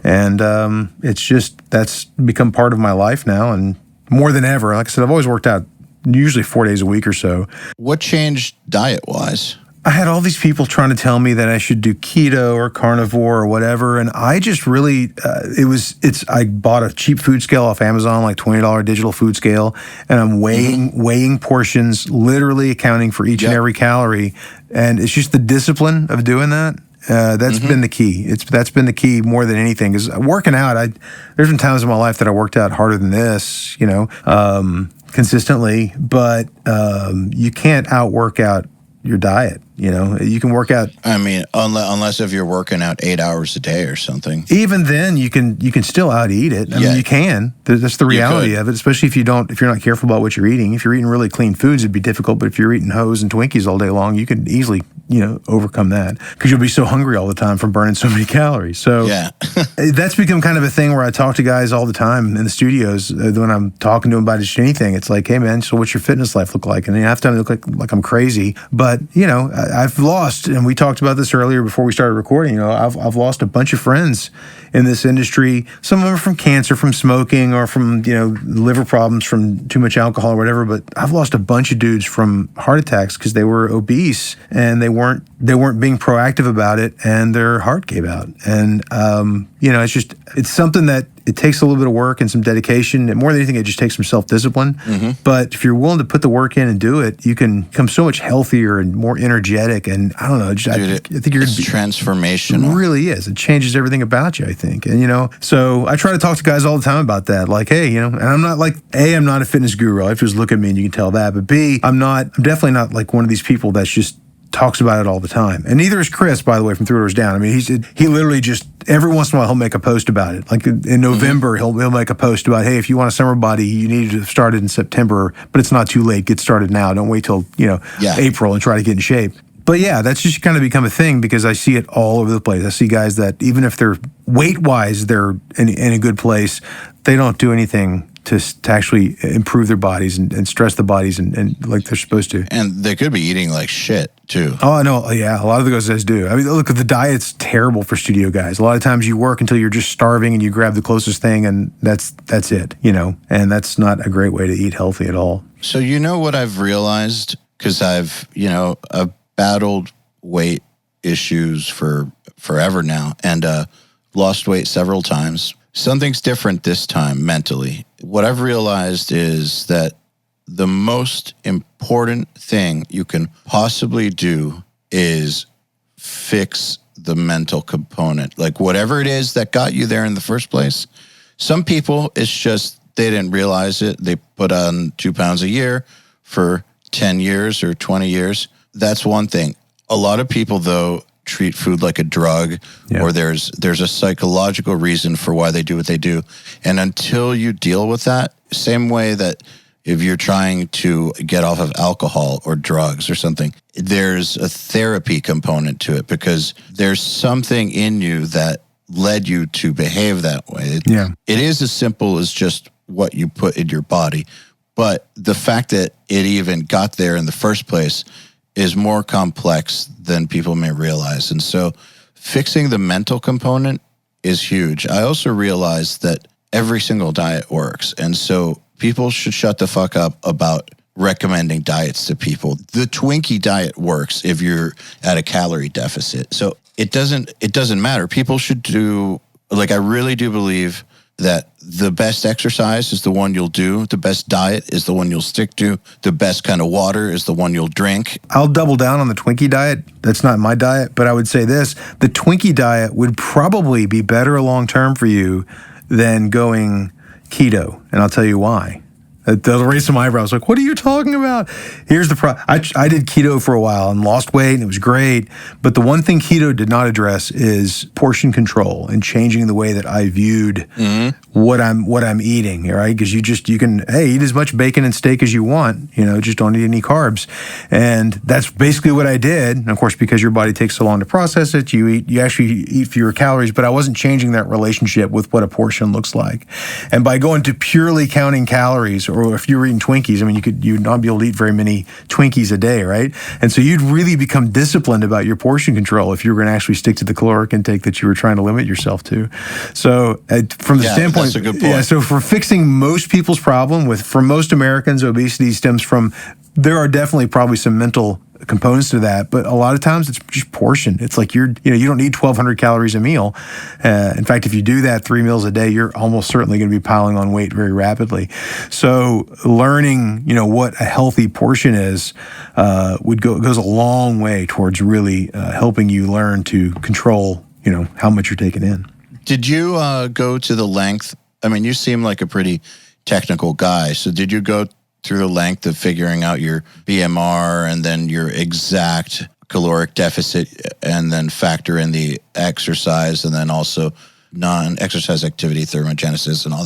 And it's just, that's become part of my life now. And more than ever, like I said, I've always worked out usually 4 days a week or so. What changed diet-wise? I had all these people trying to tell me that I should do keto or carnivore or whatever, and I just really, I bought a cheap food scale off Amazon, like $20 digital food scale, and I'm weighing portions, literally accounting for each and every calorie, and it's just the discipline of doing that. That's been the key. That's been the key more than anything. Because working out, there's been times in my life that I worked out harder than this, consistently, but you can't outwork out your diet. You can work out. I mean, unless if you're working out 8 hours a day or something. Even then, you can still out eat it. I mean, you can. That's the reality of it. Especially if you're not careful about what you're eating. If you're eating really clean foods, it'd be difficult. But if you're eating Hoes and Twinkies all day long, you can easily overcome that because you'll be so hungry all the time from burning so many calories. So that's become kind of a thing where I talk to guys all the time in the studios when I'm talking to them about just anything. It's like, hey man, so what's your fitness life look like? And half the time they look like I'm crazy, but I've lost, and we talked about this earlier before we started recording. I've lost a bunch of friends in this industry. Some of them are from cancer, from smoking, or from liver problems from too much alcohol or whatever. But I've lost a bunch of dudes from heart attacks because they were obese and they weren't being proactive about it, and their heart gave out. And it's something that it takes a little bit of work and some dedication. And more than anything, it just takes some self-discipline. But if you're willing to put the work in and do it, you can become so much healthier and more energetic. And I don't know, I think you're going to be transformational. It really is. It changes everything about you, I think. And so I try to talk to guys all the time about that. Like, hey, and I'm not like, A, I'm not a fitness guru. If you just look at me and you can tell that. But B, I'm definitely not like one of these people that's just talks about it all the time. And neither is Chris, by the way, from Three Doors Down. I mean, he literally just, every once in a while, he'll make a post about it. Like in November, he'll make a post about, hey, if you want a summer body, you need to have started in September, but it's not too late. Get started now. Don't wait till, April and try to get in shape. But yeah, that's just kind of become a thing because I see it all over the place. I see guys that even if they're weight-wise, they're in a good place, they don't do anything to actually improve their bodies and stress the bodies and like they're supposed to. And they could be eating like shit too. Oh, I know. Yeah, a lot of the guys do. I mean, look, the diet's terrible for studio guys. A lot of times you work until you're just starving and you grab the closest thing and that's it, and that's not a great way to eat healthy at all. So what I've realized, because I've battled weight issues for forever now and lost weight several times. Something's different this time mentally. What I've realized is that the most important thing you can possibly do is fix the mental component. Like whatever it is that got you there in the first place. Some people, it's just they didn't realize it. They put on 2 pounds a year for 10 years or 20 years. That's one thing. A lot of people, though, treat food like a drug, or there's a psychological reason for why they do what they do. And until you deal with that, same way that if you're trying to get off of alcohol or drugs or something, there's a therapy component to it because there's something in you that led you to behave that way. It is as simple as just what you put in your body. But the fact that it even got there in the first place is more complex than people may realize. And so fixing the mental component is huge. I also realized that every single diet works. And so people should shut the fuck up about recommending diets to people. The Twinkie diet works if you're at a calorie deficit. So it doesn't matter. People should do, I really do believe that the best exercise is the one you'll do. The best diet is the one you'll stick to. The best kind of water is the one you'll drink. I'll double down on the Twinkie diet. That's not my diet, but I would say this. The Twinkie diet would probably be better long-term for you than going keto. And I'll tell you why. They'll raise some eyebrows like, what are you talking about? Here's the problem. I did keto for a while and lost weight and it was great. But the one thing keto did not address is portion control and changing the way that I viewed what I'm eating, right? Because you can eat as much bacon and steak as you want, just don't eat any carbs. And that's basically what I did. And of course, because your body takes so long to process it, you actually eat fewer calories, but I wasn't changing that relationship with what a portion looks like. And by going to purely counting calories, or if you were eating Twinkies, you'd not be able to eat very many Twinkies a day, right? And so you'd really become disciplined about your portion control if you were going to actually stick to the caloric intake that you were trying to limit yourself to. So from the standpoint, that's a good point. So for fixing most people's problem for most Americans, obesity stems from, there are definitely probably some mental components to that, but a lot of times it's just portion. It's like you don't need 1,200 calories a meal. In fact, if you do that 3 meals a day, you're almost certainly going to be piling on weight very rapidly. So learning, what a healthy portion is, goes a long way towards really helping you learn to control, how much you're taking in. Did you go to the length? You seem like a pretty technical guy. So did you go through the length of figuring out your BMR and then your exact caloric deficit and then factor in the exercise and then also non-exercise activity, thermogenesis and all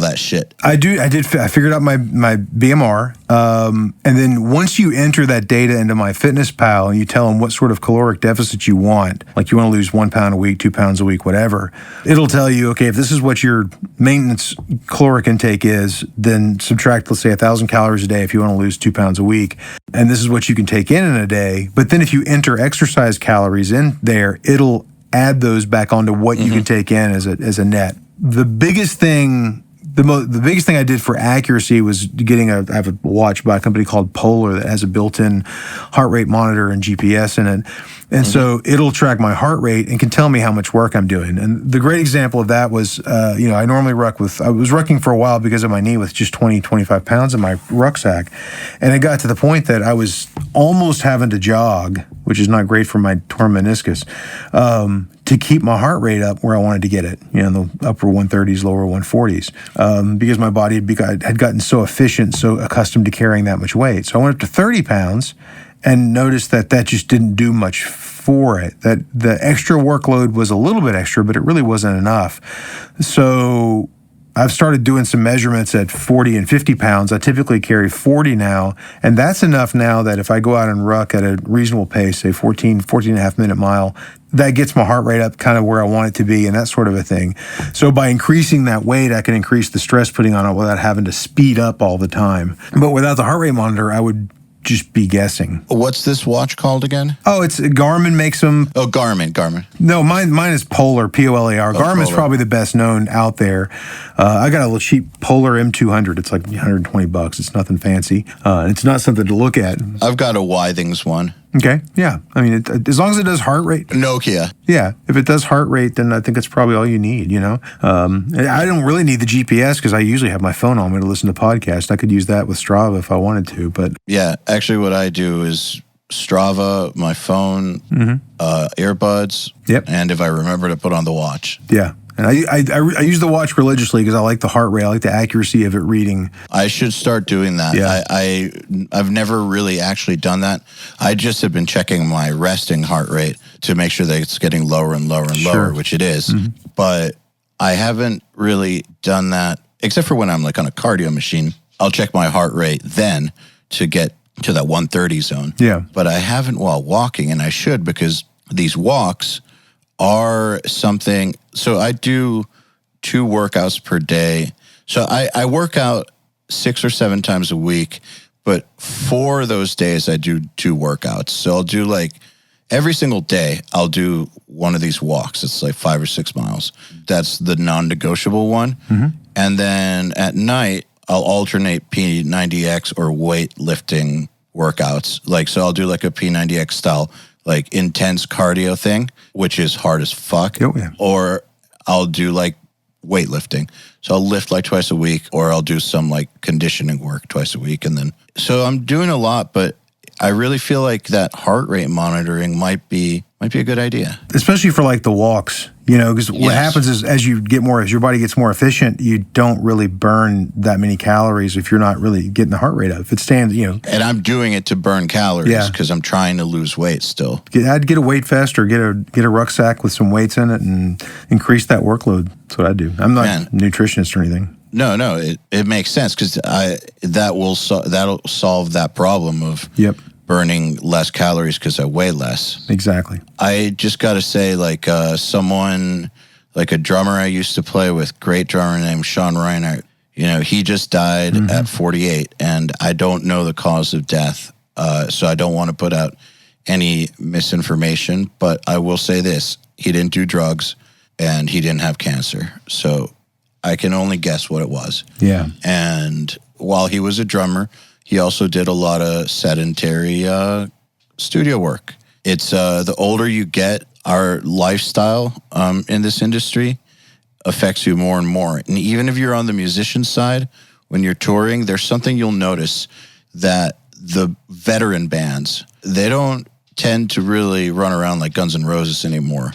that shit? I figured out my BMR. And then once you enter that data into MyFitnessPal and you tell them what sort of caloric deficit you want, like you want to lose 1 pound a week, 2 pounds a week, whatever, it'll tell you, okay, if this is what your maintenance caloric intake is, then subtract, let's say 1,000 calories a day if you want to lose 2 pounds a week. And this is what you can take in a day. But then if you enter exercise calories in there, it'll add those back onto what you can take in as a net. The biggest thing I did for accuracy was I have a watch by a company called Polar that has a built-in heart rate monitor and GPS in it. And so it'll track my heart rate and can tell me how much work I'm doing. And the great example of that was, I normally I was rucking for a while because of my knee with just 20, 25 pounds in my rucksack. And it got to the point that I was almost having to jog, which is not great for my torn meniscus, to keep my heart rate up where I wanted to get it, in the upper 130s, lower 140s, because my body had gotten so efficient, so accustomed to carrying that much weight. So I went up to 30 pounds and noticed that just didn't do much for it, that the extra workload was a little bit extra, but it really wasn't enough. So I've started doing some measurements at 40 and 50 pounds. I typically carry 40 now, and that's enough now that if I go out and ruck at a reasonable pace, say 14 and a half minute mile, that gets my heart rate up kind of where I want it to be and that sort of a thing. So by increasing that weight, I can increase the stress putting on it without having to speed up all the time. But without the heart rate monitor, I would just be guessing. What's this watch called again? Oh, it's Garmin makes them. Oh, Garmin. No, mine is Polar, Polar. Garmin's probably the best known out there. I got a little cheap Polar M200. It's like $120. It's nothing fancy. It's not something to look at. I've got a Withings one. Okay, yeah. I mean, as long as it does heart rate. Nokia. Yeah, if it does heart rate, then I think it's probably all you need, you know? I don't really need the GPS because I usually have my phone on me to listen to podcasts. I could use that with Strava if I wanted to, but... Yeah, actually what I do is Strava, my phone, earbuds, and if I remember to put on the watch. Yeah. And I use the watch religiously because I like the heart rate. I like the accuracy of it reading. I should start doing that. Yeah. I've never really actually done that. I just have been checking my resting heart rate to make sure that it's getting lower and lower and lower, which it is. But I haven't really done that, except for when I'm like on a cardio machine. I'll check my heart rate then to get to that 130 zone. Yeah. But I haven't while walking, and I should, because these walks are something. So I do 2 workouts per day. So I work out 6 or 7 times a week, but 4 of those days I do 2 workouts. So I'll do like every single day, I'll do one of these walks. It's like 5 or 6 miles. That's the non-negotiable one. And then at night, I'll alternate P90X or weightlifting workouts. Like, so I'll do like a P90X style, like intense cardio thing, which is hard as fuck. Oh, yeah. Or I'll do like weightlifting. So I'll lift like twice a week, or I'll do some like conditioning work twice a week. And then, so I'm doing a lot, but I really feel like that heart rate monitoring might be a good idea. Especially for like the walks, you know, because what happens is as your body gets more efficient, you don't really burn that many calories if you're not really getting the heart rate up. If it stands, you know. And I'm doing it to burn calories because I'm trying to lose weight still. I'd get a weight vest or get a rucksack with some weights in it and increase that workload. That's what I do. I'm not a nutritionist or anything. No, it makes sense because that'll solve that problem of burning less calories because I weigh less. Exactly. I just got to say, like someone, like a drummer I used to play with, great drummer named Sean Reinhardt, you know, he just died at 48, and I don't know the cause of death, so I don't want to put out any misinformation, but I will say this: he didn't do drugs, and he didn't have cancer, so I can only guess what it was. Yeah. And while he was a drummer, he also did a lot of sedentary studio work. It's the older you get, our lifestyle in this industry affects you more and more. And even if you're on the musician side, when you're touring, there's something you'll notice that the veteran bands, they don't tend to really run around like Guns N' Roses anymore.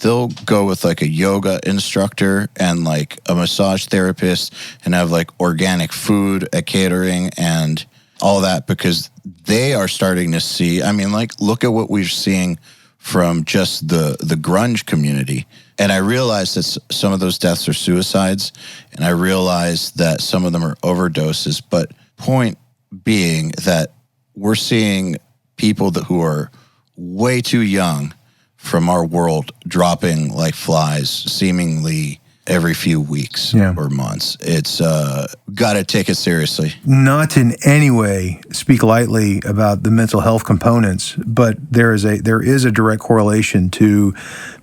They'll go with like a yoga instructor and like a massage therapist and have like organic food at catering and all that, because they are starting to see, I mean, like, look at what we're seeing from just the grunge community. And I realize that some of those deaths are suicides, and I realize that some of them are overdoses, but point being that we're seeing people who are way too young from our world dropping like flies seemingly every few weeks or months. It's got to take it seriously. Not in any way speak lightly about the mental health components, but there is a direct correlation to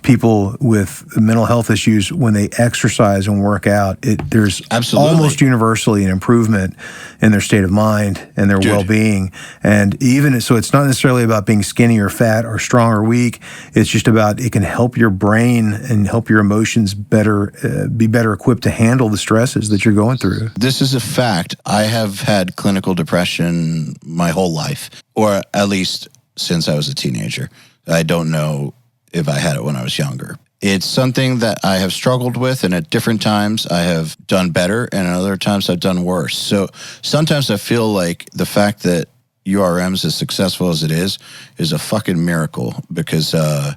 people with mental health issues when they exercise and work out. There's almost universally an improvement in their state of mind and their well-being. And even so, it's not necessarily about being skinny or fat or strong or weak. It's just about it can help your brain and help your emotions be better equipped to handle the stresses that you're going through. This is a fact. I have had clinical depression my whole life, or at least since I was a teenager. I don't know if I had it when I was younger. It's something that I have struggled with, and at different times I have done better, and at other times I've done worse. So sometimes I feel like the fact that URM's as successful as it is a fucking miracle, because I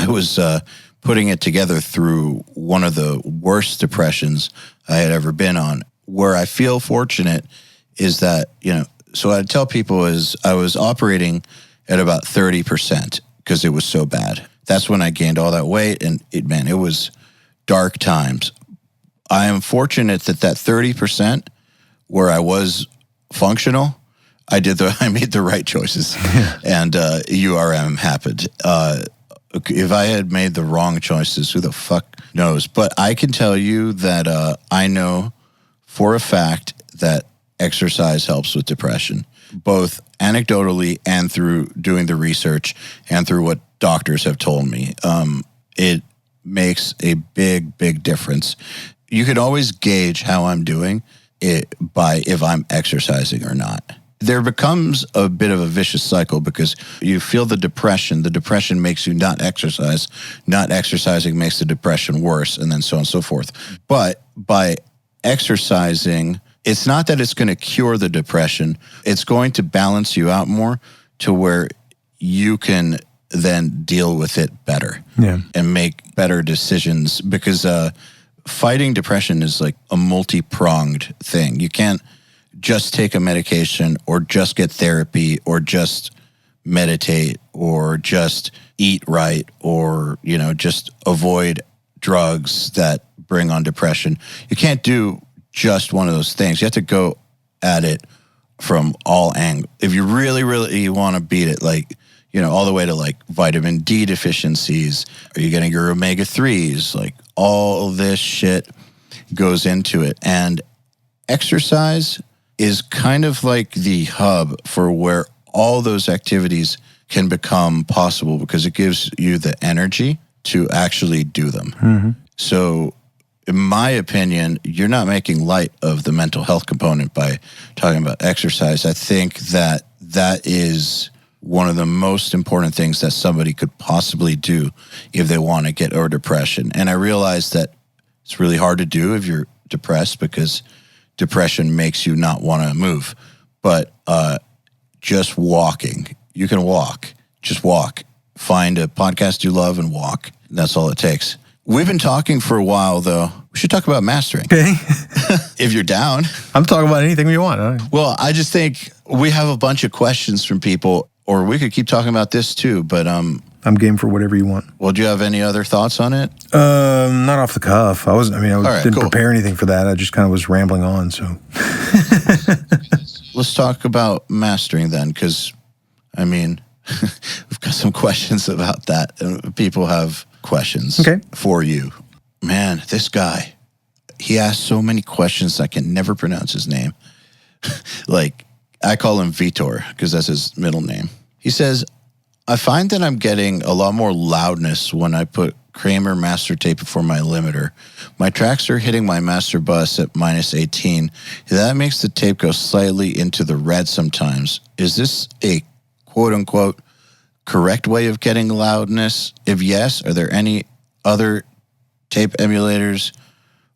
was putting it together through one of the worst depressions I had ever been on. Where I feel fortunate is that, so I tell people is I was operating at about 30% because it was so bad. That's when I gained all that weight, and it was dark times. I am fortunate that 30% where I was functional, I made the right choices, and URM happened. If I had made the wrong choices, who the fuck knows? But I can tell you that I know for a fact that exercise helps with depression, both anecdotally and through doing the research and through what doctors have told me. It makes a big, big difference. You can always gauge how I'm doing by if I'm exercising or not. There becomes a bit of a vicious cycle because you feel the depression. The depression makes you not exercise. Not exercising makes the depression worse, and then so on and so forth. But by exercising, it's not that it's going to cure the depression. It's going to balance you out more to where you can then deal with it better and make better decisions, because fighting depression is like a multi-pronged thing. You can't just take a medication or just get therapy or just meditate or just eat right or, just avoid drugs that bring on depression. You can't do just one of those things. You have to go at it from all angles. If you really, really want to beat it, all the way to like vitamin D deficiencies, are you getting your omega-3s? Like all of this shit goes into it. And exercise is kind of like the hub for where all those activities can become possible, because it gives you the energy to actually do them. Mm-hmm. So in my opinion, you're not making light of the mental health component by talking about exercise. I think that is one of the most important things that somebody could possibly do if they want to get over depression. And I realize that it's really hard to do if you're depressed, because depression makes you not want to move. But just walking, you can walk. Just walk. Find a podcast you love and walk. That's all it takes. We've been talking for a while, though. We should talk about mastering. Okay. If you're down. I'm talking about anything we want. Well, I just think we have a bunch of questions from people, or we could keep talking about this too, but I'm game for whatever you want. Well, do you have any other thoughts on it? Not off the cuff. Didn't prepare anything for that. I just kind of was rambling on, so. Let's talk about mastering then, because, we've got some questions about that. People have questions for you. Man, this guy, he asks so many questions I can never pronounce his name. I call him Vitor because that's his middle name. He says, I find that I'm getting a lot more loudness when I put Kramer master tape before my limiter. My tracks are hitting my master bus at -18. That makes the tape go slightly into the red sometimes. Is this a quote-unquote correct way of getting loudness? If yes, are there any other tape emulators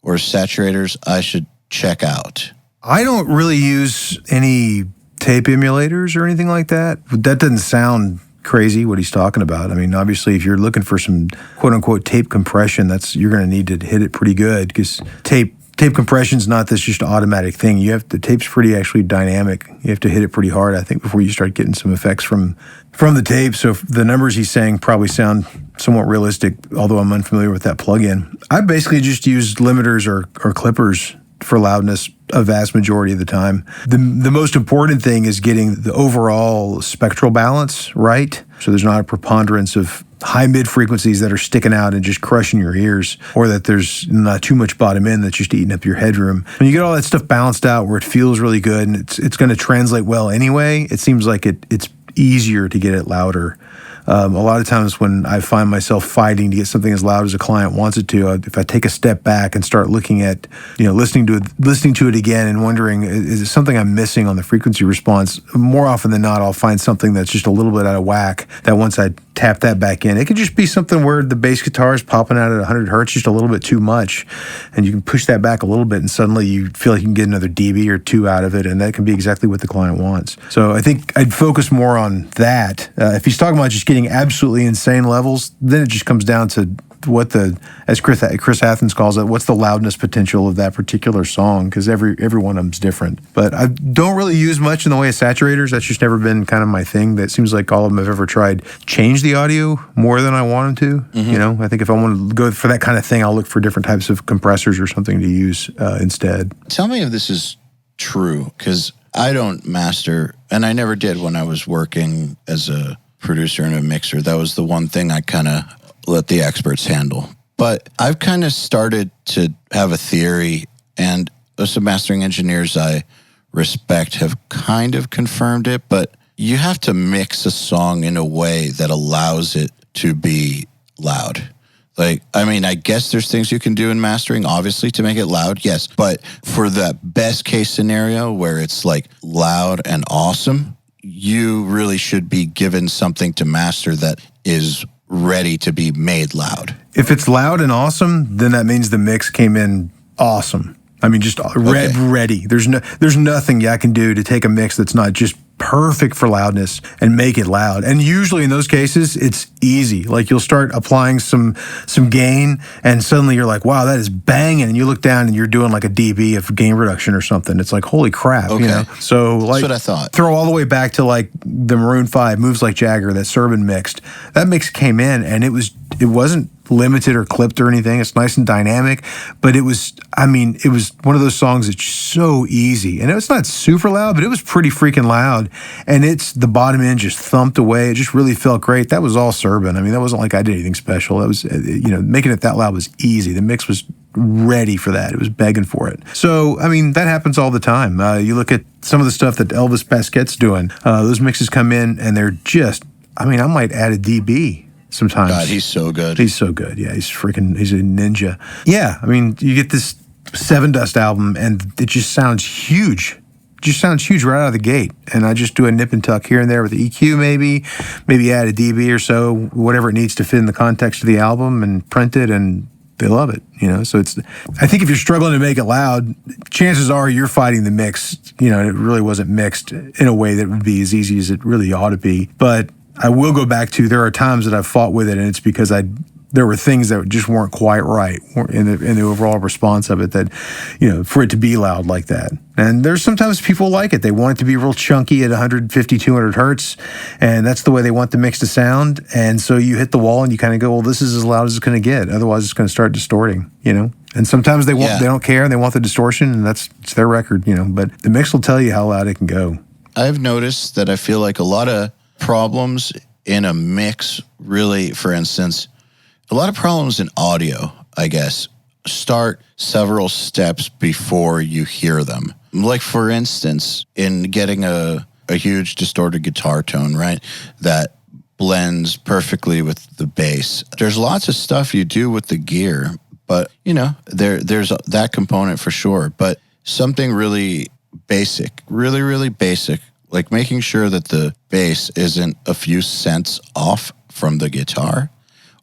or saturators I should check out? I don't really use any tape emulators or anything like that. That doesn't sound crazy what he's talking about. Obviously, if you're looking for some quote-unquote tape compression, you're going to need to hit it pretty good, because tape compression is not this just automatic thing. The tape's pretty actually dynamic. You have to hit it pretty hard, I think, before you start getting some effects from the tape. So the numbers he's saying probably sound somewhat realistic, although I'm unfamiliar with that plugin. I basically just use limiters or clippers for loudness a vast majority of the time. The most important thing is getting the overall spectral balance right, so there's not a preponderance of high mid frequencies that are sticking out and just crushing your ears, or that there's not too much bottom end that's just eating up your headroom. When you get all that stuff balanced out where it feels really good and it's going to translate well anyway, it seems like it's easier to get it louder. A lot of times when I find myself fighting to get something as loud as a client wants it to, if I take a step back and start looking at, listening to it again and wondering, is it something I'm missing on the frequency response? More often than not, I'll find something that's just a little bit out of whack, that once I tap that back in, it could just be something where the bass guitar is popping out at 100 hertz just a little bit too much, and you can push that back a little bit and suddenly you feel like you can get another dB or two out of it, and that can be exactly what the client wants. So I think I'd focus more on that. If he's talking about just getting absolutely insane levels, then it just comes down to as Chris Athens calls it, what's the loudness potential of that particular song? Because every one of them's different. But I don't really use much in the way of saturators. That's just never been kind of my thing. That seems like all of them I've ever tried change the audio more than I want them to. You know, I think if I want to go for that kind of thing, I'll look for different types of compressors or something to use instead. Tell me if this is true, because I don't master, and I never did when I was working as a producer and a mixer. That was the one thing I kind of let the experts handle. But I've kind of started to have a theory, and some mastering engineers I respect have kind of confirmed it, but you have to mix a song in a way that allows it to be loud. Like, I mean, I guess there's things you can do in mastering, obviously, to make it loud, yes. But for the best case scenario where it's like loud and awesome, you really should be given something to master that is ready to be made loud. If it's loud and awesome, then that means the mix came in awesome. I mean, just ready. There's nothing I can do to take a mix that's not just perfect for loudness and make it loud. And usually in those cases, it's easy. Like you'll start applying some gain and suddenly you're like, wow, that is banging. And you look down and you're doing like a dB of gain reduction or something. It's like, holy crap. Okay. You know? So like, that's what I thought. Throw all the way back to like the Maroon 5 Moves Like Jagger that Serban mixed. That mix came in and it wasn't limited or clipped or anything. It's nice and dynamic, but it was one of those songs that's so easy. And it's not super loud, but it was pretty freaking loud. And the bottom end just thumped away. It just really felt great. That was all Serban. I mean, that wasn't like I did anything special. That was, making it that loud was easy. The mix was ready for that. It was begging for it. So, I mean, that happens all the time. You look at some of the stuff that Elvis Pasquette's doing. Those mixes come in and they're just, I might add a dB. Sometimes. God, he's so good. He's so good. Yeah, he's a ninja. Yeah, I mean, you get this Seven Dust album and it just sounds huge. Just sounds huge right out of the gate. And I just do a nip and tuck here and there with the EQ maybe add a dB or so, whatever it needs to fit in the context of the album and print it, and they love it, So I think if you're struggling to make it loud, chances are you're fighting the mix. It really wasn't mixed in a way that would be as easy as it really ought to be. But I will go back to, there are times that I've fought with it, and it's because there were things that just weren't quite right in the overall response of it, that, for it to be loud like that. And there's sometimes people like it. They want it to be real chunky at 150, 200 hertz, and that's the way they want the mix to sound. And so you hit the wall and you kind of go, well, this is as loud as it's going to get. Otherwise, it's going to start distorting, And sometimes they don't care and they want the distortion, and it's their record, But the mix will tell you how loud it can go. I've noticed that I feel like a lot of problems in a mix, really, for instance, a lot of problems in audio, I guess, start several steps before you hear them. Like, for instance, in getting a huge distorted guitar tone, right, that blends perfectly with the bass. There's lots of stuff you do with the gear, but, there's that component for sure. But something really basic, really, really basic, like making sure that the bass isn't a few cents off from the guitar,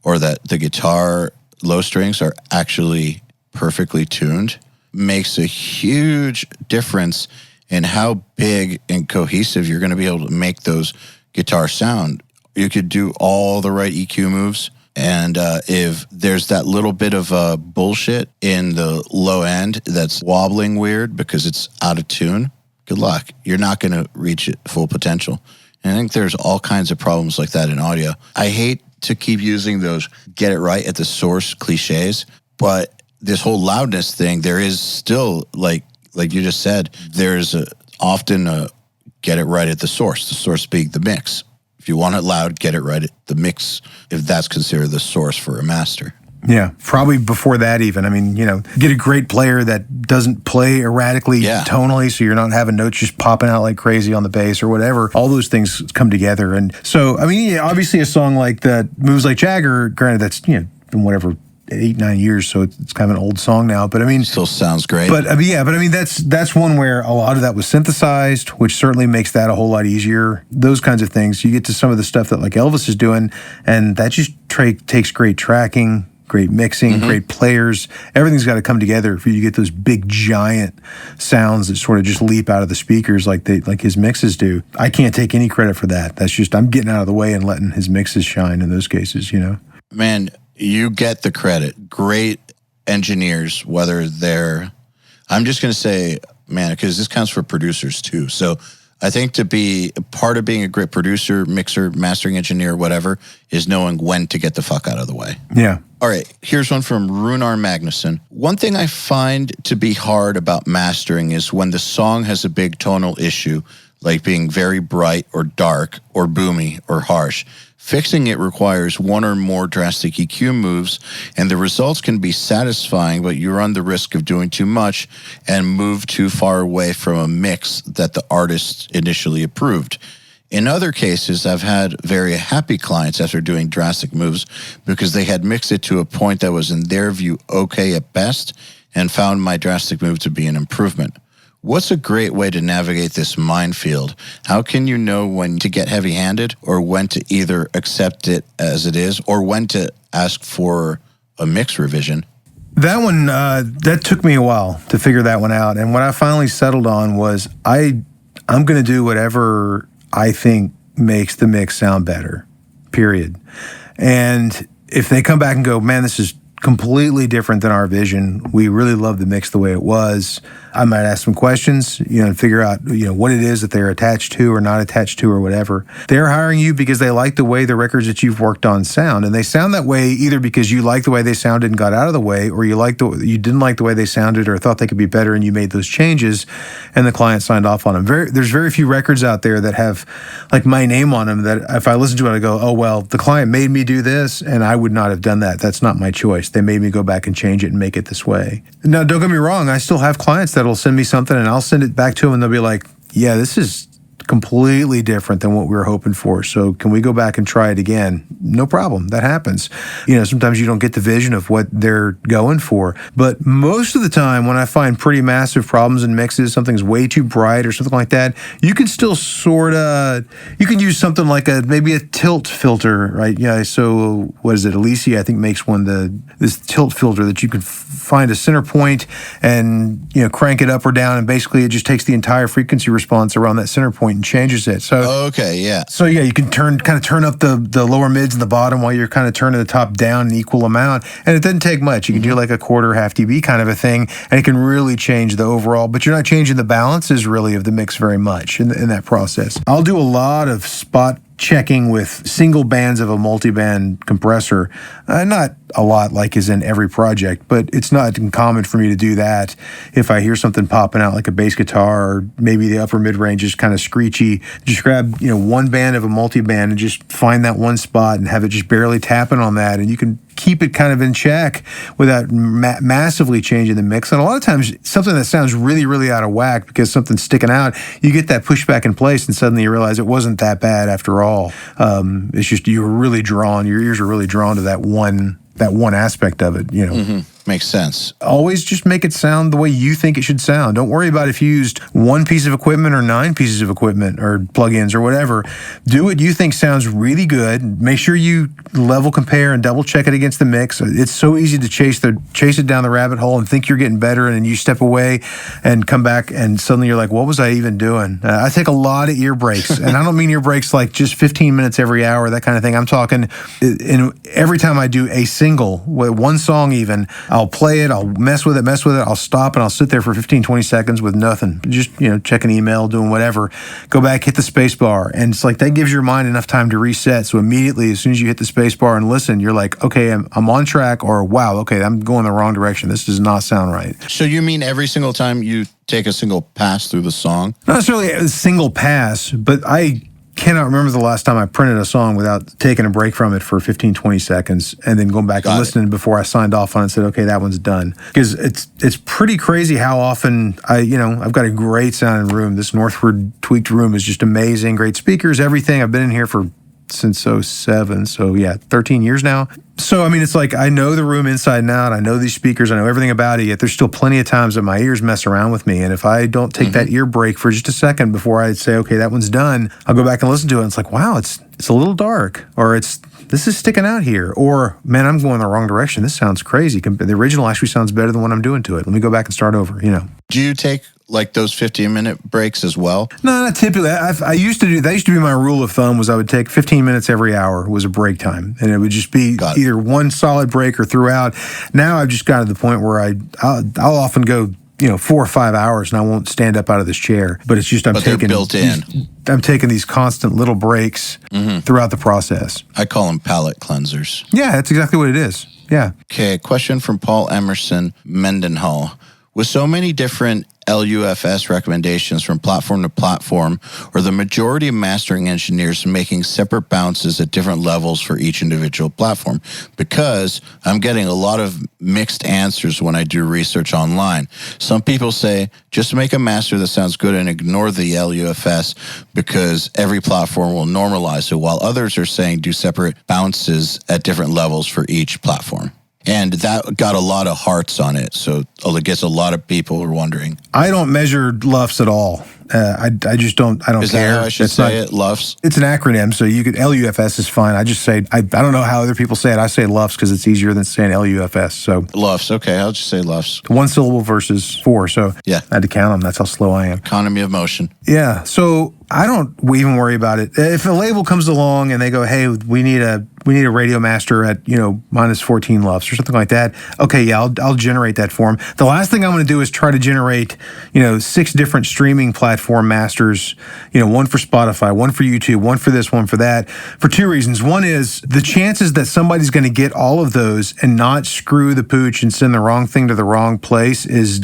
or that the guitar low strings are actually perfectly tuned, makes a huge difference in how big and cohesive you're going to be able to make those guitars sound. You could do all the right EQ moves, and if there's that little bit of bullshit in the low end that's wobbling weird because it's out of tune, good luck. You're not going to reach it full potential. And I think there's all kinds of problems like that in audio. I hate to keep using those get it right at the source cliches, but this whole loudness thing, there is still, like you just said, there's often a get it right at the source being the mix. If you want it loud, get it right at the mix, if that's considered the source for a master. Yeah, probably before that even. Get a great player that doesn't play erratically tonally, so you're not having notes just popping out like crazy on the bass or whatever. All those things come together. And so, obviously a song like that, Moves Like Jagger, granted that's, been whatever, 8-9 years, so it's kind of an old song now. But still sounds great. But that's one where a lot of that was synthesized, which certainly makes that a whole lot easier. Those kinds of things. You get to some of the stuff that like Elvis is doing, and that just takes great tracking, great mixing, great players. Everything's got to come together for you to get those big giant sounds that sort of just leap out of the speakers like his mixes do. I can't take any credit for that. That's just, I'm getting out of the way and letting his mixes shine in those cases, Man, You get the credit. Great engineers, whether they're, I'm just going to say, man, because this counts for producers too. So I think to be part of being a great producer, mixer, mastering engineer, whatever, is knowing when to get the fuck out of the way. Yeah. All right, here's one from Runar Magnuson. One thing I find to be hard about mastering is when the song has a big tonal issue, like being very bright or dark or boomy or harsh. Fixing it requires one or more drastic EQ moves, and the results can be satisfying, but you run the risk of doing too much and move too far away from a mix that the artist initially approved. In other cases, I've had very happy clients after doing drastic moves because they had mixed it to a point that was, in their view, okay at best, and found my drastic move to be an improvement. What's a great way to navigate this minefield? How can you know when to get heavy-handed or when to either accept it as it is or when to ask for a mix revision? That one, that took me a while to figure that one out. And what I finally settled on was I'm going to do whatever I think makes the mix sound better, period. And if they come back and go, man, this is completely different than our vision, we really love the mix the way it was, I might ask some questions, and figure out, what it is that they're attached to or not attached to or whatever. They're hiring you because they like the way the records that you've worked on sound. And they sound that way either because you like the way they sounded and got out of the way, or you didn't like the way they sounded or thought they could be better and you made those changes and the client signed off on them. There's very few records out there that have like my name on them that if I listen to it, I go, oh, well, the client made me do this and I would not have done that. That's not my choice. They made me go back and change it and make it this way. Now, don't get me wrong. I still have clients that'll send me something and I'll send it back to them and they'll be like, yeah, this is completely different than what we were hoping for. So can we go back and try it again? No problem. That happens. Sometimes you don't get the vision of what they're going for. But most of the time when I find pretty massive problems in mixes, something's way too bright or something like that, you can still you can use something like maybe a tilt filter, right? Yeah. So what is it? Alicia, I think, makes this tilt filter that you can find a center point and, crank it up or down. And basically it just takes the entire frequency response around that center point and changes it. So okay, yeah. So yeah, you can turn up the lower mids and the bottom while you're kind of turning the top down an equal amount, and it doesn't take much. You can do like a quarter, half dB kind of a thing, and it can really change the overall. But you're not changing the balances really of the mix very much in that process. I'll do a lot of spot checking with single bands of a multi-band compressor. Not a lot like is in every project, but it's not uncommon for me to do that if I hear something popping out like a bass guitar or maybe the upper mid-range is kind of screechy. Just grab, one band of a multi-band and just find that one spot and have it just barely tapping on that, and you can keep it kind of in check without massively changing the mix. And a lot of times something that sounds really, really out of whack because something's sticking out, you get that pushback in place and suddenly you realize it wasn't that bad after all. It's just your ears are really drawn to that one aspect of it, Mm-hmm. Makes sense. Always just make it sound the way you think it should sound. Don't worry about if you used one piece of equipment or 9 pieces of equipment or plugins or whatever. Do what you think sounds really good. Make sure you level compare and double check it against the mix. It's so easy to chase it down the rabbit hole and think you're getting better, and then you step away and come back and suddenly you're like, what was I even doing? I take a lot of ear breaks, and I don't mean ear breaks like just 15 minutes every hour, that kind of thing. I'm talking every time I do a single, one song even, I'll play it, I'll mess with it, I'll stop and I'll sit there for 15, 20 seconds with nothing. Just, checking email, doing whatever. Go back, hit the space bar. And it's like that gives your mind enough time to reset. So immediately, as soon as you hit the space bar and listen, you're like, okay, I'm on track, or wow, okay, I'm going the wrong direction. This does not sound right. So you mean every single time you take a single pass through the song? Not necessarily a single pass, but I cannot remember the last time I printed a song without taking a break from it for 15, 20 seconds and then going back and listening before I signed off on it and said, okay, that one's done. Because it's pretty crazy how often I've got a great sounding room. This Northward tweaked room is just amazing. Great speakers, everything. I've been in here since 2007. So yeah, 13 years now. So, it's like I know the room inside and out. I know these speakers. I know everything about it, yet there's still plenty of times that my ears mess around with me. And if I don't take that ear break for just a second before I say, okay, that one's done, I'll go back and listen to it. And it's like, wow, it's it's a little dark, or this is sticking out here, or man, I'm going the wrong direction. This sounds crazy. The original actually sounds better than what I'm doing to it. Let me go back and start over, Do you take like those 15-minute breaks as well? No, not typically. I used to do that. Used to be my rule of thumb was I would take 15 minutes every hour was a break time, and it would just be either one solid break or throughout. Now I've just got to the point where I'll often go 4 or 5 hours, and I won't stand up out of this chair. But it's just they're built in. I'm taking these constant little breaks throughout the process. I call them palate cleansers. Yeah, that's exactly what it is. Yeah. Okay, question from Paul Emerson Mendenhall. With so many different LUFS recommendations from platform to platform, or the majority of mastering engineers making separate bounces at different levels for each individual platform? Because I'm getting a lot of mixed answers when I do research online. Some people say, just make a master that sounds good and ignore the LUFS because every platform will normalize it, while others are saying do separate bounces at different levels for each platform. And that got a lot of hearts on it. So I guess a lot of people are wondering. I don't measure LUFS at all. I just don't. I don't care. Is that how I should say it? LUFS? It's an acronym, so you could LUFS is fine. I just say I don't know how other people say it. I say LUFS because it's easier than saying LUFS. So LUFS. Okay, I'll just say LUFS. 1 syllable versus 4. So yeah, I had to count them. That's how slow I am. Economy of motion. Yeah. So I don't even worry about it. If a label comes along and they go, "Hey, we need a radio master at minus 14 LUFS or something like that," okay, yeah, I'll generate that for them. The last thing I'm going to do is try to generate 6 different streaming platform masters, one for Spotify, one for YouTube, one for this, one for that, for 2 reasons. One is the chances that somebody's going to get all of those and not screw the pooch and send the wrong thing to the wrong place is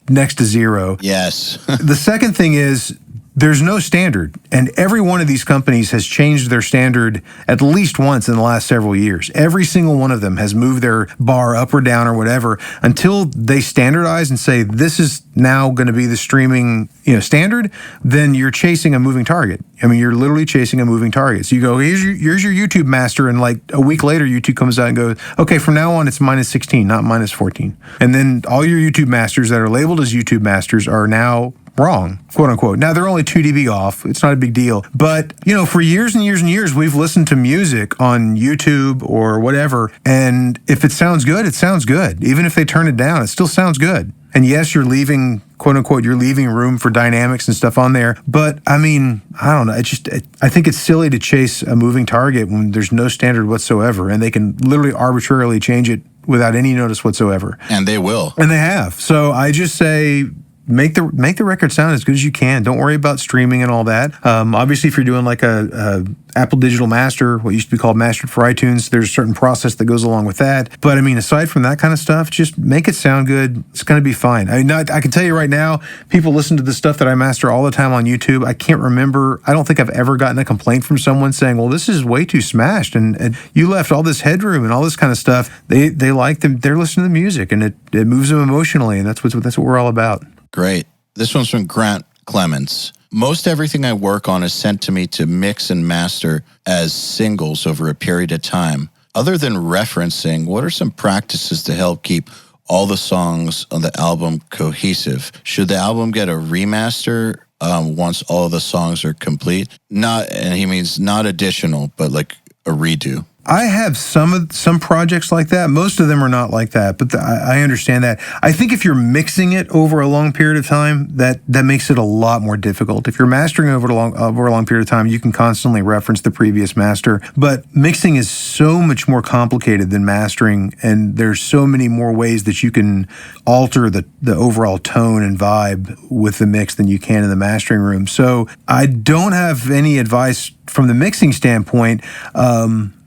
next to 0. Yes. The second thing is there's no standard, and every one of these companies has changed their standard at least once in the last several years. Every single one of them has moved their bar up or down or whatever until they standardize and say this is now going to be the streaming standard. Then you're chasing a moving target. I mean, you're literally chasing a moving target. So you go, here's your YouTube master, and like a week later, YouTube comes out and goes, okay, from now on it's minus 16, not minus 14. And then all your YouTube masters that are labeled as YouTube masters are now wrong, quote unquote. Now they're only 2 dB off. It's not a big deal. But, for years and years and years, we've listened to music on YouTube or whatever. And if it sounds good, it sounds good. Even if they turn it down, it still sounds good. And yes, you're leaving, quote unquote, you're leaving room for dynamics and stuff on there. But I mean, I don't know. I think it's silly to chase a moving target when there's no standard whatsoever. And they can literally arbitrarily change it without any notice whatsoever. And they will. And they have. So I just say, make the record sound as good as you can. Don't worry about streaming and all that. Obviously, if you're doing like a Apple Digital Master, what used to be called Mastered for iTunes, there's a certain process that goes along with that. But I mean, aside from that kind of stuff, just make it sound good. It's going to be fine. I mean, I can tell you right now, people listen to the stuff that I master all the time on YouTube. I can't remember. I don't think I've ever gotten a complaint from someone saying, well, this is way too smashed and you left all this headroom and all this kind of stuff. They like them. They're listening to the music and it moves them emotionally. And that's what we're all about. Great. This one's from Grant Clements. Most everything I work on is sent to me to mix and master as singles over a period of time. Other than referencing, what are some practices to help keep all the songs on the album cohesive? Should the album get a remaster once all the songs are complete? And he means not additional, but like a redo. I have some projects like that. Most of them are not like that, but I understand that. I think if you're mixing it over a long period of time, that makes it a lot more difficult. If you're mastering over a long period of time, you can constantly reference the previous master. But mixing is so much more complicated than mastering, and there's so many more ways that you can alter the overall tone and vibe with the mix than you can in the mastering room. So I don't have any advice from the mixing standpoint.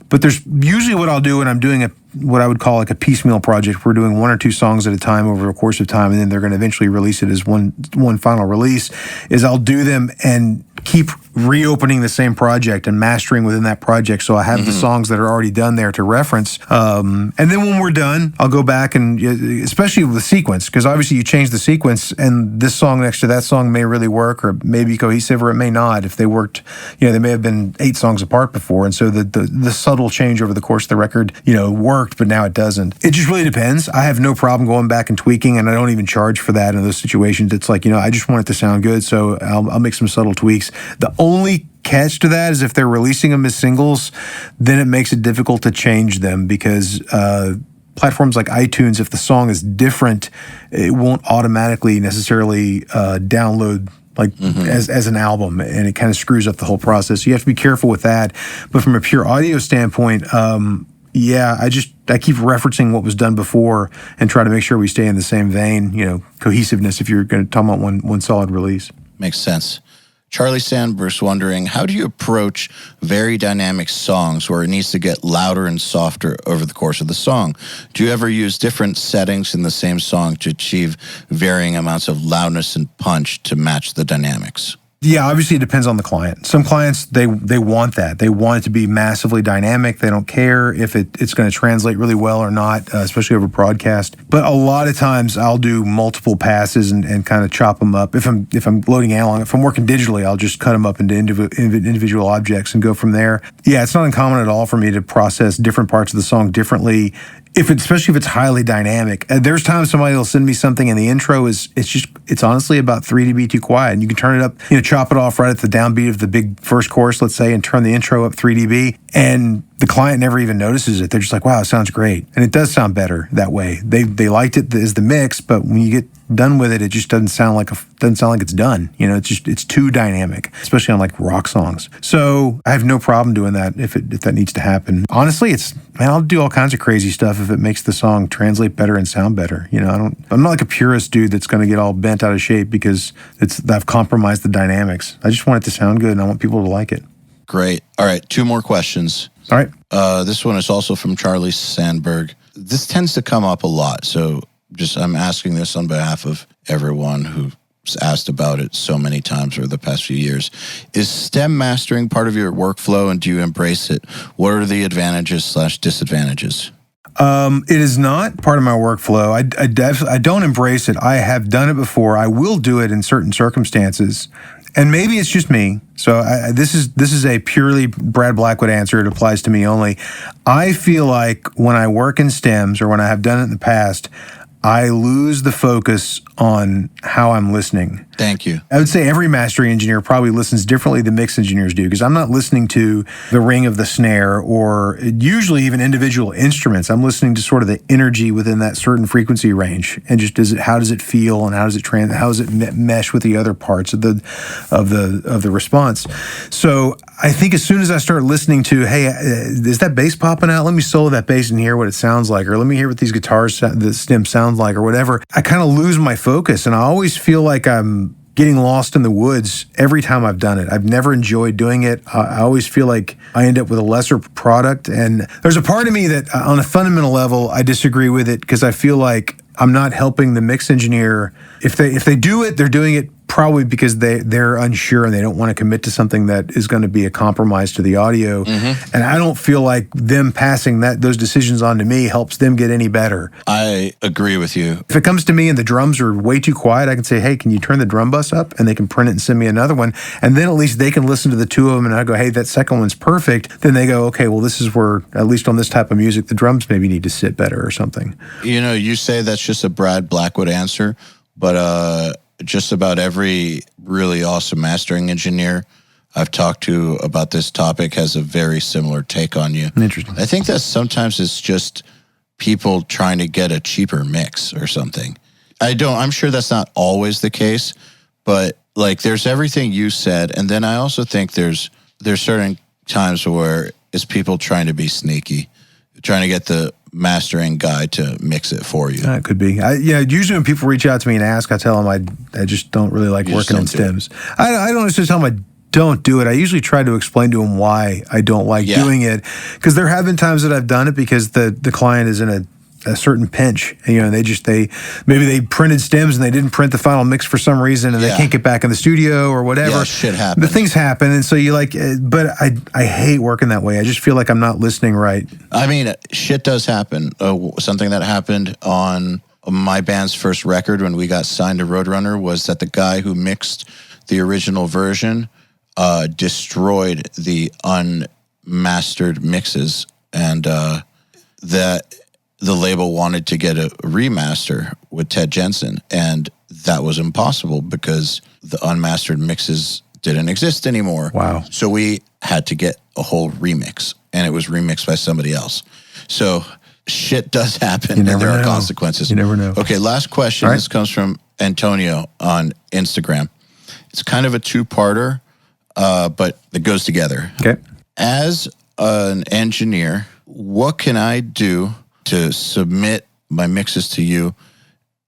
But there's usually what I'll do when I'm doing what I would call like a piecemeal project. We're doing 1 or 2 songs at a time over a course of time, and then they're going to eventually release it as one final release, is I'll do them and keep reopening the same project and mastering within that project. So I have the songs that are already done there to reference. And then when we're done, I'll go back and, especially with the sequence, because obviously you change the sequence and this song next to that song may really work or may be cohesive or it may not. If they worked, they may have been 8 songs apart before. And so the subtle change over the course of the record, worked, but now it doesn't. It just really depends. I have no problem going back and tweaking, and I don't even charge for that in those situations. It's like, I just want it to sound good. So I'll make some subtle tweaks. The only catch to that is if they're releasing them as singles, then it makes it difficult to change them because platforms like iTunes, if the song is different, it won't automatically necessarily download as an album, and it kind of screws up the whole process. So you have to be careful with that. But from a pure audio standpoint, I keep referencing what was done before and try to make sure we stay in the same vein, cohesiveness if you're going to talk about one solid release. Makes sense. Charlie Sandberg's wondering, how do you approach very dynamic songs where it needs to get louder and softer over the course of the song? Do you ever use different settings in the same song to achieve varying amounts of loudness and punch to match the dynamics? Yeah, obviously it depends on the client. Some clients, they want that. They want it to be massively dynamic. They don't care if it's going to translate really well or not, especially over broadcast. But a lot of times I'll do multiple passes and kind of chop them up. If I'm loading analog, if I'm working digitally, I'll just cut them up into individual objects and go from there. Yeah, it's not uncommon at all for me to process different parts of the song differently. Especially if it's highly dynamic. There's times somebody will send me something and the intro it's honestly about 3 dB too quiet. And you can turn it up, chop it off right at the downbeat of the big first chorus, let's say, and turn the intro up 3 dB. And the client never even notices it. They're just like, wow, it sounds great. And it does sound better that way. They liked it as the mix, but when you get done with it, it just doesn't sound like it's done. It's too dynamic, especially on like rock songs. So I have no problem doing that if that needs to happen. Honestly, I'll do all kinds of crazy stuff if it makes the song translate better and sound better. I'm not like a purist dude that's going to get all bent out of shape because I've compromised the dynamics. I just want it to sound good and I want people to like it. Great. All right, 2 more questions. All right. This one is also from Charlie Sandberg. This tends to come up a lot, so I'm asking this on behalf of everyone who's asked about it so many times over the past few years. Is stem mastering part of your workflow, and do you embrace it? What are the advantages/disadvantages? It is not part of my workflow. I don't embrace it. I have done it before. I will do it in certain circumstances. And maybe it's just me. So this is a purely Brad Blackwood answer. It applies to me only. I feel like when I work in stems or when I have done it in the past, I lose the focus on how I'm listening. Thank you. I would say every mastering engineer probably listens differently than mix engineers do, because I'm not listening to the ring of the snare or usually even individual instruments. I'm listening to sort of the energy within that certain frequency range, and just how does it feel and how does it mesh with the other parts of the response. So I think as soon as I start listening to, hey, is that bass popping out? Let me solo that bass and hear what it sounds like, or let me hear what these guitars, the stem sounds like, or whatever. I kind of lose my focus, and I always feel like I'm getting lost in the woods every time I've done it. I've never enjoyed doing it. I always feel like I end up with a lesser product. And there's a part of me that on a fundamental level, I disagree with it, because I feel like I'm not helping the mix engineer. If they do it, they're doing it probably because they're unsure and they don't want to commit to something that is going to be a compromise to the audio. Mm-hmm. And I don't feel like them passing those decisions on to me helps them get any better. I agree with you. If it comes to me and the drums are way too quiet, I can say, hey, can you turn the drum bus up? And they can print it and send me another one. And then at least they can listen to the two of them and I go, hey, that second one's perfect. Then they go, okay, well, this is where, at least on this type of music, the drums maybe need to sit better or something. You say that's just a Brad Blackwood answer, but just about every really awesome mastering engineer I've talked to about this topic has a very similar take on you. Interesting. I think that sometimes it's just people trying to get a cheaper mix or something. I'm sure that's not always the case, but like there's everything you said, and then I also think there's certain times where it's people trying to be sneaky, trying to get the mastering guy to mix it for you. It could be. Usually when people reach out to me and ask, I tell them I just don't really like working on stems. I don't necessarily tell them I don't do it. I usually try to explain to them why I don't like doing it, because there have been times that I've done it because the client is in a certain pinch, and maybe they printed stems and they didn't print the final mix for some reason, and they can't get back in the studio or whatever. Yeah, shit happens. The things happen, and so but I hate working that way. I just feel like I'm not listening right. I mean, shit does happen. Something that happened on my band's first record when we got signed to Roadrunner was that the guy who mixed the original version destroyed the unmastered mixes, and that the label wanted to get a remaster with Ted Jensen, and that was impossible because the unmastered mixes didn't exist anymore. Wow. So we had to get a whole remix, and it was remixed by somebody else. So shit does happen, and there are consequences. You never know. Okay, last question. This comes from Antonio on Instagram. It's kind of a two-parter, but it goes together. Okay. As an engineer, what can I do to submit my mixes to you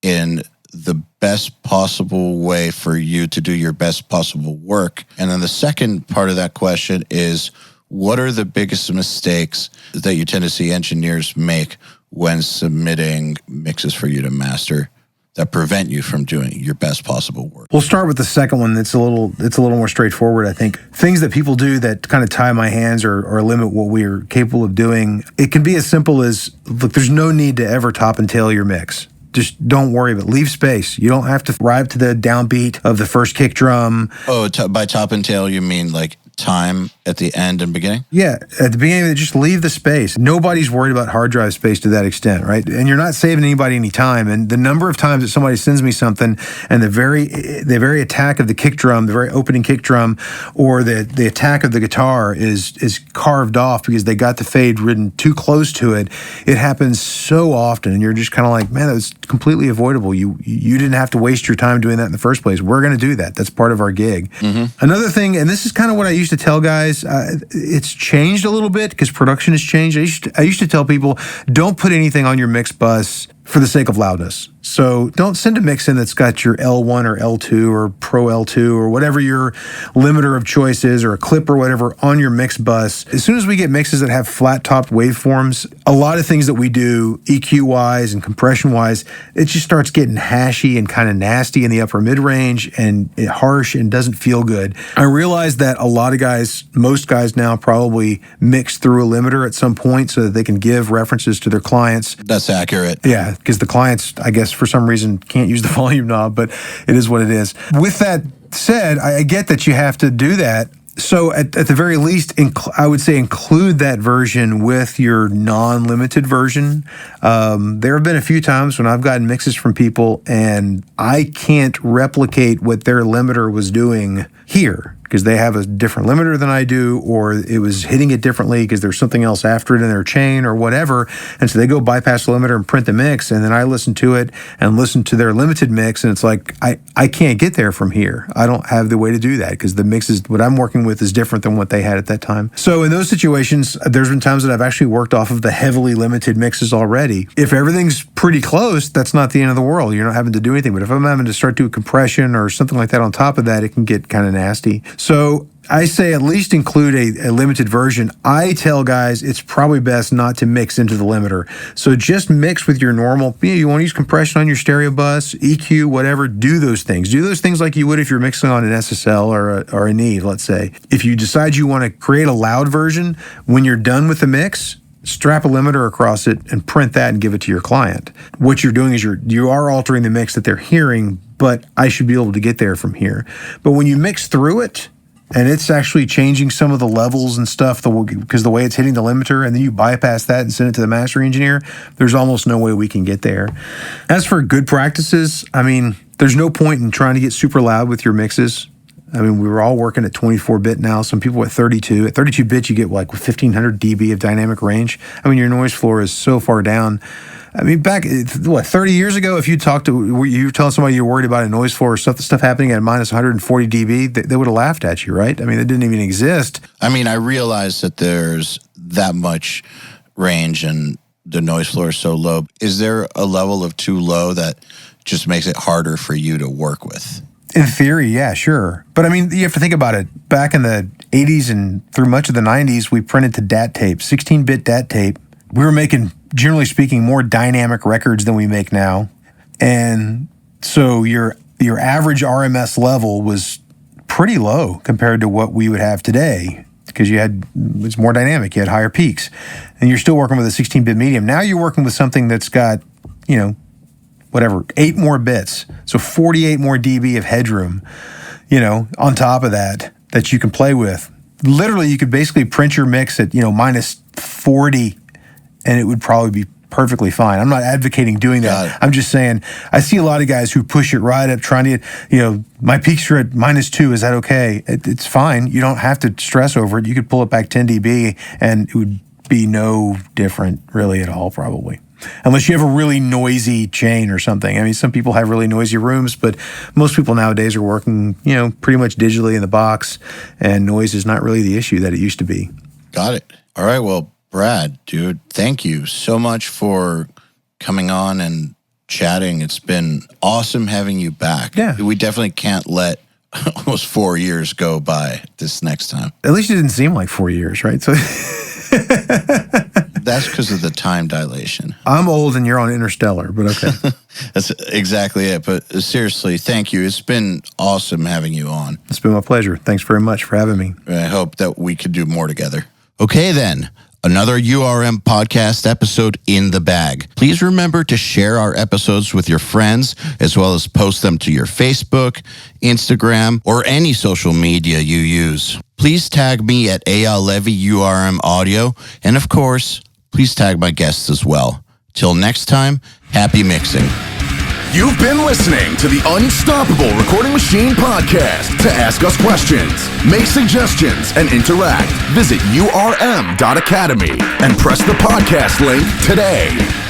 in the best possible way for you to do your best possible work? And then the second part of that question is, what are the biggest mistakes that you tend to see engineers make when submitting mixes for you to master that prevent you from doing your best possible work? We'll start with the second one. It's a little more straightforward, I think. Things that people do that kind of tie my hands or limit what we are capable of doing. It can be as simple as, look, there's no need to ever top and tail your mix. Just don't worry about it. Leave space. You don't have to arrive to the downbeat of the first kick drum. Oh, by top and tail, you mean like time at the end and beginning? Yeah, at the beginning, just leave the space. Nobody's worried about hard drive space to that extent, right? And you're not saving anybody any time. And the number of times that somebody sends me something and the very attack of the kick drum, the very opening kick drum, or the attack of the guitar is carved off because they got the fade ridden too close to it. It happens so often, and you're just kind of like, man, that was completely avoidable. You didn't have to waste your time doing that in the first place. We're going to do that. That's part of our gig. Mm-hmm. Another thing, and this is kind of what I used to tell guys, it's changed a little bit because production has changed. I used to tell people, don't put anything on your mix bus for the sake of loudness. So don't send a mix in that's got your L1 or L2 or Pro L2 or whatever your limiter of choice is, or a clip or whatever on your mix bus. As soon as we get mixes that have flat-topped waveforms, a lot of things that we do EQ-wise and compression-wise, it just starts getting hashy and kind of nasty in the upper mid-range and harsh and doesn't feel good. I realize that a lot of guys, most guys now probably mix through a limiter at some point so that they can give references to their clients. That's accurate. Yeah, because the clients, I guess, for some reason can't use the volume knob, but it is what it is. With that said, I get that you have to do that. So at the very least, I would say include that version with your non-limited version. There have been a few times when I've gotten mixes from people and I can't replicate what their limiter was doing here because they have a different limiter than I do, or it was hitting it differently because there's something else after it in their chain or whatever. And so they go bypass the limiter and print the mix, and then I listen to it and listen to their limited mix, and it's like, I can't get there from here. I don't have the way to do that because the mix is, what I'm working with is different than what they had at that time. So in those situations, there's been times that I've actually worked off of the heavily limited mixes already. If everything's pretty close, that's not the end of the world. You're not having to do anything. But if I'm having to start doing compression or something like that on top of that, it can get kind of nasty. So I say at least include a limited version. I tell guys it's probably best not to mix into the limiter. So just mix with your normal, you want to use compression on your stereo bus, EQ, whatever, do those things. Do those things like you would if you're mixing on an SSL or a Neve, let's say. If you decide you want to create a loud version, when you're done with the mix, strap a limiter across it and print that and give it to your client. What you're doing is you are altering the mix that they're hearing, but I should be able to get there from here. But when you mix through it, and it's actually changing some of the levels and stuff because the way it's hitting the limiter, and then you bypass that and send it to the master engineer, there's almost no way we can get there. As for good practices, I mean, there's no point in trying to get super loud with your mixes. I mean, we were all working at 24-bit now. Some people at 32. At 32-bit, you get like 1,500 dB of dynamic range. I mean, your noise floor is so far down. I mean, back, 30 years ago, if you were telling somebody you're worried about a noise floor or stuff happening at minus 140 dB, they would have laughed at you, right? I mean, it didn't even exist. I mean, I realize that there's that much range and the noise floor is so low. Is there a level of too low that just makes it harder for you to work with? In theory, yeah, sure. But I mean, you have to think about it. Back in the 80s and through much of the 90s, we printed to DAT tape, 16-bit DAT tape. We were making, generally speaking, more dynamic records than we make now. And so your average RMS level was pretty low compared to what we would have today because it's more dynamic. You had higher peaks. And you're still working with a 16-bit medium. Now you're working with something that's got, 8 more bits. So 48 more dB of headroom, on top of that you can play with. Literally, you could basically print your mix at, minus 40, and it would probably be perfectly fine. I'm not advocating doing that. I'm just saying I see a lot of guys who push it right up, trying to, my peaks are at -2. Is that okay? It's fine. You don't have to stress over it. You could pull it back 10 dB and it would be no different really at all, probably. Unless you have a really noisy chain or something. I mean, some people have really noisy rooms, but most people nowadays are working, pretty much digitally in the box, and noise is not really the issue that it used to be. Got it. All right. Well, Brad, dude, thank you so much for coming on and chatting. It's been awesome having you back. Yeah. We definitely can't let almost 4 years go by this next time. At least it didn't seem like 4 years, right? So that's because of the time dilation. I'm old and you're on Interstellar, but okay. That's exactly it. But seriously, thank you. It's been awesome having you on. It's been my pleasure. Thanks very much for having me. I hope that we could do more together. Okay, then. Another URM podcast episode in the bag. Please remember to share our episodes with your friends, as well as post them to your Facebook, Instagram, or any social media you use. Please tag me at EYAL Levy URM Audio, and of course, please tag my guests as well. Till next time, happy mixing. You've been listening to the Unstoppable Recording Machine Podcast. To ask us questions, make suggestions, and interact, visit urm.academy and press the podcast link today.